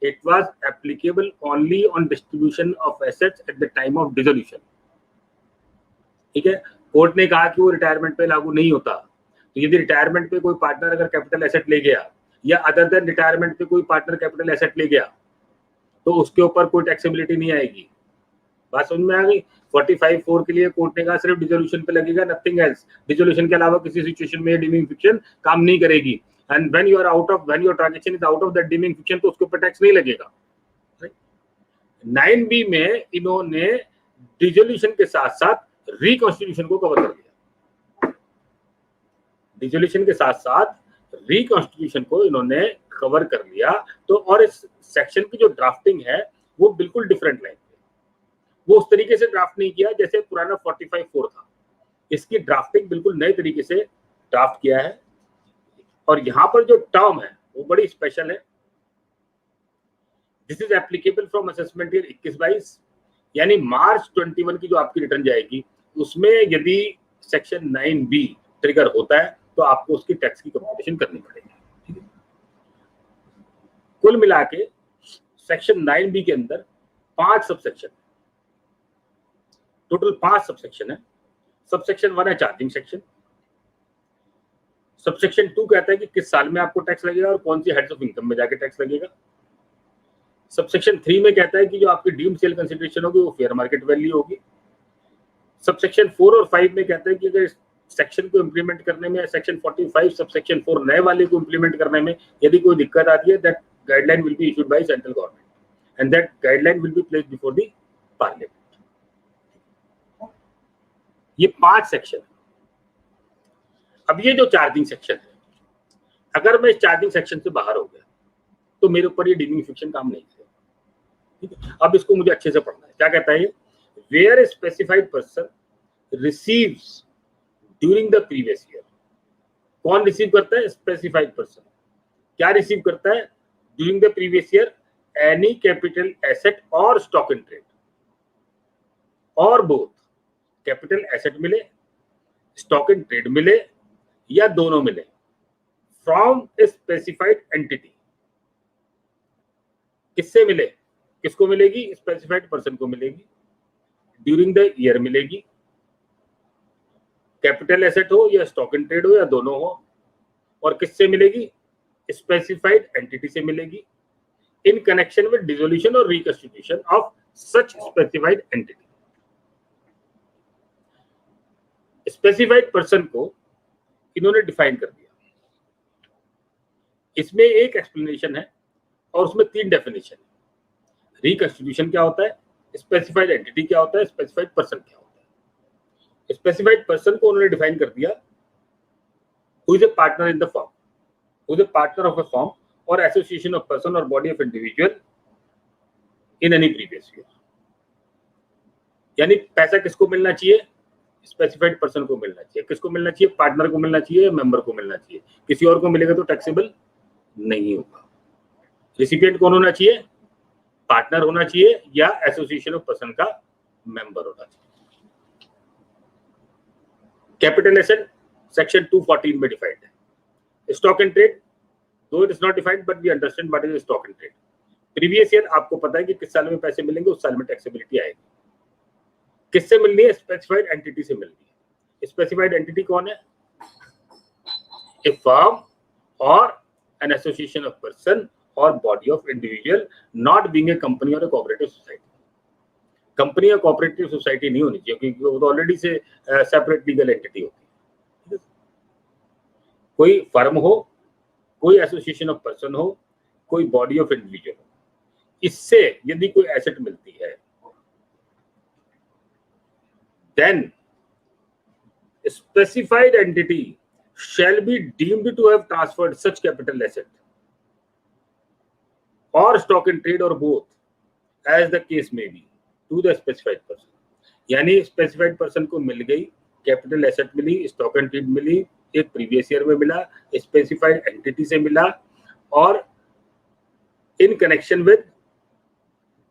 it was applicable only on distribution of assets at the time of dissolution. ठीक है. कोर्ट ने कहा कि वो रिटायरमेंट पे लागू नहीं होता. तो यदि रिटायरमेंट पे कोई पार्टनर अगर कैपिटल एसेट ले गया या अदर देन रिटायरमेंट पे कोई पार्टनर कैपिटल एसेट ले गया तो उसके ऊपर कोई टैक्सेबिलिटी नहीं आएगी। बात समझ में आ गई? 45(4) के लिए कोर्ट ने कहा सिर्फ डिसोल्यूशन पे लगेगा, नथिंग एल्स। डिसोल्यूशन के अलावा किसी सिचुएशन में डीमिंग फिक्शन काम नहीं करेगी। And when your transaction is out of that dimming fiction तो उसके ऊपर टैक्स नहीं लगेगा। 9B में इन्होंने डिसोल्यूशन के साथ साथ रिकॉन्स्टिट्यूशन को कवर कर दिया। डिसोल्यूशन के साथ साथ रिकॉन्स्टिट्यूशन को इन्होंने कवर कर लिया। तो और इस सेक्शन की जो ड्राफ्टिंग है वो बिल्कुल डिफरेंट लाइन पे, वो उस तरीके से ड्राफ्ट नहीं किया जैसे पुराना 45(4) था। इसकी ड्राफ्टिंग बिल्कुल नए तरीके से ड्राफ्ट किया है। और यहाँ पर जो टर्म है वो बड़ी स्पेशल है। This is applicable from assessment year 21-22, यानी मार्च 21 की जो आपकी रिटर्न जाएगी उसमें यदि सेक्शन 9B ट्रिगर होता है तो आपको उसकी टैक्स की कंप्यूटेशन करनी पड़ेगी। ठीक है, कुल मिला के सेक्शन 9B के अंदर 5 सबसेक्शन, टोटल 5 सबसेक्शन है। सबसेक्शन 1 है चार्जिंग सेक्शन। सबसेक्शन 2 कहता है कि किस साल में आपको टैक्स लगेगा और कौन सी हेड्स ऑफ इनकम में जाके टैक्स लगेगा। सबसेक्शन 3 में कहता है कि जो आपकी डीम्ड सेल कंसिडरेशन होगी वो फेयर मार्केट वैल्यू होगी। सबसेक्शन 4 और 5 में कहता है कि अगर सेक्शन को इंप्लीमेंट करने में, सेक्शन 45 सबसेक्शन 4 नए वाले को इंप्लीमेंट करने में यदि कोई दिक्कत आती है, that guideline will be issued by central government and that guideline will be placed before the parliament. ये 5 सेक्शन। अब ये जो चार्जिंग सेक्शन है, अगर मैं इस चार्जिंग सेक्शन से बाहर हो गया तो मेरे ऊपर ये डीमिंग फिक्शन काम नहीं करेगा। ठीक है, अब इसको मुझे अच्छे से पढ़ना है। क्या कहता है ये? Where a specified person receives during the previous year. कौन रिसीव करता है? Specified person. क्या रिसीव करता है during the previous year? Any capital asset or stock in trade or both. Capital asset मिले, स्टॉक इन ट्रेड मिले या दोनों मिले, फ्रॉम ए स्पेसिफाइड एंटिटी। किससे मिले? किसको मिलेगी? स्पेसिफाइड पर्सन को मिलेगी। ड्यूरिंग द ईयर मिलेगी। कैपिटल एसेट हो या स्टॉक इन ट्रेड हो या दोनों हो। और किससे मिलेगी? स्पेसिफाइड एंटिटी से मिलेगी इन कनेक्शन विद डिसोल्यूशन और reconstitution of such specified entity. Specified person को इन्होंने डिफाइन कर दिया। इसमें एक एक्सप्लेनेशन है और उसमें 3 डेफिनेशन है। रिकंस्टिट्यूशन क्या होता है, स्पेसिफाइड एंटिटी क्या होता है, स्पेसिफाइड पर्सन क्या होता है। स्पेसिफाइड पर्सन को उन्होंने डिफाइन कर दिया, who is a partner in the firm, who is a partner of A firm और एसोसिएशन ऑफ पर्सन और body of individual in any previous year. यानी पैसा किसको मिलना चाहिए? स्पेसिफाइड पर्सन को मिलना चाहिए। किसको मिलना चाहिए? पार्टनर को मिलना चाहिए, मेंबर को मिलना चाहिए। किसी और को मिलेगा तो टैक्सेबल नहीं होगा। रिसिपिएंट कौन होना चाहिए? पार्टनर होना चाहिए या एसोसिएशन ऑफ पर्सन का मेंबर होना चाहिए। कैपिटल एसेट सेक्शन 214 में डिफाइंड है। Stock in trade, though it is not defined but we understand what is stock in trade. Previous year आपको पता है कि किस साल में पैसे मिलेंगे, उस साल में टैक्सेबिलिटी आएगी। किससे मिलनी है? स्पेसिफाइड एंटिटी से मिलनी है। स्पेसिफाइड एंटिटी कौन है? ए फर्म और एन एसोसिएशन ऑफ पर्सन और body of individual, not being a company और ए कोऑपरेटिव सोसाइटी। कंपनी या कोऑपरेटिव सोसाइटी नहीं होनी चाहिए क्योंकि वो तो ऑलरेडी से सेपरेट लीगल एंटिटी होती है। कोई फर्म हो, कोई एसोसिएशन ऑफ पर्सन हो, कोई बॉडी ऑफ इंडिविजुअल हो, इससे यदि कोई एसेट मिलती है then specified entity shall be deemed to have transferred such capital asset or stock in trade or both as the case may be to the specified person। यानी specified person को मिल गई कैपिटल एसेट मिली, stock and trade मिली, एक previous year में मिला, specified entity से मिला और इन कनेक्शन विद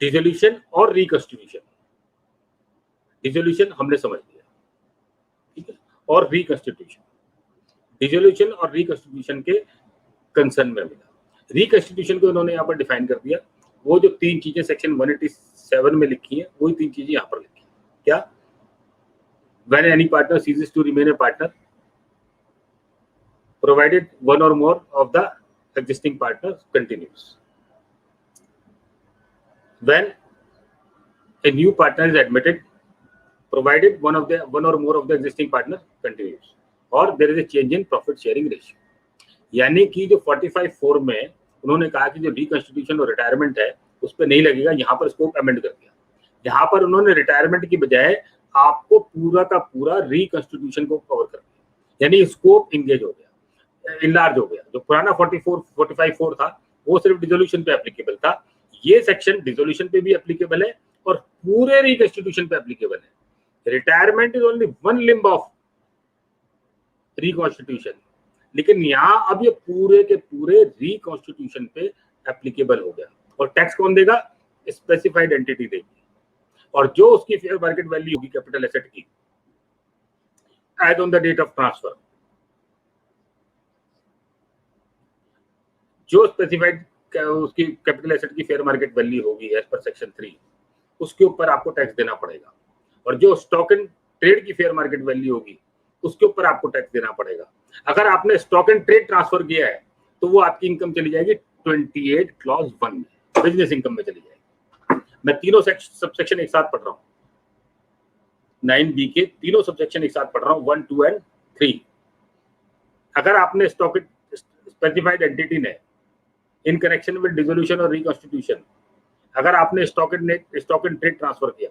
डिसोल्यूशन और रिकंस्टिट्यूशन। डिसोल्यूशन हमने समझ लिया, ठीक है, और रिकंस्टिट्यूशन, डिसोल्यूशन और रिकंस्टिट्यूशन के कंसर्न में मिला। रिकंस्टिट्यूशन को इन्होंने यहाँ पर डिफाइन कर दिया। वो जो 3 चीजें सेक्शन 187 में लिखी हैं वही 3 चीजें यहाँ पर लिखी हैं। क्या? When any partner ceases to remain a partner provided one or more of the existing partner continues. When a new partner is admitted, provided one or more of the existing partner continues, or there is a change in profit sharing ratio. यानी कि जो 45(4) में उन्होंने कहा कि जो reconstitution और retirement है उस पर नहीं लगेगा, यहाँ पर स्कोप अमेंड कर दिया। यहाँ पर उन्होंने रिटायरमेंट की बजाय आपको पूरा का पूरा रिकॉन्स्टिट्यूशन को कवर कर दिया, यानी स्कोप इंगेज हो गया, इनलार्ज हो गया। जो पुराना 45(4) था वो सिर्फ डिसोल्यूशन पे एप्लीकेबल था, ये सेक्शन डिसोल्यूशन पे भी एप्लीकेबल है और पूरे रिकॉन्स्टिट्यूशन पे एप्लीकेबल है। Retirement is only one limb of reconstitution, लेकिन यहाँ अब ये पूरे के पूरे रिकॉन्स्टिट्यूशन पे एप्लीकेबल हो गया। और टैक्स कौन देगा? स्पेसिफाइड एंटिटी देगी, और जो उसकी फेयर मार्केट वैल्यू होगी कैपिटल एसेट की as on the date of transfer, जो स्पेसिफाइड उसकी कैपिटल एसेट की फेयर मार्केट वैल्यू होगी एज पर सेक्शन 3, उसके ऊपर आपको टैक्स देना पड़ेगा। और जो स्टॉक एंड ट्रेड की फेयर मार्केट वैल्यू होगी उसके ऊपर आपको टैक्स देना पड़ेगा। अगर आपने स्टॉक एंड ट्रेड ट्रांसफर किया है तो वो आपकी इनकम चली जाएगी 28 क्लॉज 1 में, बिजनेस इनकम में चली जाएगी। मैं तीनों सबसेक्शन एक साथ पढ़ रहा हूँ, 9B के तीनों सबसेक्शन एक साथ पढ़ रहा हूँ, 1, 2 एंड 3। अगर आपने स्टॉक स्पेसिफाइड एंटिटी ने इन कनेक्शन विद डिसोल्यूशन और रिकॉन्स्टिट्यूशन, अगर आपने स्टॉक एंड ट्रेड ट्रांसफर किया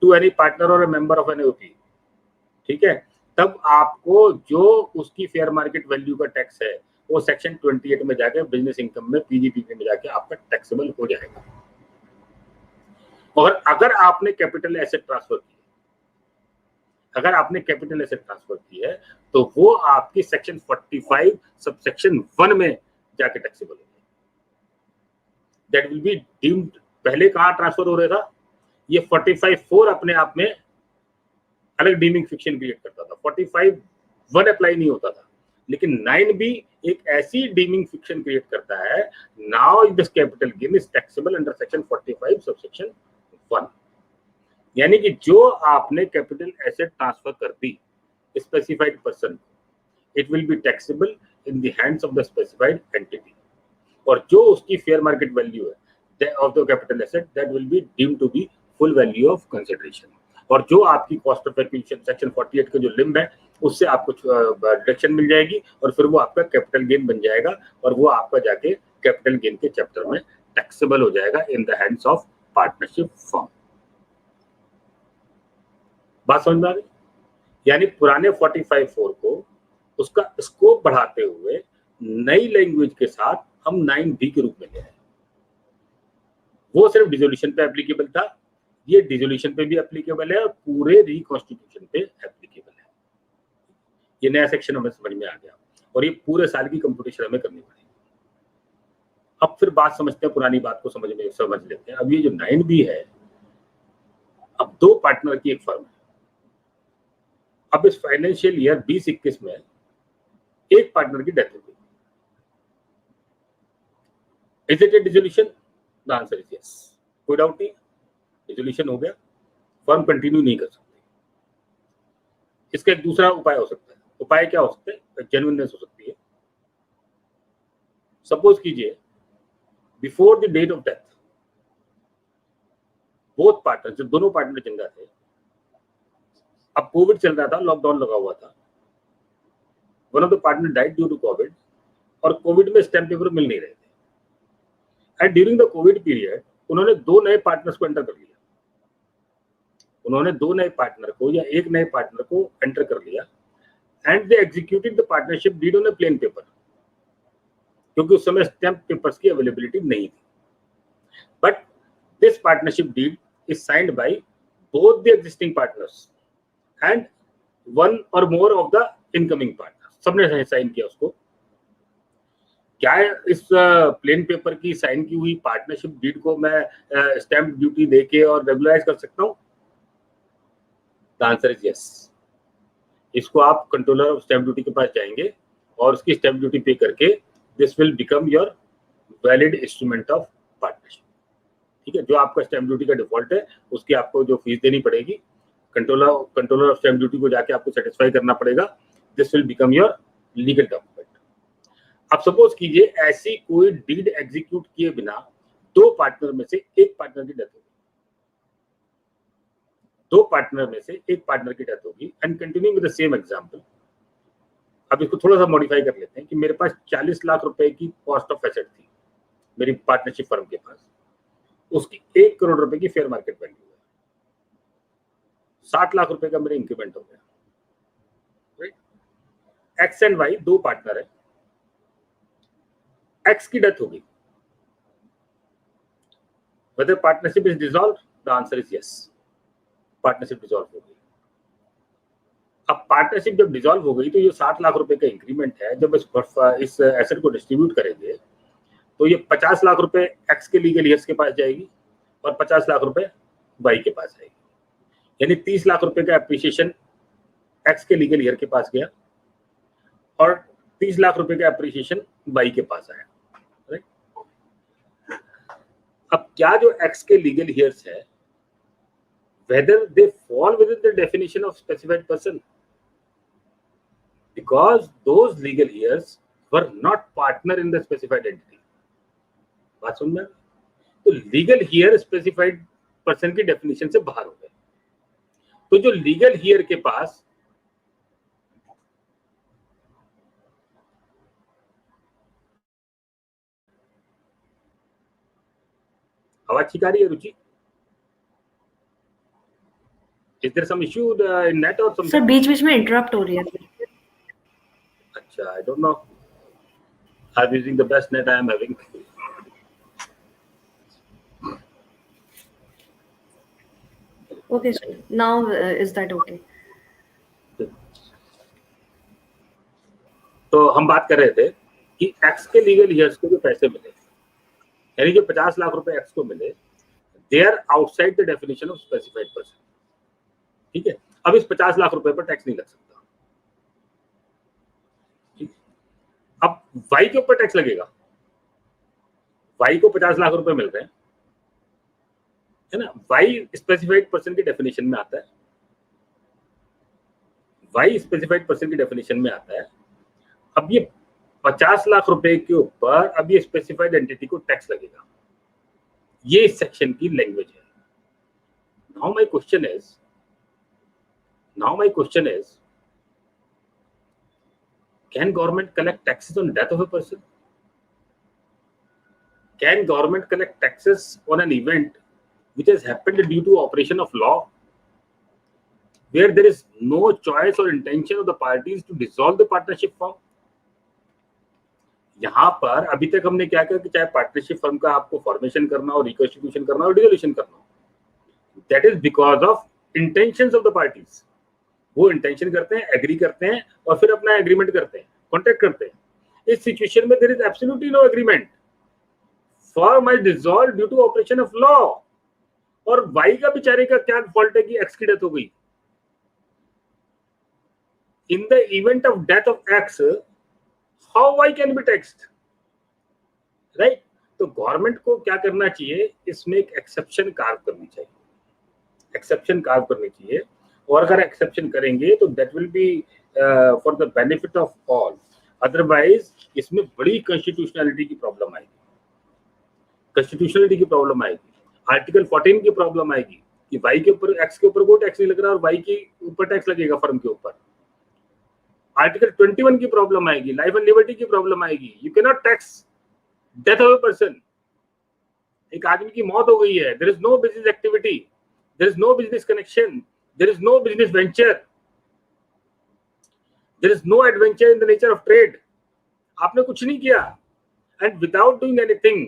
टू एनी पार्टनर और मेंबर ऑफ एन एओपी, ठीक है, तब आपको जो उसकी फेयर मार्केट वैल्यू का टैक्स है वो सेक्शन 28 में जाके बिजनेस इनकम में पीजीपीपी में जाके आपका टैक्सेबल हो जाएगा। और अगर आपने कैपिटल एसेट ट्रांसफर की, अगर आपने कैपिटल एसेट ट्रांसफर की है तो वो आपकी सेक्शन 45 सबसेक्शन 1 में जाके टैक्सेबल होगी। That will be deemed. पहले कहाँ ट्रांसफर हो रहा था? ये 45(4) अपने आप में अलग डीमिंग फिक्शन क्रिएट करता था, 45(1) अप्लाई नहीं होता था, लेकिन 9B एक ऐसी डीमिंग फिक्शन क्रिएट करता है, now this capital gain is taxable under section 45 subsection 1। यानी कि जो आपने कैपिटल एसेट ट्रांसफर कर दी specified person, it will be taxable in the hands of the specified entity, और जो उसकी फेयर मार्केट वैल्यू है of the capital asset that will be deemed to be full value of consideration. और जो आपकी cost of acquisition section 48 का जो limb है उससे आपको डिडक्शन मिल जाएगी, और फिर वो आपका कैपिटल गेन बन जाएगा, और वो आपका जाके कैपिटल गेन के चैप्टर में टैक्सेबल हो जाएगा इन the hands of partnership form. बात समझ में आ गई? यानी पुराने 45(4) को उसका स्कोप बढ़ाते हुए नई लैंग्वेज के साथ हम 9B के रूप में ले आए। वो सिर्फ डिसोल्यूशन पे एप्लीकेबल था, ये डिसोल्यूशन पे भी एप्लीकेबल है और पूरे रिकॉन्स्टिट्यूशन पे एप्लीकेबल है। ये नया सेक्शन हमें समझ में आ गया, और ये पूरे साल की कंप्यूटेशन हमें करनी पड़ेगी। अब फिर बात समझते हैं, पुरानी बात को समझ लेते हैं। अब ये जो 9B है, अब 2 पार्टनर की एक फर्म है। अब इस फाइनेंशियल ईयर 2021 में एक पार्टनर की डेथ हो गई। Is it A dissolution? The answer is yes, कोई डाउट नहीं, डिसोल्यूशन हो गया, फर्म कंटिन्यू नहीं कर सकती। इसका एक दूसरा उपाय हो सकता है। उपाय क्या हो सकता है? जेन्युइननेस हो सकती है। सपोज कीजिए before the date of death both partner, जो दोनों पार्टनर जिंदा थे, अब कोविड चल रहा था, लॉकडाउन लगा हुआ था, one of the partner died due to Covid, और कोविड में स्टैम्प पेपर मिल नहीं रहे थे। And during the Covid period उन्होंने 2 नए पार्टनर्स को एंटर कर लिया। उन्होंने 2 नए पार्टनर को या एक नए पार्टनर को एंटर कर लिया, and they executed the partnership deed on a plain paper, क्योंकि उस समय स्टैम्प पेपर्स की अवेलेबिलिटी नहीं थी। But this partnership deed is signed by both the existing partners and one or more of the incoming partner, सबने sign किया उसको। क्या इस प्लेन पेपर की साइन की हुई पार्टनरशिप डीड को मैं स्टैम्प ड्यूटी देके और रेगुलराइज कर सकता हूं? The answer is yes. इसको आप कंट्रोलर ऑफ स्टैम्प ड्यूटी के पास जाएंगे और उसकी स्टैम्प ड्यूटी पे करके this will become your valid instrument of partnership. ठीक है, जो आपका स्टैम्प ड्यूटी का डिफॉल्ट है उसकी आपको जो फीस देनी पड़ेगी, कंट्रोलर ऑफ स्टैम्प ड्यूटी को जाके आपको सेटिस्फाई करना पड़ेगा। This will become your legal document. अब सपोज कीजिए ऐसी कोई डीड एग्जीक्यूट किए बिना दो पार्टनर में से एक पार्टनर की डेथ होगी, दो पार्टनर में से एक पार्टनर की डेथ होगी। And continue with the same example, अब इसको थोड़ा सा मॉडिफाई कर लेते हैं कि मेरे पास 40 लाख रुपए की कॉस्ट ऑफ एसेट थी मेरी पार्टनरशिप फर्म के पास, उसकी 1 करोड़ रुपए की फेयर मार्केट वैल्यू है, 60 लाख रुपए का मेरे इंक्रीमेंट हो गया, राइट। एक्स एंड वाई दो पार्टनर है, एक्स की डेथ हो गई, whether partnership is dissolved, the answer is yes, partnership dissolve हो गई। अब पार्टनरशिप जब डिसॉल्व हो गई तो ये 60 लाख रुपए का इंक्रीमेंट है, जब इस एसेट को डिस्ट्रीब्यूट करेंगे तो ये 50 लाख रुपए एक्स के लीगल ईयर्स के पास जाएगी और 50 लाख रुपए वाई के पास आएगी, यानी 30 लाख रुपए का एप्रिसिएशन एक्स के लीगल ईयर के पास गया और 30 लाख रुपए का एप्रिसिएशन वाई के पास आया, राइट। अब क्या जो एक्स के लीगल ईयर्स है, whether they fall within the definition of specified person, because those legal heirs were not partner in the specified entity। बात समझ में? तो लीगल हेयर स्पेसिफाइड पर्सन की डेफिनेशन से बाहर हो गए। तो जो लीगल हेयर के पास आवाज ठीक आ रही है रुचि? Is there some issue in net or something? Sir बीच-बीच में इंटरप्ट हो रही है। अच्छा, I don't know. I'm using the best net I am having. Okay, sir. Now is that okay? तो हम बात कर रहे थे कि एक्स के लीगल ईयर्स को जो पैसे मिले, यानी जो 50 लाख रुपए एक्स को मिले, they are outside the definition of specified person, ठीक है। अब इस 50 लाख रुपए पर टैक्स नहीं लग सकता, ठीक। अब वाई के ऊपर टैक्स लगेगा, वाई को 50 लाख रुपए मिल रहे हैं, है ना। वाई स्पेसिफाइड पर्सन की डेफिनेशन में आता है, वाई स्पेसिफाइड पर्सन की डेफिनेशन में आता है। अब ये 50 लाख रुपए के ऊपर अब ये स्पेसिफाइड एंटिटी को टैक्स लगेगा, ये इस सेक्शन की लैंग्वेज है। Now my question is can government collect taxes on death of a person? Can government collect taxes on an event which has happened due to operation of law, where there is no choice or intention of the parties to dissolve the partnership firm? यहाँ पर अभी तक हमने क्या किया कि चाहे partnership firm का आपको फॉर्मेशन करना हो, रिकॉन्स्टिट्यूशन करना हो, डिसोल्यूशन करना हो, that is because of intentions of the parties. वो इंटेंशन करते हैं, एग्री करते हैं और फिर अपना एग्रीमेंट करते हैं, कॉन्ट्रैक्ट करते हैं। इस सिचुएशन में there is absolutely no agreement, firm is dissolved due to operation of law. और वाई का बेचारे का क्या फॉल्ट है कि एक्स की डेथ हो गई। In the event of death of x, how why can be taxed, right. तो गवर्नमेंट को क्या करना चाहिए, इसमें एक एक्सेप्शन कार्व करनी चाहिए, एक्सेप्शन कार्व करनी चाहिए। और अगर एक्सेप्शन करेंगे तो that will B for the benefit of all, otherwise इसमें बड़ी कॉन्स्टिट्यूशनलिटी की प्रॉब्लम आएगी, कॉन्स्टिट्यूशनलिटी की प्रॉब्लम आएगी, आर्टिकल 14 की प्रॉब्लम आएगी कि वाई के ऊपर एक्स के ऊपर कोई टैक्स नहीं लग रहा और वाई के ऊपर टैक्स लगेगा फर्म के ऊपर। आर्टिकल 21 की प्रॉब्लम आएगी, लाइफ एंड लिबर्टी की प्रॉब्लम आएगी। You can not tax death of a person. एक आदमी की मौत हो गई है, there is no business activity, there is no business connection, there is no business venture, there is no adventure in the nature of trade. आपने कुछ नहीं किया, and without doing anything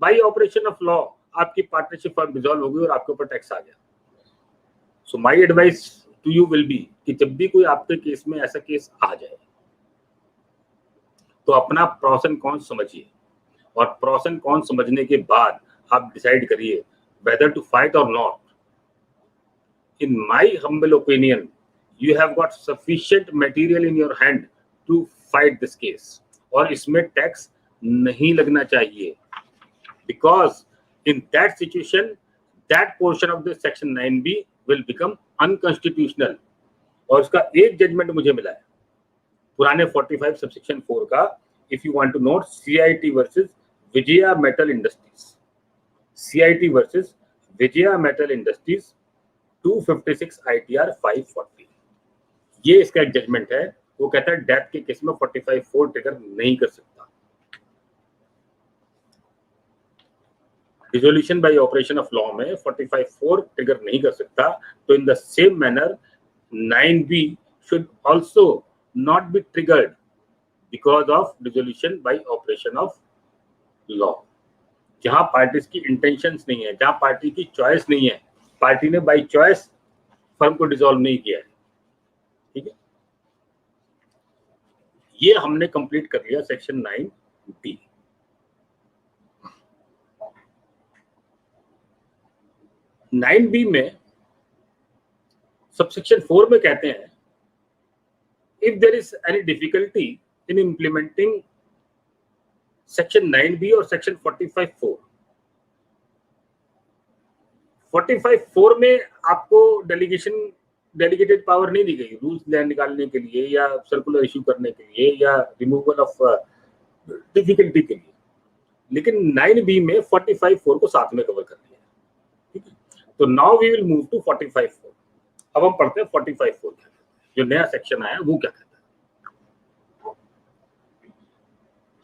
by operation of law आपकी partnership firm dissolve हो गई और आपके ऊपर टैक्स आ गया। So my advice to you will be कि जब भी कोई आपके केस में ऐसा केस आ जाए तो अपना प्रोस एंड कॉन्स समझिए, और प्रोस एंड कॉन्स समझने के बाद आप डिसाइड करिए whether to fight or not. In my humble opinion, you have got sufficient material in your hand to fight this case, और इसमें टैक्स नहीं लगना चाहिए, because in that situation that portion of the section 9B will become unconstitutional। और इसका एक judgement मुझे मिला है पुराने 45 सबसेक्शन 4 का, if you want to note, CIT versus Vijaya Metal Industries. CIT versus Vijaya Metal Industries 256 ITR 540. ये इसका एक जजमेंट है. वो कहता है डेथ के केस में 45(4) ट्रिगर नहीं कर सकता. Dissolution bye operation of law में 45(4) ट्रिगर नहीं कर सकता. तो इन the same manner 9B should also not be triggered because of dissolution by operation of law. जहां पार्टीज की इंटेंशंस नहीं है, जहां पार्टी की चॉइस नहीं है, पार्टी ने बाय चॉइस फर्म को डिसॉल्व नहीं किया है. ठीक है, ये हमने कंप्लीट कर लिया सेक्शन 9B. नाइन बी में सबसेक्शन 4 में कहते हैं if there is any difficulty in implementing section 9B or section 45(4). 45(4) में आपको डेलीगेटेड पावर नहीं दी गई रूल्स निकालने के लिए या सर्कुलर इश्यू करने के लिए या रिमूवल ऑफ डिफिकल्टी के लिए, लेकिन 9B में 45(4) को साथ में कवर कर दिया. ठीक है, तो now we will move to 45(4). अब हम पढ़ते हैं 45(4) जो नया सेक्शन आया वो क्या कहता है.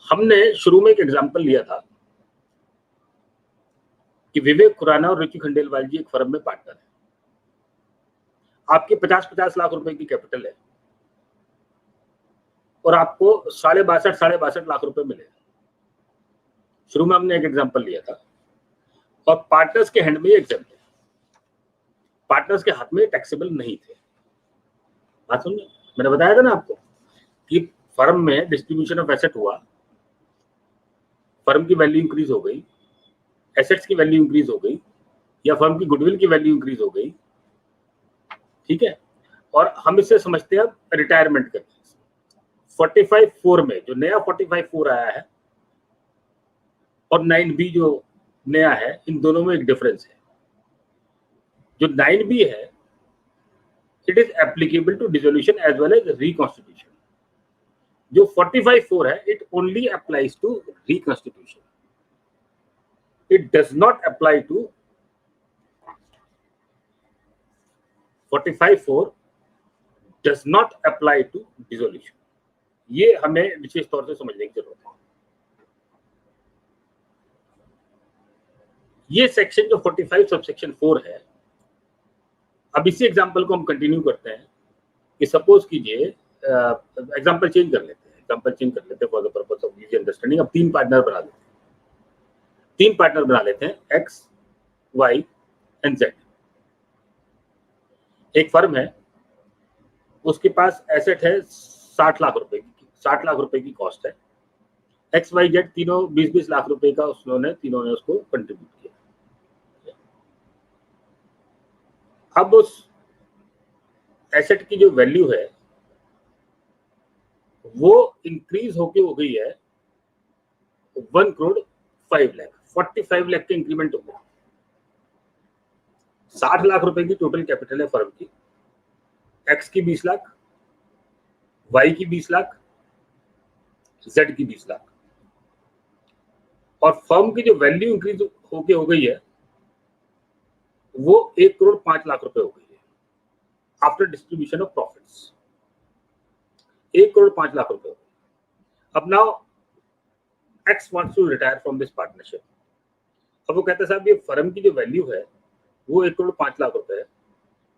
हमने शुरू में एक एग्जांपल लिया था कि विवेक खुराना और रुचि खंडेलवाल जी एक फर्म में पार्टनर है. आपके 50-50 लाख रुपए की कैपिटल है और आपको 62.5 लाख रुपए मिले. शुरू में हमने एक एग्जांपल लिया था और पार्टनर्स के हैंड में एग्जाम्पल, पार्टनर्स के हाथ में टैक्सेबल नहीं थे. बात सुनिए, मैंने बताया था ना आपको कि फर्म में डिस्ट्रीब्यूशन ऑफ एसेट हुआ, फर्म की वैल्यू इंक्रीज हो गई, एसेट्स की वैल्यू इंक्रीज हो गई या फर्म की गुडविल की वैल्यू इंक्रीज हो गई. ठीक है, और हम इससे समझते हैं अब रिटायरमेंट का केस. 45(4) में जो नया 45(4) आया है और 9B जो नया है, इन दोनों में एक डिफरेंस है. जो 9B है it is applicable to dissolution as well as reconstitution. जो 45(4) है it only applies to reconstitution. It does not apply to 45(4) does not apply to dissolution. ये हमें विशेष तौर से समझने की जरूरत है. ये सेक्शन जो 45 सबसेक्शन 4 है, अब इसी एग्जांपल को हम कंटिन्यू करते हैं कि सपोज कीजिए एग्जांपल चेंज कर लेते हैं for the purpose of easy understanding. अब 3 पार्टनर बना लेते हैं X, Y एंड Z. एक फर्म है, उसके पास एसेट है 60 लाख रुपए की, 60 लाख रुपए की कॉस्ट है. X, Y, Z तीनों 20-20 लाख रुपए का तीनों ने उसको कंट्रीब्यूट किया. अब उस एसेट की जो वैल्यू है वो इंक्रीज होके हो गई है 1 करोड़ 5 लाख, 45 लाख के इंक्रीमेंट हो गया. 60 लाख रुपए की टोटल कैपिटल है फर्म की. X की 20 लाख, Y की 20 लाख, Z की 20 लाख, और फर्म की जो वैल्यू इंक्रीज होके हो गई है वो 1 करोड़ 5 लाख रुपए हो गई है after distribution of profits. 1 crore 5 lakh रुपए. अब now X wants to retire from this partnership. अब वो कहता है साहब ये फर्म की जो वैल्यू है वो 1 करोड़ 5 लाख रुपए है,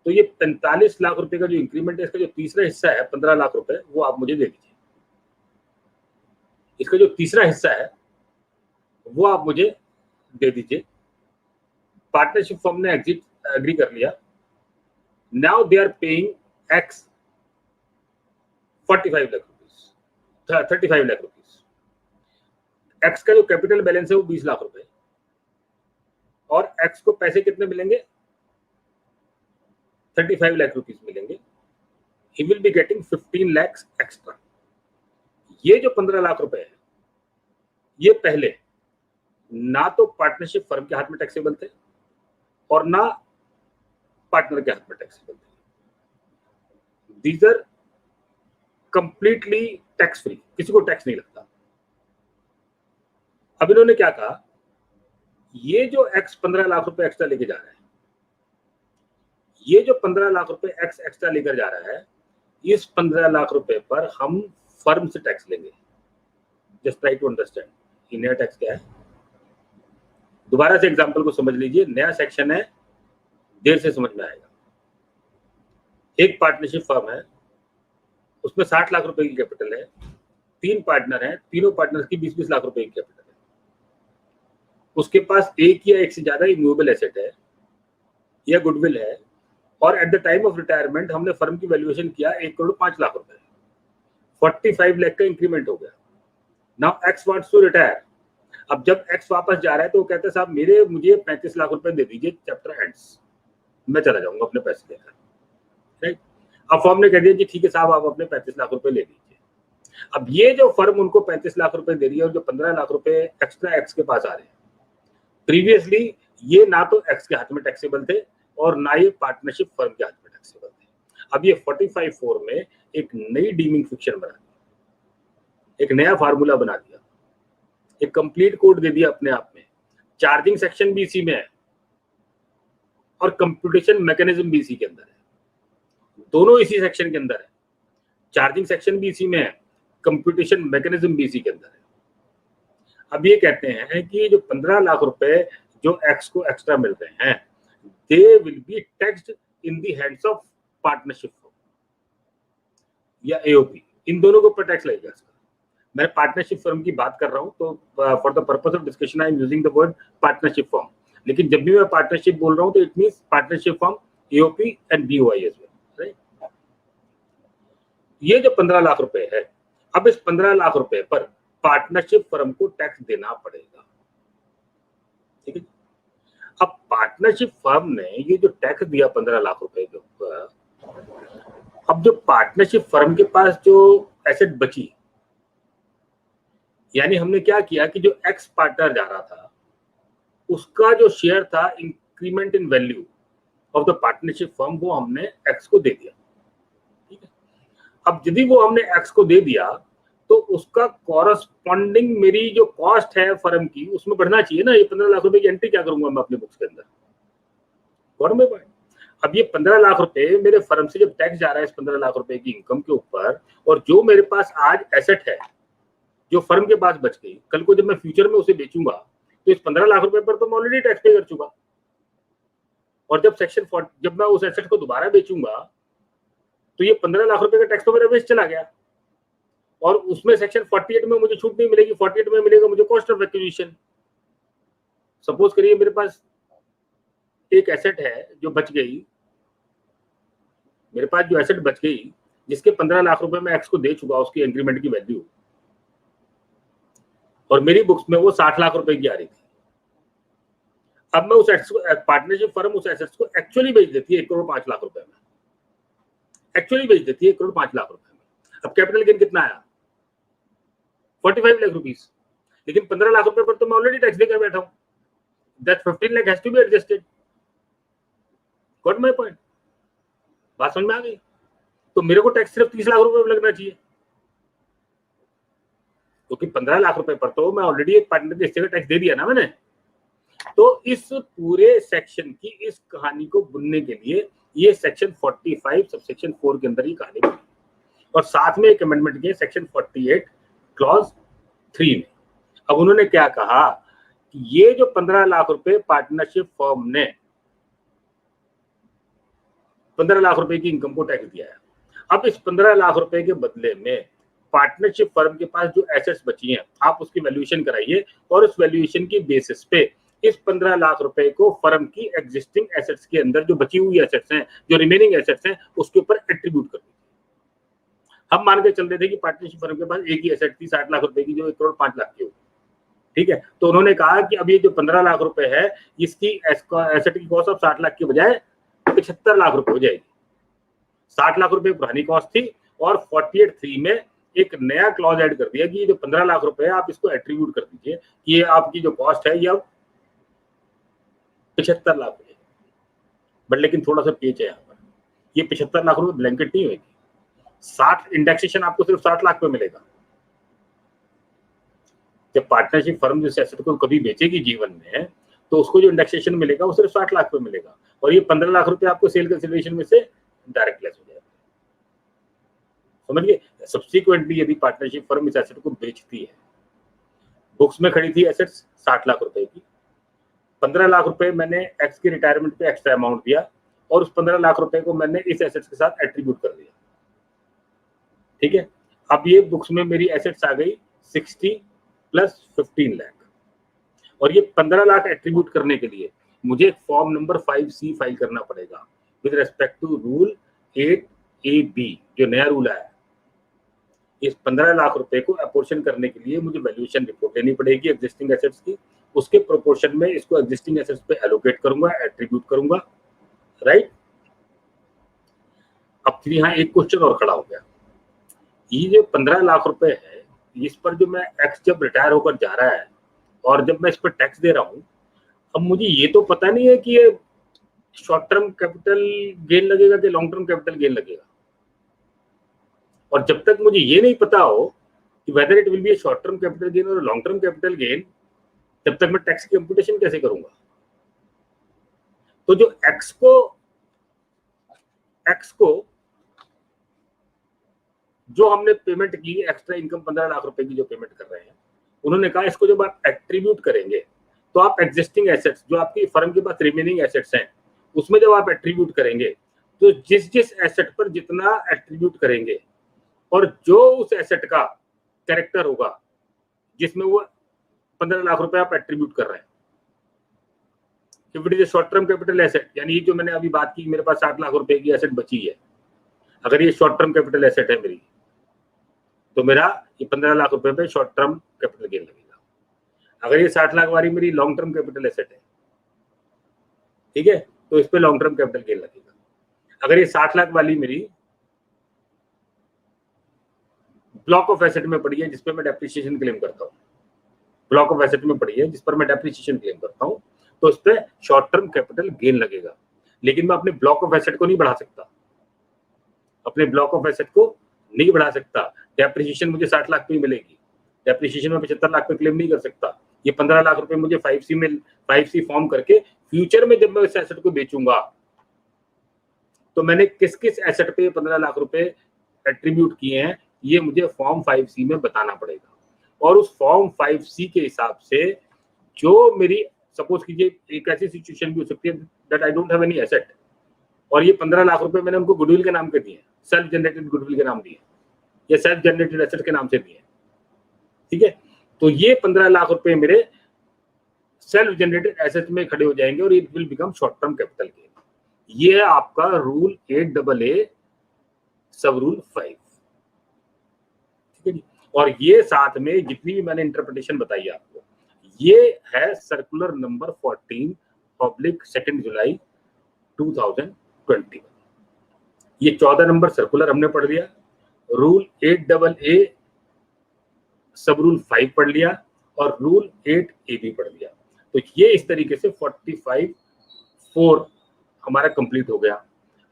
तो ये 45 लाख रुपए का जो इंक्रीमेंट है, इसका जो तीसरा हिस्सा है 15 लाख रुपए, वो आप मुझे दे दीजिए. इसका जो तीसरा हिस्सा है वो आप मुझे दे दीजिए. पार्टनरशिप फर्म ने एग्री कर लिया. Now they are paying X 45 lakh rupees, 35 lakh rupees. X का जो कैपिटल बैलेंस है वो 20 लाख रुपए, और X को पैसे कितने मिलेंगे? 35 लाख रुपीस मिलेंगे. He will be getting 15 lakhs extra. ये जो 15 लाख रुपए है, ये पहले ना तो पार्टनरशिप फर्म के हाथ में टैक्सेबल थे और ना पार्टनर के हाथ में टैक्सेबल थे. These are completely tax free, किसी को टैक्स नहीं लगता. अब इन्होंने क्या कहा, ये जो एक्स 15 लाख रुपए एक्स्ट्रा लेके जा रहा है, ये जो 15 लाख रुपए एक्स एक्स्ट्रा लेकर जा रहा है, इस 15 लाख रुपए पर हम फर्म से टैक्स लेंगे। जस्ट ट्राई टू अंडरस्टैंड कि नया टैक्स क्या है। दोबारा से एग्जांपल को समझ लीजिए, नया सेक्शन है, देर से समझ में आएगा। एक पार्टनरशिप फर्म है, उसमें 60 लाख रुपए की कैपिटल है, 3 पार्टनर हैं, तीनों पार्टनर्स की 20-20 लाख रुपए की कैपिटल है। उसके पास एक या एक से ज्यादा इमूवेबल एसेट है या गुडविल है, और at the time of retirement हमने फर्म की वैल्यूएशन किया 1 करोड़ 5 लाख रुपए, 45 लाख का इंक्रीमेंट हो गया। Now X wants to retire. अब जब एक्स वापस जा रहा है तो वो कहते हैं साहब मुझे 35 लाख रुपए दे दीजिए, चैप्टर एंड्स, मैं चला जाऊंगा अपने पैसे लेकर, राइट। अब फर्म ने कह दिया जी ठीक है साहब, आप अपने 35 लाख रुपए ले लीजिए। अब ये जो फर्म उनको 35 लाख रुपए दे रही है और जो 15 लाख रुपए एक्स्ट्रा एक्स के पास आ रहे हैं, प्रीवियसली ये ना तो एक्स के हाथ में टैक्सेबल थे और ना ये पार्टनरशिप फर्म के हाथ में टैक्सेबल थे। अब ये 45(4) में एक नई डीमिंग फिक्शन बना दी, एक नया फार्मूला बना दिया, एक कंप्लीट कोड दे दिया अपने आप में। चार्जिंग सेक्शन भी इसी में है और कंप्यूटेशन मैकेनिज्म भी इसी के अंदर है, दोनों इसी सेक्शन के अंदर है। चार्जिंग सेक्शन भी इसी में है, कंप्यूटेशन मैकेनिज्म भी इसी के अंदर है। अब ये कहते हैं कि जो 15 लाख रुपए जो एक्स को एक्स्ट्रा मिल रहे हैं, they will be taxed in the hands of partnership या एओपी, इन दोनों के ऊपर टैक्स लगेगा इसका। मैं पार्टनरशिप फर्म की बात कर रहा हूं तो for the purpose of discussion I am using the word partnership firm, लेकिन जब भी मैं पार्टनरशिप बोल रहा हूं तो it means partnership firm, AOP and BOI as well, right. ये जो 15 लाख रुपए है, अब इस 15 लाख रुपए पर पार्टनरशिप फर्म को टैक्स देना पड़ेगा, ठीक है। अब पार्टनरशिप फर्म ने ये जो टैक्स दिया 15 लाख रुपए के ऊपर, अब जो पार्टनरशिप फर्म के पास जो एसेट बची, यानी हमने क्या किया कि जो एक्स पार्टनर जा रहा था उसका जो शेयर था increment in value of the partnership firm, वो हमने एक्स को दे दिया, ठीक है। अब यदि वो हमने एक्स को दे दिया तो उसका कॉरस्पॉन्डिंग मेरी जो कॉस्ट है फर्म की उसमें बढ़ना चाहिए ना। ये 15 लाख रुपए की एंट्री क्या करूंगा मैं अपने बुक्स के अंदर, अब ये 15 लाख रुपए मेरे फर्म से जब टैक्स जा रहा है इस 15 लाख रुपए की इनकम के ऊपर, और जो मेरे पास आज एसेट है जो फर्म के पास बच गई, कल को जब मैं फ्यूचर में उसे बेचूंगा तो इस 15 लाख रुपए पर तो मैं ऑलरेडी टैक्स पे कर चुका, और जब मैं उस एसेट को दोबारा बेचूंगा तो ये 15 लाख रुपए का टैक्स तो मेरा वेस्ट चला गया, और उसमें सेक्शन 48 में मुझे छूट नहीं मिलेगी, 48 में मिलेगा मुझे कॉस्ट ऑफ एक्विजिशन। सपोज करिए मेरे पास एक एसेट है जो बच गई, मेरे पास जो एसेट बच गई जिसके 15 लाख रुपए मैं एक्स को दे चुका उसकी इंक्रीमेंट की वैल्यू, और मेरी बुक्स में वो 60 लाख रुपए की आ रही थी। अब मैं उस एसेट को, पार्टनरशिप फर्म उस एसेट्स को एक्चुअली बेच देती है 1 करोड़ 5 लाख रुपए में, एक्चुअली बेच देती है 1 करोड़ 5 लाख रुपए में। अब कैपिटल गेन कितना आया, 45 लाख रुपीस, लेकिन 15 लाख रुपए पर तो मैं ऑलरेडी टैक्स देकर बैठा हूं, that 15 lakh has to be adjusted. Got my point, बात समझ में आ गई। तो मेरे को टैक्स सिर्फ 30 लाख रुपए लगना चाहिए, क्योंकि 15 लाख रुपए पर तो मैं ऑलरेडी एक पार्टनर के हिस्से का टैक्स दे दिया ना मैंने। तो इस पूरे सेक्शन की इस कहानी को बुनने के लिए ये सेक्शन 45 सबसेक्शन 4 के अंदर ही कहानी बनी, और साथ में एक अमेंडमेंट किया सेक्शन 48 क्लॉज 3 में। अब उन्होंने क्या कहा कि ये जो 15 लाख रुपए पार्टनरशिप फर्म ने 15 लाख रुपए की इनकम को टैक्स दिया है, अब इस 15 लाख रुपए के बदले में पार्टनरशिप फर्म के पास जो एसेट्स बची हैं आप उसकी वैल्यूएशन कराइए, और उस वैल्यूएशन की बेसिस पे इस 15 लाख रुपए को फर्म की एग्जिस्टिंग एसेट्स के अंदर जो बची हुई एसेट्स हैं, जो रिमेनिंग एसेट्स हैं, उसके ऊपर एट्रीब्यूट कर दीजिए। हम मान के चल रहे थे कि पार्टनरशिप फर्म के पास एक ही एसेट थी 60 लाख रुपए की जो 1 करोड़ 5 लाख की होगी, ठीक है। तो उन्होंने कहा कि अब ये जो 15 लाख रुपए है इसकी एसेट की कॉस्ट अब 60 लाख की बजाय 75 लाख रुपए हो जाएगी। 60 लाख रुपए पुरानी कॉस्ट थी, और 48(3) में एक नया क्लॉज ऐड कर दिया कि ये जो 15 लाख रुपए है आप इसको एट्रीब्यूट कर दीजिए कि ये आपकी जो कॉस्ट है ये अब 75 लाख हो जाएगी। बट लेकिन थोड़ा सा पेच है यहाँ पर, ये 75 लाख रुपए ब्लैंकेट नहीं होगी, 60 इंडेक्सेशन आपको सिर्फ 60 लाख पे मिलेगा। जब पार्टनरशिप फर्म जिस एसेट को कभी बेचेगी जीवन में, तो उसको जो इंडेक्सेशन मिलेगा वो सिर्फ 60 लाख पे मिलेगा, और ये 15 लाख रुपए आपको सेल कंसिडरेशन में से डायरेक्ट लेस हो जाएगा। समझिए, सब्सिक्वेंटली यदि पार्टनरशिप फर्म इस एसेट को बेचती है, बुक्स में खड़ी थी एसेट्स 60 लाख रुपए की, 15 लाख रुपए मैंने एक्स की रिटायरमेंट पे एक्स्ट्रा अमाउंट दिया, और उस 15 लाख रुपए को मैंने इस एसेट्स के साथ एट्रीब्यूट कर दिया। ठीक है, अब ये बुक्स में मेरी एसेट्स आ गई 60 प्लस 15 लाख, और ये 15 लाख एट्रीब्यूट करने के लिए मुझे फॉर्म नंबर 5C फाइल करना पड़ेगा with respect to rule 8AB, जो नया रूल आया है। इस 15 लाख रुपए को अपोर्शन करने के लिए मुझे वैल्यूएशन रिपोर्ट लेनी पड़ेगी एग्जिस्टिंग एसेट्स की, उसके प्रोपोर्शन में इसको एग्जिस्टिंग एसेट्स पे एलोकेट करूंगा, एट्रीब्यूट करूंगा, राइट। अब फिर यहाँ एक क्वेश्चन और खड़ा हो गया, ये जो 15 लाख रुपए है, इस पर जो मैं एक्स जब रिटायर होकर जा रहा है और जब मैं इस पर टैक्स दे रहा हूं, अब मुझे ये तो पता नहीं है कि ये शॉर्ट टर्म कैपिटल गेन लगेगा कि लॉन्ग टर्म कैपिटल गेन लगेगा, और जब तक मुझे ये नहीं पता हो कि whether it will B A short term capital gain और लॉन्ग टर्म कैपिटल गेन, तब तक मैं टैक्स की कंप्यूटेशन कैसे करूंगा। तो जो एक्स को जो हमने पेमेंट की एक्स्ट्रा इनकम 15 लाख रुपए की जो पेमेंट कर रहे हैं, उन्होंने कहा इसको जब आप एट्रीब्यूट करेंगे तो आप एग्जिस्टिंग एसेट्स जो आपकी फर्म के पास रिमेनिंग एसेट्स हैं, उसमें जब आप एट्रीब्यूट करेंगे तो जिस एसेट पर जितना एट्रीब्यूट करेंगे और जो उस एसेट का कैरेक्टर होगा जिसमें वो 15 लाख रुपए आप एट्रीब्यूट कर रहे हैं, if it is a short term capital asset, यानी जो मैंने अभी बात की मेरे पास 60 लाख रुपए की एसेट बची है, अगर ये शॉर्ट टर्म कैपिटल एसेट है मेरी, तो मेरा ये 15 लाख रुपए पे शॉर्ट टर्म कैपिटल गेन लगेगा। अगर ये 60 लाख वाली मेरी लॉन्ग टर्म कैपिटल एसेट है, ठीक है, तो इस पे लॉन्ग टर्म कैपिटल गेन लगेगा। अगर ये 60 लाख वाली मेरी ब्लॉक ऑफ एसेट में पड़ी है जिसपे मैं डेप्रिसिएशन क्लेम करता हूँ, ब्लॉक ऑफ एसेट में पड़ी है जिस पर मैं डेप्रिसिएशन क्लेम करता हूँ, तो इस पे शॉर्ट टर्म कैपिटल गेन लगेगा। लेकिन मैं अपने ब्लॉक ऑफ एसेट को नहीं बढ़ा सकता, अपने ब्लॉक ऑफ एसेट को नहीं बढ़ा सकता। डेप्रिसिएशन मुझे 60 लाख पे ही मिलेगी, डेप्रिसिएशन में 75 लाख पे क्लेम नहीं कर सकता। ये 15 लाख रुपए मुझे 5C फॉर्म करके फ्यूचर में जब मैं इस एसेट को बेचूंगा, तो मैंने किस किस एसेट पे 15 लाख रुपए एट्रीब्यूट किए हैं, ये मुझे फॉर्म 5C में बताना पड़ेगा। और उस फॉर्म 5C के हिसाब से जो मेरी, सपोज कीजिए एक ऐसी सिचुएशन भी हो सकती है that I don't have any asset, और ये 15 लाख रुपए मैंने उनको गुडविल के नाम पे दिए, सेल्फ जनरेटेड गुडविल के नाम दिए या सेल्फ जनरेटेड एसेट के नाम से दिए, ठीक है। तो ये 15 लाख रुपए मेरे सेल्फ जनरेटेड एसेट में खड़े हो जाएंगे और it will become short term capital gain. ये है आपका रूल 8AA सब रूल 5, ठीक है जी। और ये साथ में जितनी भी मैंने इंटरप्रिटेशन बताई आपको, ये है सर्कुलर नंबर 14/2 जुलाई 2021। ये 14 नंबर सर्कुलर हमने पढ़ लिया, रूल 8AA सब रूल 5 पढ़ लिया और रूल 8AB पढ़ लिया। तो ये इस तरीके से 45(4) हमारा कंप्लीट हो गया।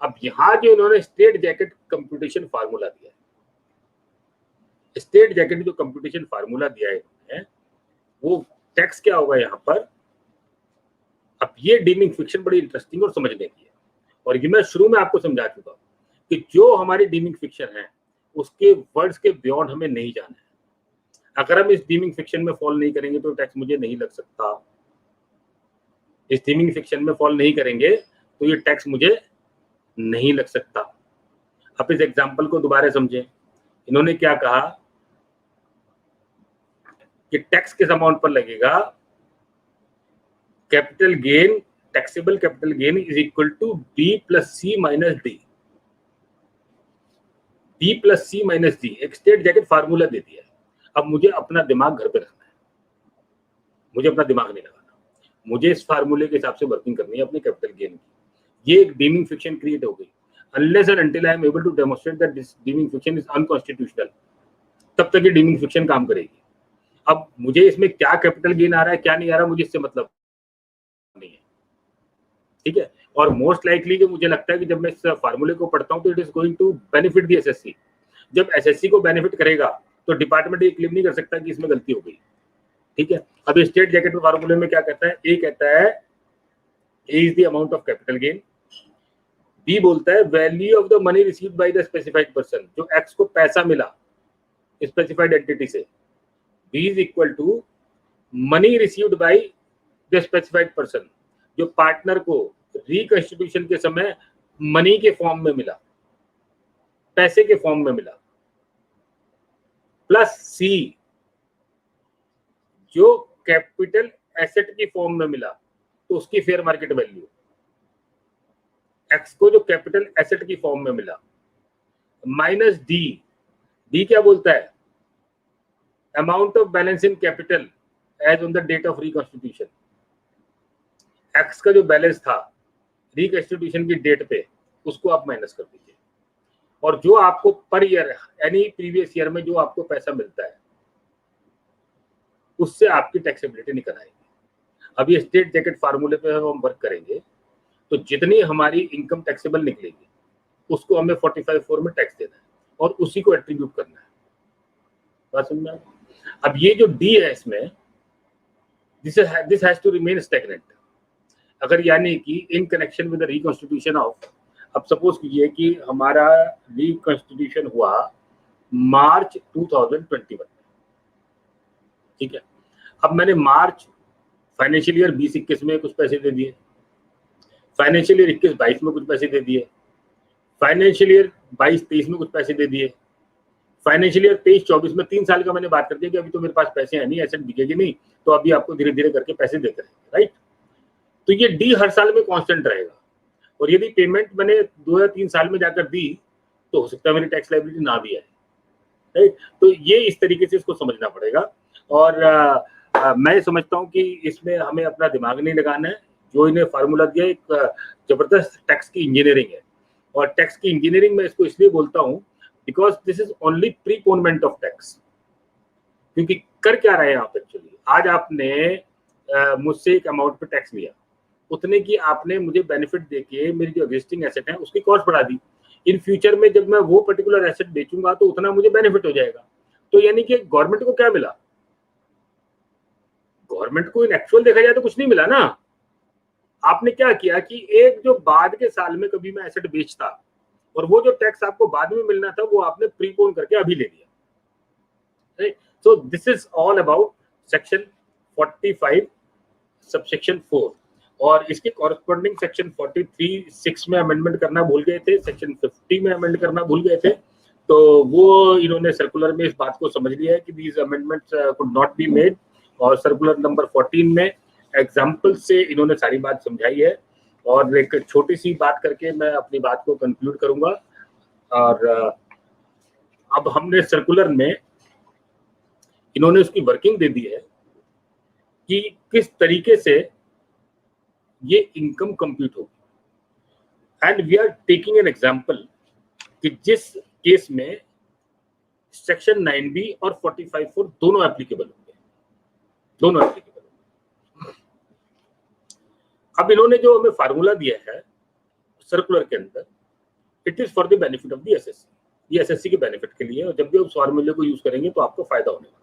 अब यहां जो इन्होंने स्टेट जैकेट कंप्यूटेशन फार्मूला दिया है, स्टेट जैकेट जो कंप्यूटेशन फार्मूला दिया है, वो टैक्स क्या होगा यहाँ पर। अब ये डीमिंग फिक्शन बड़ी इंटरेस्टिंग और समझने की है, और ये मैं शुरू में आपको समझा चुका कि जो हमारी डीमिंग फिक्शन है उसके वर्ड्स के बियॉन्ड हमें नहीं जाना है। अगर हम इस डीमिंग फिक्शन में फॉल नहीं करेंगे तो टैक्स मुझे नहीं लग सकता। इस डीमिंग फिक्शन में फॉल नहीं करेंगे तो ये टैक्स मुझे नहीं लग सकता। अब इस एग्जांपल को दोबारा समझें। इन्होंने क्या कहा कि टैक्स किस अमाउंट पर लगेगा, capital gain, taxable capital gain is equal to B + C - D। B + C - D एक स्टेट जैकेट फार्मूला दे दिया है। अब मुझे अपना दिमाग घर पे रखना है, मुझे अपना दिमाग नहीं लगाना, मुझे इस फार्मूले के हिसाब से वर्किंग करनी है अपने कैपिटल गेन की। ये एक डीमिंग फिक्शन क्रिएट हो गई। Unless and until I am able to demonstrate that this deeming fiction is unconstitutional, तब तक ये डीमिंग फिक्शन काम करेगी। अब मुझे इसमें क्या कैपिटल गेन आ रहा है क्या नहीं आ रहा, मुझे इससे मतलब नहीं है, ठीक है। और मोस्ट लाइकली जो मुझे लगता है कि जब मैं इस फार्मूले को पढ़ता हूं तो it is going to benefit the SSC. जब एसएससी को बेनिफिट करेगा तो डिपार्टमेंट ये क्लेम नहीं कर सकता कि इसमें गलती हो गई। ठीक है। अब स्टेट जैकेट फार्मूले में क्या कहता है, ए कहता है A is the amount of capital gain, B बोलता है value of the money received by the specified person, जो एक्स को पैसा मिला स्पेसिफाइड एंटिटी से, B is equal to money received by the specified person, जो पार्टनर को reconstitution के समय मनी के फॉर्म में मिला, पैसे के फॉर्म में मिला, प्लस सी जो कैपिटल एसेट की फॉर्म में मिला तो उसकी फेयर मार्केट वैल्यू, एक्स को जो कैपिटल एसेट की फॉर्म में मिला, माइनस डी, डी क्या बोलता है, amount of balance in capital as on the date of reconstitution, X का जो बैलेंस था रिकंस्टिट्यूशन की डेट पे उसको आप माइनस कर दीजिए, और जो आपको per year any previous year में जो आपको पैसा मिलता है उससे आपकी टैक्सेबिलिटी निकल आएगी। अब ये स्टेट जैकेट फार्मूले पे हम वर्क करेंगे तो जितनी हमारी इनकम टैक्सेबल निकलेगी उसको हमें 45(4) में टैक्स देना है और उसी को एट्रीब्यूट करना है। बात समझ में? अब ये जो डी है इसमें, this has to remain stagnant. अगर यानी कि in connection with the reconstitution of, अब सपोज कीजिए कि हमारा रिकॉन्स्टिट्यूशन हुआ मार्च 2021, ठीक है। अब मैंने मार्च फाइनेंशियल ईयर 20-21 में कुछ पैसे दे दिए, फाइनेंशियल ईयर 21-22 में कुछ पैसे दे दिए, फाइनेंशियल ईयर 22-23 में कुछ पैसे दे दिए, फाइनेंशियल ईयर 23-24 में 3 साल का मैंने बात कर दिया कि अभी तो मेरे पास पैसे हैं नहीं, एसेट बिकेगी नहीं, तो अभी आपको धीरे धीरे करके पैसे देते रहेंगे, राइट। तो ये डी हर साल में कांस्टेंट रहेगा, और यदि पेमेंट मैंने 2 या 3 साल में जाकर दी तो हो सकता है मेरी टैक्स लायबिलिटी ना भी आए, राइट। तो ये इस तरीके से इसको समझना पड़ेगा, और मैं समझता हूँ कि इसमें हमें अपना दिमाग नहीं लगाना है। जो इन्हें फार्मूला दिया एक जबरदस्त टैक्स की इंजीनियरिंग है, और टैक्स की इंजीनियरिंग में इसको इसलिए बोलता हूँ because this is only preponement of tax. क्योंकि कर क्या रहे हैं आप एक्चुअली, आज आपने मुझसे एक अमाउंट पे टैक्स लिया, उतने की आपने मुझे बेनिफिट देके मेरी जो एग्जिस्टिंग एसेट है उसकी कॉस्ट बढ़ा दी। इन फ्यूचर में जब मैं वो पर्टिकुलर एसेट बेचूंगा तो उतना मुझे बेनिफिट हो जाएगा। तो यानी कि गवर्नमेंट को क्या मिला, गवर्नमेंट को इन एक्चुअल देखा जाए तो कुछ नहीं मिला ना। आपने क्या किया कि एक जो बाद के साल में कभी मैं एसेट बेचता और वो जो टैक्स आपको बाद में मिलना था वो आपने प्रीपोन करके अभी ले लिया। So this is all about section 45 subsection 4, और इसके कॉरेस्पॉन्डिंग सेक्शन 43(6) में अमेंडमेंट करना भूल गए थे, सेक्शन 50 में अमेंड करना भूल गए थे। तो वो इन्होंने सर्कुलर में इस बात को समझ लिया है कि these amendments could not be made, और सर्कुलर नंबर 14 में एग्जाम्पल से इन्होंने सारी बात समझाई है। और एक छोटी सी बात करके मैं अपनी बात को कंक्लूड करूंगा। और अब हमने सर्कुलर में इन्होंने उसकी वर्किंग दे दी है कि किस तरीके से ये इनकम कंप्यूट होगी, and we are taking an example कि जिस केस में सेक्शन 9B और 45(4) दोनों एप्लीकेबल होंगे, दोनों एप्लीकेबल। अब इन्होंने जो हमें फार्मूला दिया है सर्कुलर के अंदर, it is for the benefit of the assessee, ये एसएससी के बेनिफिट के लिए, और जब भी उस फार्मूले को यूज करेंगे तो आपको फायदा होने वाला है।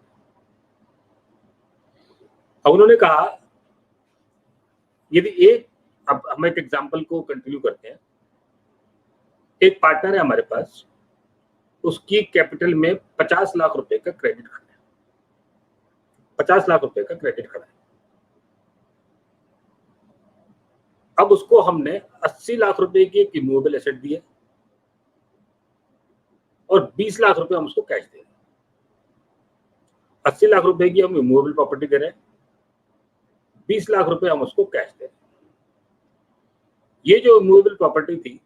अब उन्होंने कहा यदि एक, अब हम एक एग्जांपल को कंटिन्यू करते हैं। एक पार्टनर है हमारे पास, उसकी कैपिटल में 50 लाख रुपए का क्रेडिट खड़ा है, 50 लाख रुपए का क्रेडिट खड़ा है। अब उसको हमने 80 लाख रुपए की एक इमूवेबल एसेट दी है और 20 लाख रुपए हम उसको कैश दे रहे हैं। 80 लाख रुपए की हम इमूवेबल प्रॉपर्टी दे रहे हैं, 20 लाख रुपए हम उसको कैश दे रहे हैं। ये जो इमूवेबल प्रॉपर्टी थी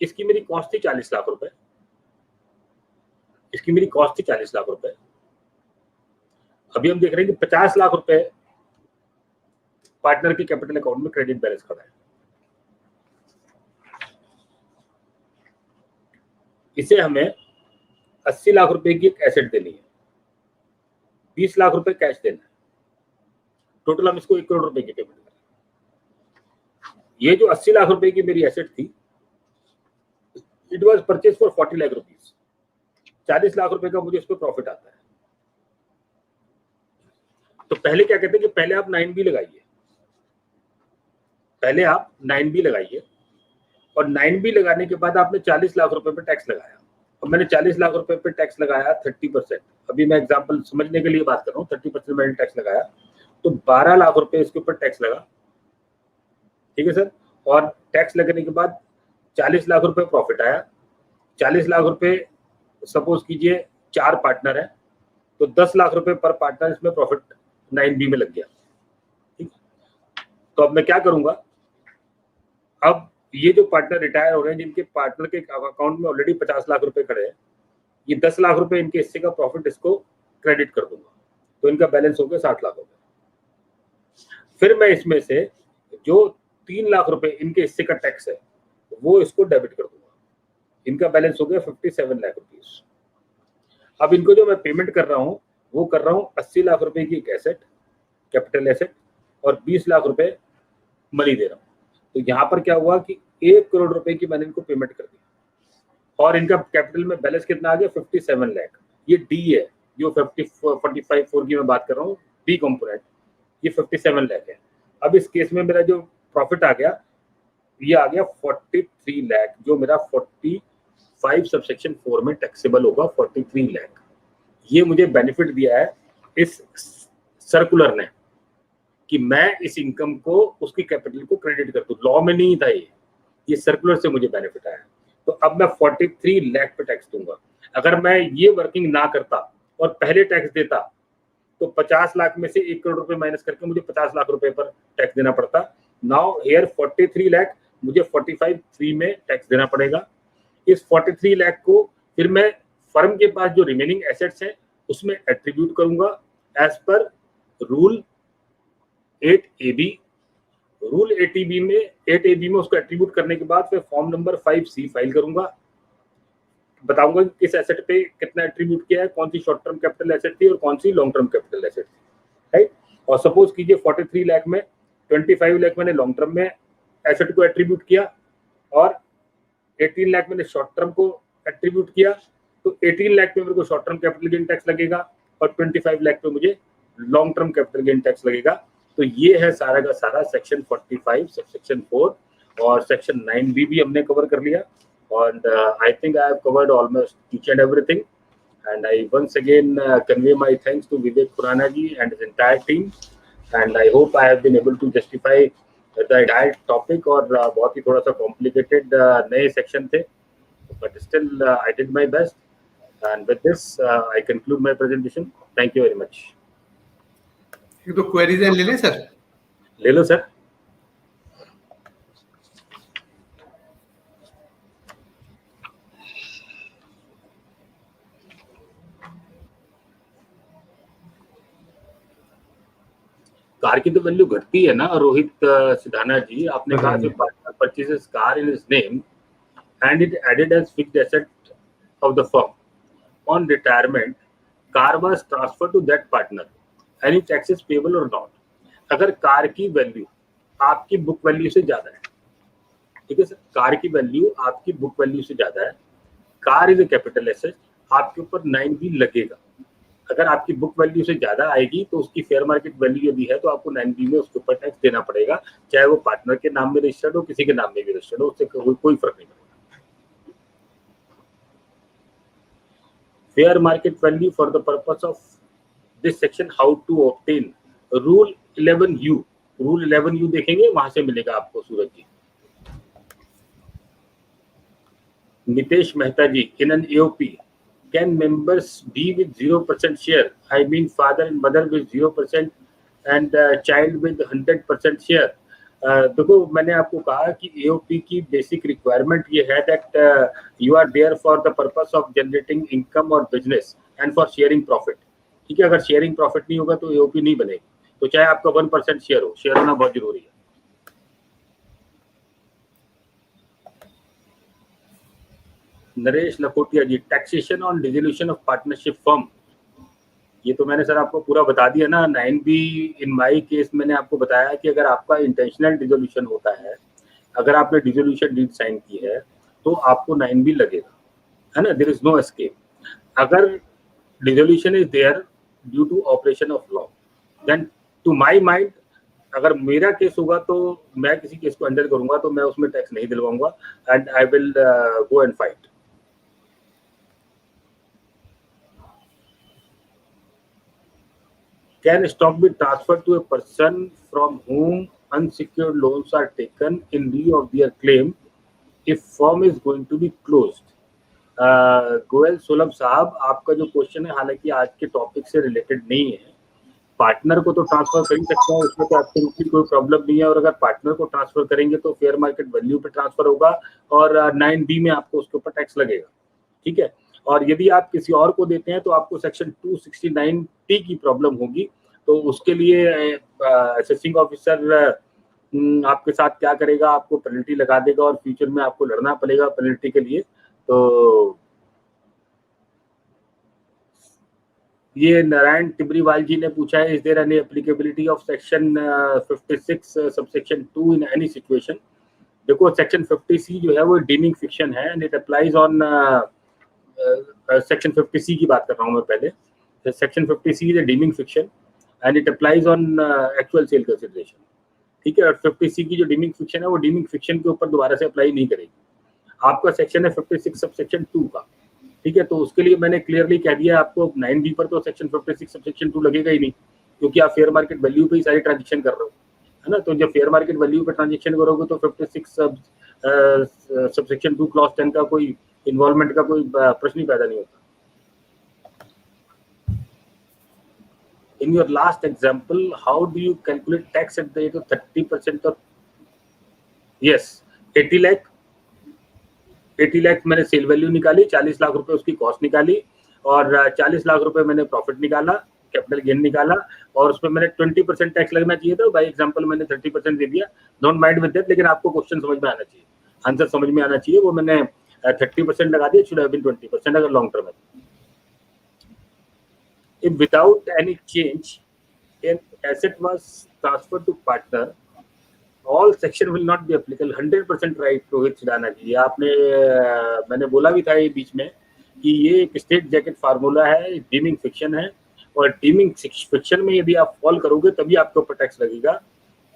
इसकी मेरी कॉस्ट थी 40 लाख रुपए, इसकी मेरी कॉस्ट थी 40 लाख रुपए। अभी हम देख रहे हैं कि 50 लाख रुपए पार्टनर के कैपिटल अकाउंट में क्रेडिट बैलेंस खड़ा है। इसे हमें 80 लाख रुपए की एक एसेट देनी है, 20 लाख रुपए कैश देना है, टोटल हम इसको 1 करोड़ रुपए की पेमेंट करें। ये जो 80 लाख रुपए की मेरी एसेट थी, it was purchase for 40 lakh rupees, 40 lakh रुपए का मुझे इस पर प्रॉफिट आता है। तो पहले क्या कहते हैं कि पहले आप 9B लगाइए, पहले आप 9B लगाइए, और 9B लगाने के बाद आपने 40 लाख रुपए पे टैक्स लगाया, और मैंने 40 लाख रुपए पे टैक्स लगाया 30%। अभी मैं एग्जांपल समझने के लिए बात कर रहा हूँ, 30% मैंने टैक्स लगाया, तो 12 लाख रुपए इसके ऊपर टैक्स लगा, ठीक है सर। और टैक्स लगने के बाद 40 लाख रुपए प्रॉफिट आया। 40 लाख रुपए सपोज कीजिए 4 पार्टनर है, तो 10 लाख रुपए पर पार्टनर इसमें प्रॉफिट 9B में लग गया, ठीक। तो अब मैं क्या करूंगा, अब ये जो पार्टनर रिटायर हो रहे हैं, जिनके पार्टनर के अकाउंट में ऑलरेडी 50 लाख रुपए खड़े हैं, ये 10 लाख रुपए इनके हिस्से का प्रॉफिट इसको क्रेडिट कर दूंगा, तो इनका बैलेंस हो गया 60 लाख रुपए। फिर मैं इसमें से जो 3 लाख रुपए इनके हिस्से का टैक्स है वो इसको डेबिट कर दूंगा, इनका बैलेंस हो गया 57 लाख रुपीस। अब इनको जो मैं पेमेंट कर रहा हूँ वो कर रहा हूँ 80 लाख रुपए की एक एसेट, कैपिटल एसेट, और 20 लाख रुपए मनी दे रहा हूँ। तो यहाँ पर क्या हुआ कि 1 करोड़ रुपए की मैंने इनको पेमेंट कर दी, और इनका कैपिटल में बैलेंस कितना आ गया, 57 लाख। ये डी है, जो 45 की मैं बात कर रहा हूँ, डी कंपोनेंट, ये 57 लाख है। अब इस केस में मेरा जो प्रॉफिट आ गया, ये आ गया 43 लाख, जो मेरा 45 सबसेक्शन 4 में टैक्सेबल होगा 43 लाख। ये मुझे बेनिफिट दिया है इस सर्कुलर ने कि मैं इस इनकम को उसकी कैपिटल को क्रेडिट कर दूं। लॉ में नहीं था ये सर्कुलर से मुझे बेनिफिट आया। तो अब मैं 43 लाख पे टैक्स दूंगा। अगर मैं ये वर्किंग ना करता और पहले टैक्स देता तो 50 लाख में से 1 करोड़ रुपए माइनस करके मुझे 50 लाख रुपए पर टैक्स देना पड़ता। नाउ हियर 43 लाख मुझे 45 में टैक्स देना पड़ेगा। इस 43 लाख को फिर मैं फर्म के पास जो रिमेनिंग एसेट्स हैं उसमें एट्रीब्यूट करूंगा as per rule 8AB। Rule 8AB में उसको एट्रीब्यूट करने के बाद फिर फॉर्म नंबर 5C फाइल करूंगा, बताऊंगा कि किस एसेट पे कितना एट्रीब्यूट किया है, कौन सी शॉर्ट टर्म कैपिटल एसेट थी और कौन सी लॉन्ग टर्म कैपिटल एसेट थी, राइट। और सपोज कीजिए 43 लाख में 25 लाख मैंने लॉन्ग टर्म में एसेट को एट्रीब्यूट किया और 18 लाख मैंने शॉर्ट टर्म को एट्रीब्यूट किया, तो 18 लाख पे मेरे को short term capital gain tax लगेगा और 25 लाख पे मुझे long term capital gain tax लगेगा। तो ये है सारा का सारा सेक्शन 45 सेक्शन 4 और सेक्शन 9B भी हमने कवर कर लिया। And I think I have covered almost each and everything. And I once again convey my thanks to Vivek Khurana ji and his entire team. And I hope I have been able to justify the entire topic. और बहुत ही थोड़ा सा complicated नए section थे, but still I did my best. And with this, I conclude my presentation. Thank you very much. एक तो queries ले लें सर? ले लो सर। कार की तो वैल्यू घटती है ना रोहित सिधाना जी, आपने कहा कि partner purchases car in his name and it added as fixed asset of the firm on retirement, car was transferred to that partner, any taxes payable or not. अगर car की वैल्यू आपकी book value से ज्यादा है, ठीक है सर, car की वैल्यू आपकी बुक वैल्यू से ज्यादा है, car is a capital asset, आपके ऊपर 9B लगेगा। अगर आपकी बुक वैल्यू से ज्यादा आएगी तो उसकी फेयर मार्केट वैल्यू यदि है तो आपको 9B में उसके ऊपर टैक्स देना पड़ेगा, चाहे वो पार्टनर के नाम में रजिस्टर्ड हो, किसी के नाम में भी रजिस्टर्ड हो, उससे कोई फर्क नहीं पड़ेगा। Fair market value for the purpose of this section, how to obtain rule 11U। Rule 11U देखेंगे, वहां से मिलेगा आपको Suraj ji. Nitesh Mehta ji, in an AOP can members be with 0% share? I mean father and mother with 0% and child with 100% share. देखो मैंने आपको कहा कि AOP की बेसिक रिक्वायरमेंट ये है that you are there for the purpose of generating income or business and for sharing profit. ठीक है, अगर शेयरिंग प्रॉफिट नहीं होगा तो AOP नहीं बनेगी। तो चाहे आपका 1% शेयर हो, शेयर होना बहुत जरूरी है। Naresh Lakhotia ji, taxation on dissolution of partnership firm, ये तो मैंने सर आपको पूरा बता दिया ना। 9B इन माय केस मैंने आपको बताया कि अगर आपका इंटेंशनल डिसोल्यूशन होता है, अगर आपने डिसोल्यूशन डीड साइन की है तो आपको 9B लगेगा, है ना, देयर इज नो एस्केप। अगर dissolution is there due to operation of law, then to my mind अगर मेरा केस होगा तो मैं किसी केस को हैंडल करूंगा तो मैं उसमें टैक्स नहीं दिलवाऊंगा and I will go and fight. Can stock be transferred to a person from whom unsecured loans are taken in lieu of their claim if firm is going to be closed? Goyal सोलम साहब, आपका जो question है हालांकि आज के topic से related नहीं है. पार्टनर को तो ट्रांसफर कर ही सकता है, उसमें तो एब्सोल्युटली कोई प्रॉब्लम नहीं है. और अगर पार्टनर को ट्रांसफर करेंगे तो फेयर मार्केट वैल्यू पे ट्रांसफर होगा और 9B में आपको उसके ऊपर टैक्स लगेगा. ठीक है. और यदि आप किसी और को देते हैं तो आपको सेक्शन 269T की प्रॉब्लम होगी. तो उसके लिए असेसिंग ऑफिसर आपके साथ क्या करेगा, आपको पेनल्टी लगा देगा और फ्यूचर में आपको लड़ना पड़ेगा पेनल्टी के लिए. तो ये नारायण टिबरीवाल जी ने पूछा है, is there any applicability of section 56 subsection 2 in any situation? देखो, सेक्शन 50C जो है वो डीमिंग फिक्शन है and it applies on section 50C की बात कर रहा हूँ मैं पहले. Section 50C is a deeming fiction and it applies on actual sale consideration. ठीक है. और 50C की जो डीमिंग फिक्शन है वो डीमिंग फिक्शन के ऊपर दोबारा से अप्लाई नहीं करेगी. आपका सेक्शन है 56 सबसेक्शन 2 का. ठीक है. तो उसके लिए मैंने क्लियरली कह दिया आपको 9B पर तो सेक्शन 56 सबसेक्शन 2 लगेगा ही नहीं, क्योंकि आप फेयर मार्केट वैल्यू पे ही सारी ट्रांजेक्शन कर रहे हो, है ना. तो जब फेयर मार्केट वैल्यू पे ट्रांजेक्शन करोगे तो 56 सबसेक्शन 2 क्लॉज 10 का कोई इन्वॉल्वमेंट का कोई प्रश्न ही पैदा नहीं होता. In your last example, how do you calculate tax at the rate of 30% or yes 80 lakh 80 lakh मैंने सेल वैल्यू निकाली, 40 लाख रुपए उसकी कॉस्ट निकाली और 40 लाख रुपए मैंने प्रॉफिट निकाला, कैपिटल गेन निकाला और उसमें मैंने 20% टैक्स लगना चाहिए था. बाय एग्जांपल मैंने 30% दे दिया. डोंट माइंड विद दैट, लेकिन आपको क्वेश्चन समझ में आना चाहिए, आंसर समझ में आना चाहिए. वो मैंने 30% लगा दिया, शुड हैव बीन 20% अगर लॉन्ग टर्म है. If without any change an asset was transferred to partner, all section will not be applicable. 100% right Rohit Sidana ji. आपने मैंने बोला भी था ये बीच में कि ये एक स्टेट जैकेट फार्मूला है, डीमिंग फिक्शन है और डीमिंग फिक्शन में यदि आप फॉल करोगे तभी आपके ऊपर टैक्स लगेगा.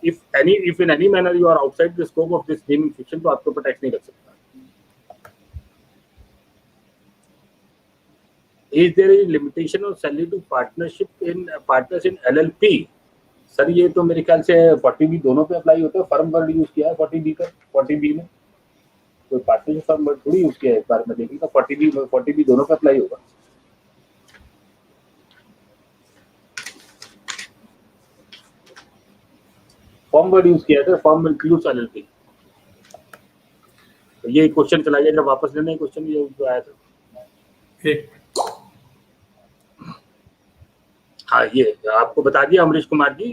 if in any manner you are outside the scope of this dimming fiction तो आपके ऊपर टैक्स नहीं लग सकता. Is there any limitation on salary to partnership in partners in LLP? Sir ये तो मेरे ख्याल से 40B दोनों पे अप्लाई होता है. फर्म वर्ड यूज किया है 40B पर, 40B में कोई पार्टनरशिप फर्म वर्ड थोड़ी यूज किया है. इस बार में देखिएगा 40B दोनों पे अप्लाई होगा. फर्म वर्ड यूज किया था, फर्म इंक्लूड्स LLP. तो ये क्वेश्चन चला गया, जब वापस लेना क्वेश्चन ये आया था. हाँ, ये आपको बता दिया अमरीश कुमार जी.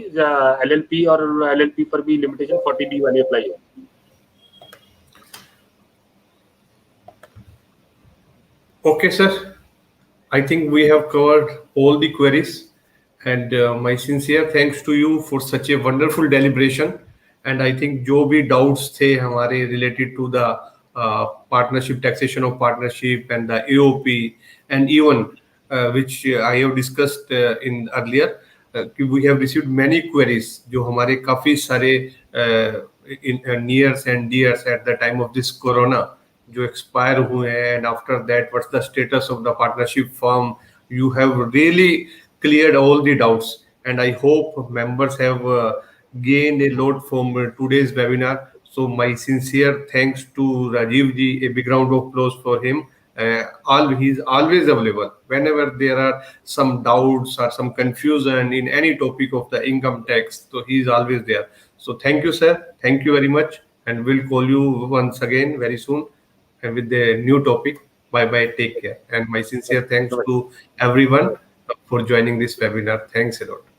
LLP और LLP पर भी लिमिटेशन 40B वाली अप्लाई हो. Okay, sir. I think we have covered all the queries, and my sincere thanks to you for such a wonderful deliberation. And I think जो भी doubts थे हमारे related to the partnership, taxation of partnership and the AOP, and even which I have discussed in earlier, we have received many queries जो हमारे काफी सारे nears and dears at the time of this corona जो expire हुए हैं, and after that what's the status of the partnership firm. You have really cleared all the doubts, and I hope members have gained a lot from today's webinar. So my sincere thanks to Rajiv ji, a big round of applause for him. He's always available whenever there are some doubts or some confusion in any topic of the income tax. So he's always there. So thank you, sir. Thank you very much, and we'll call you once again very soon with a new topic. Bye bye. Take care. And my sincere thanks to everyone for joining this webinar. Thanks a lot.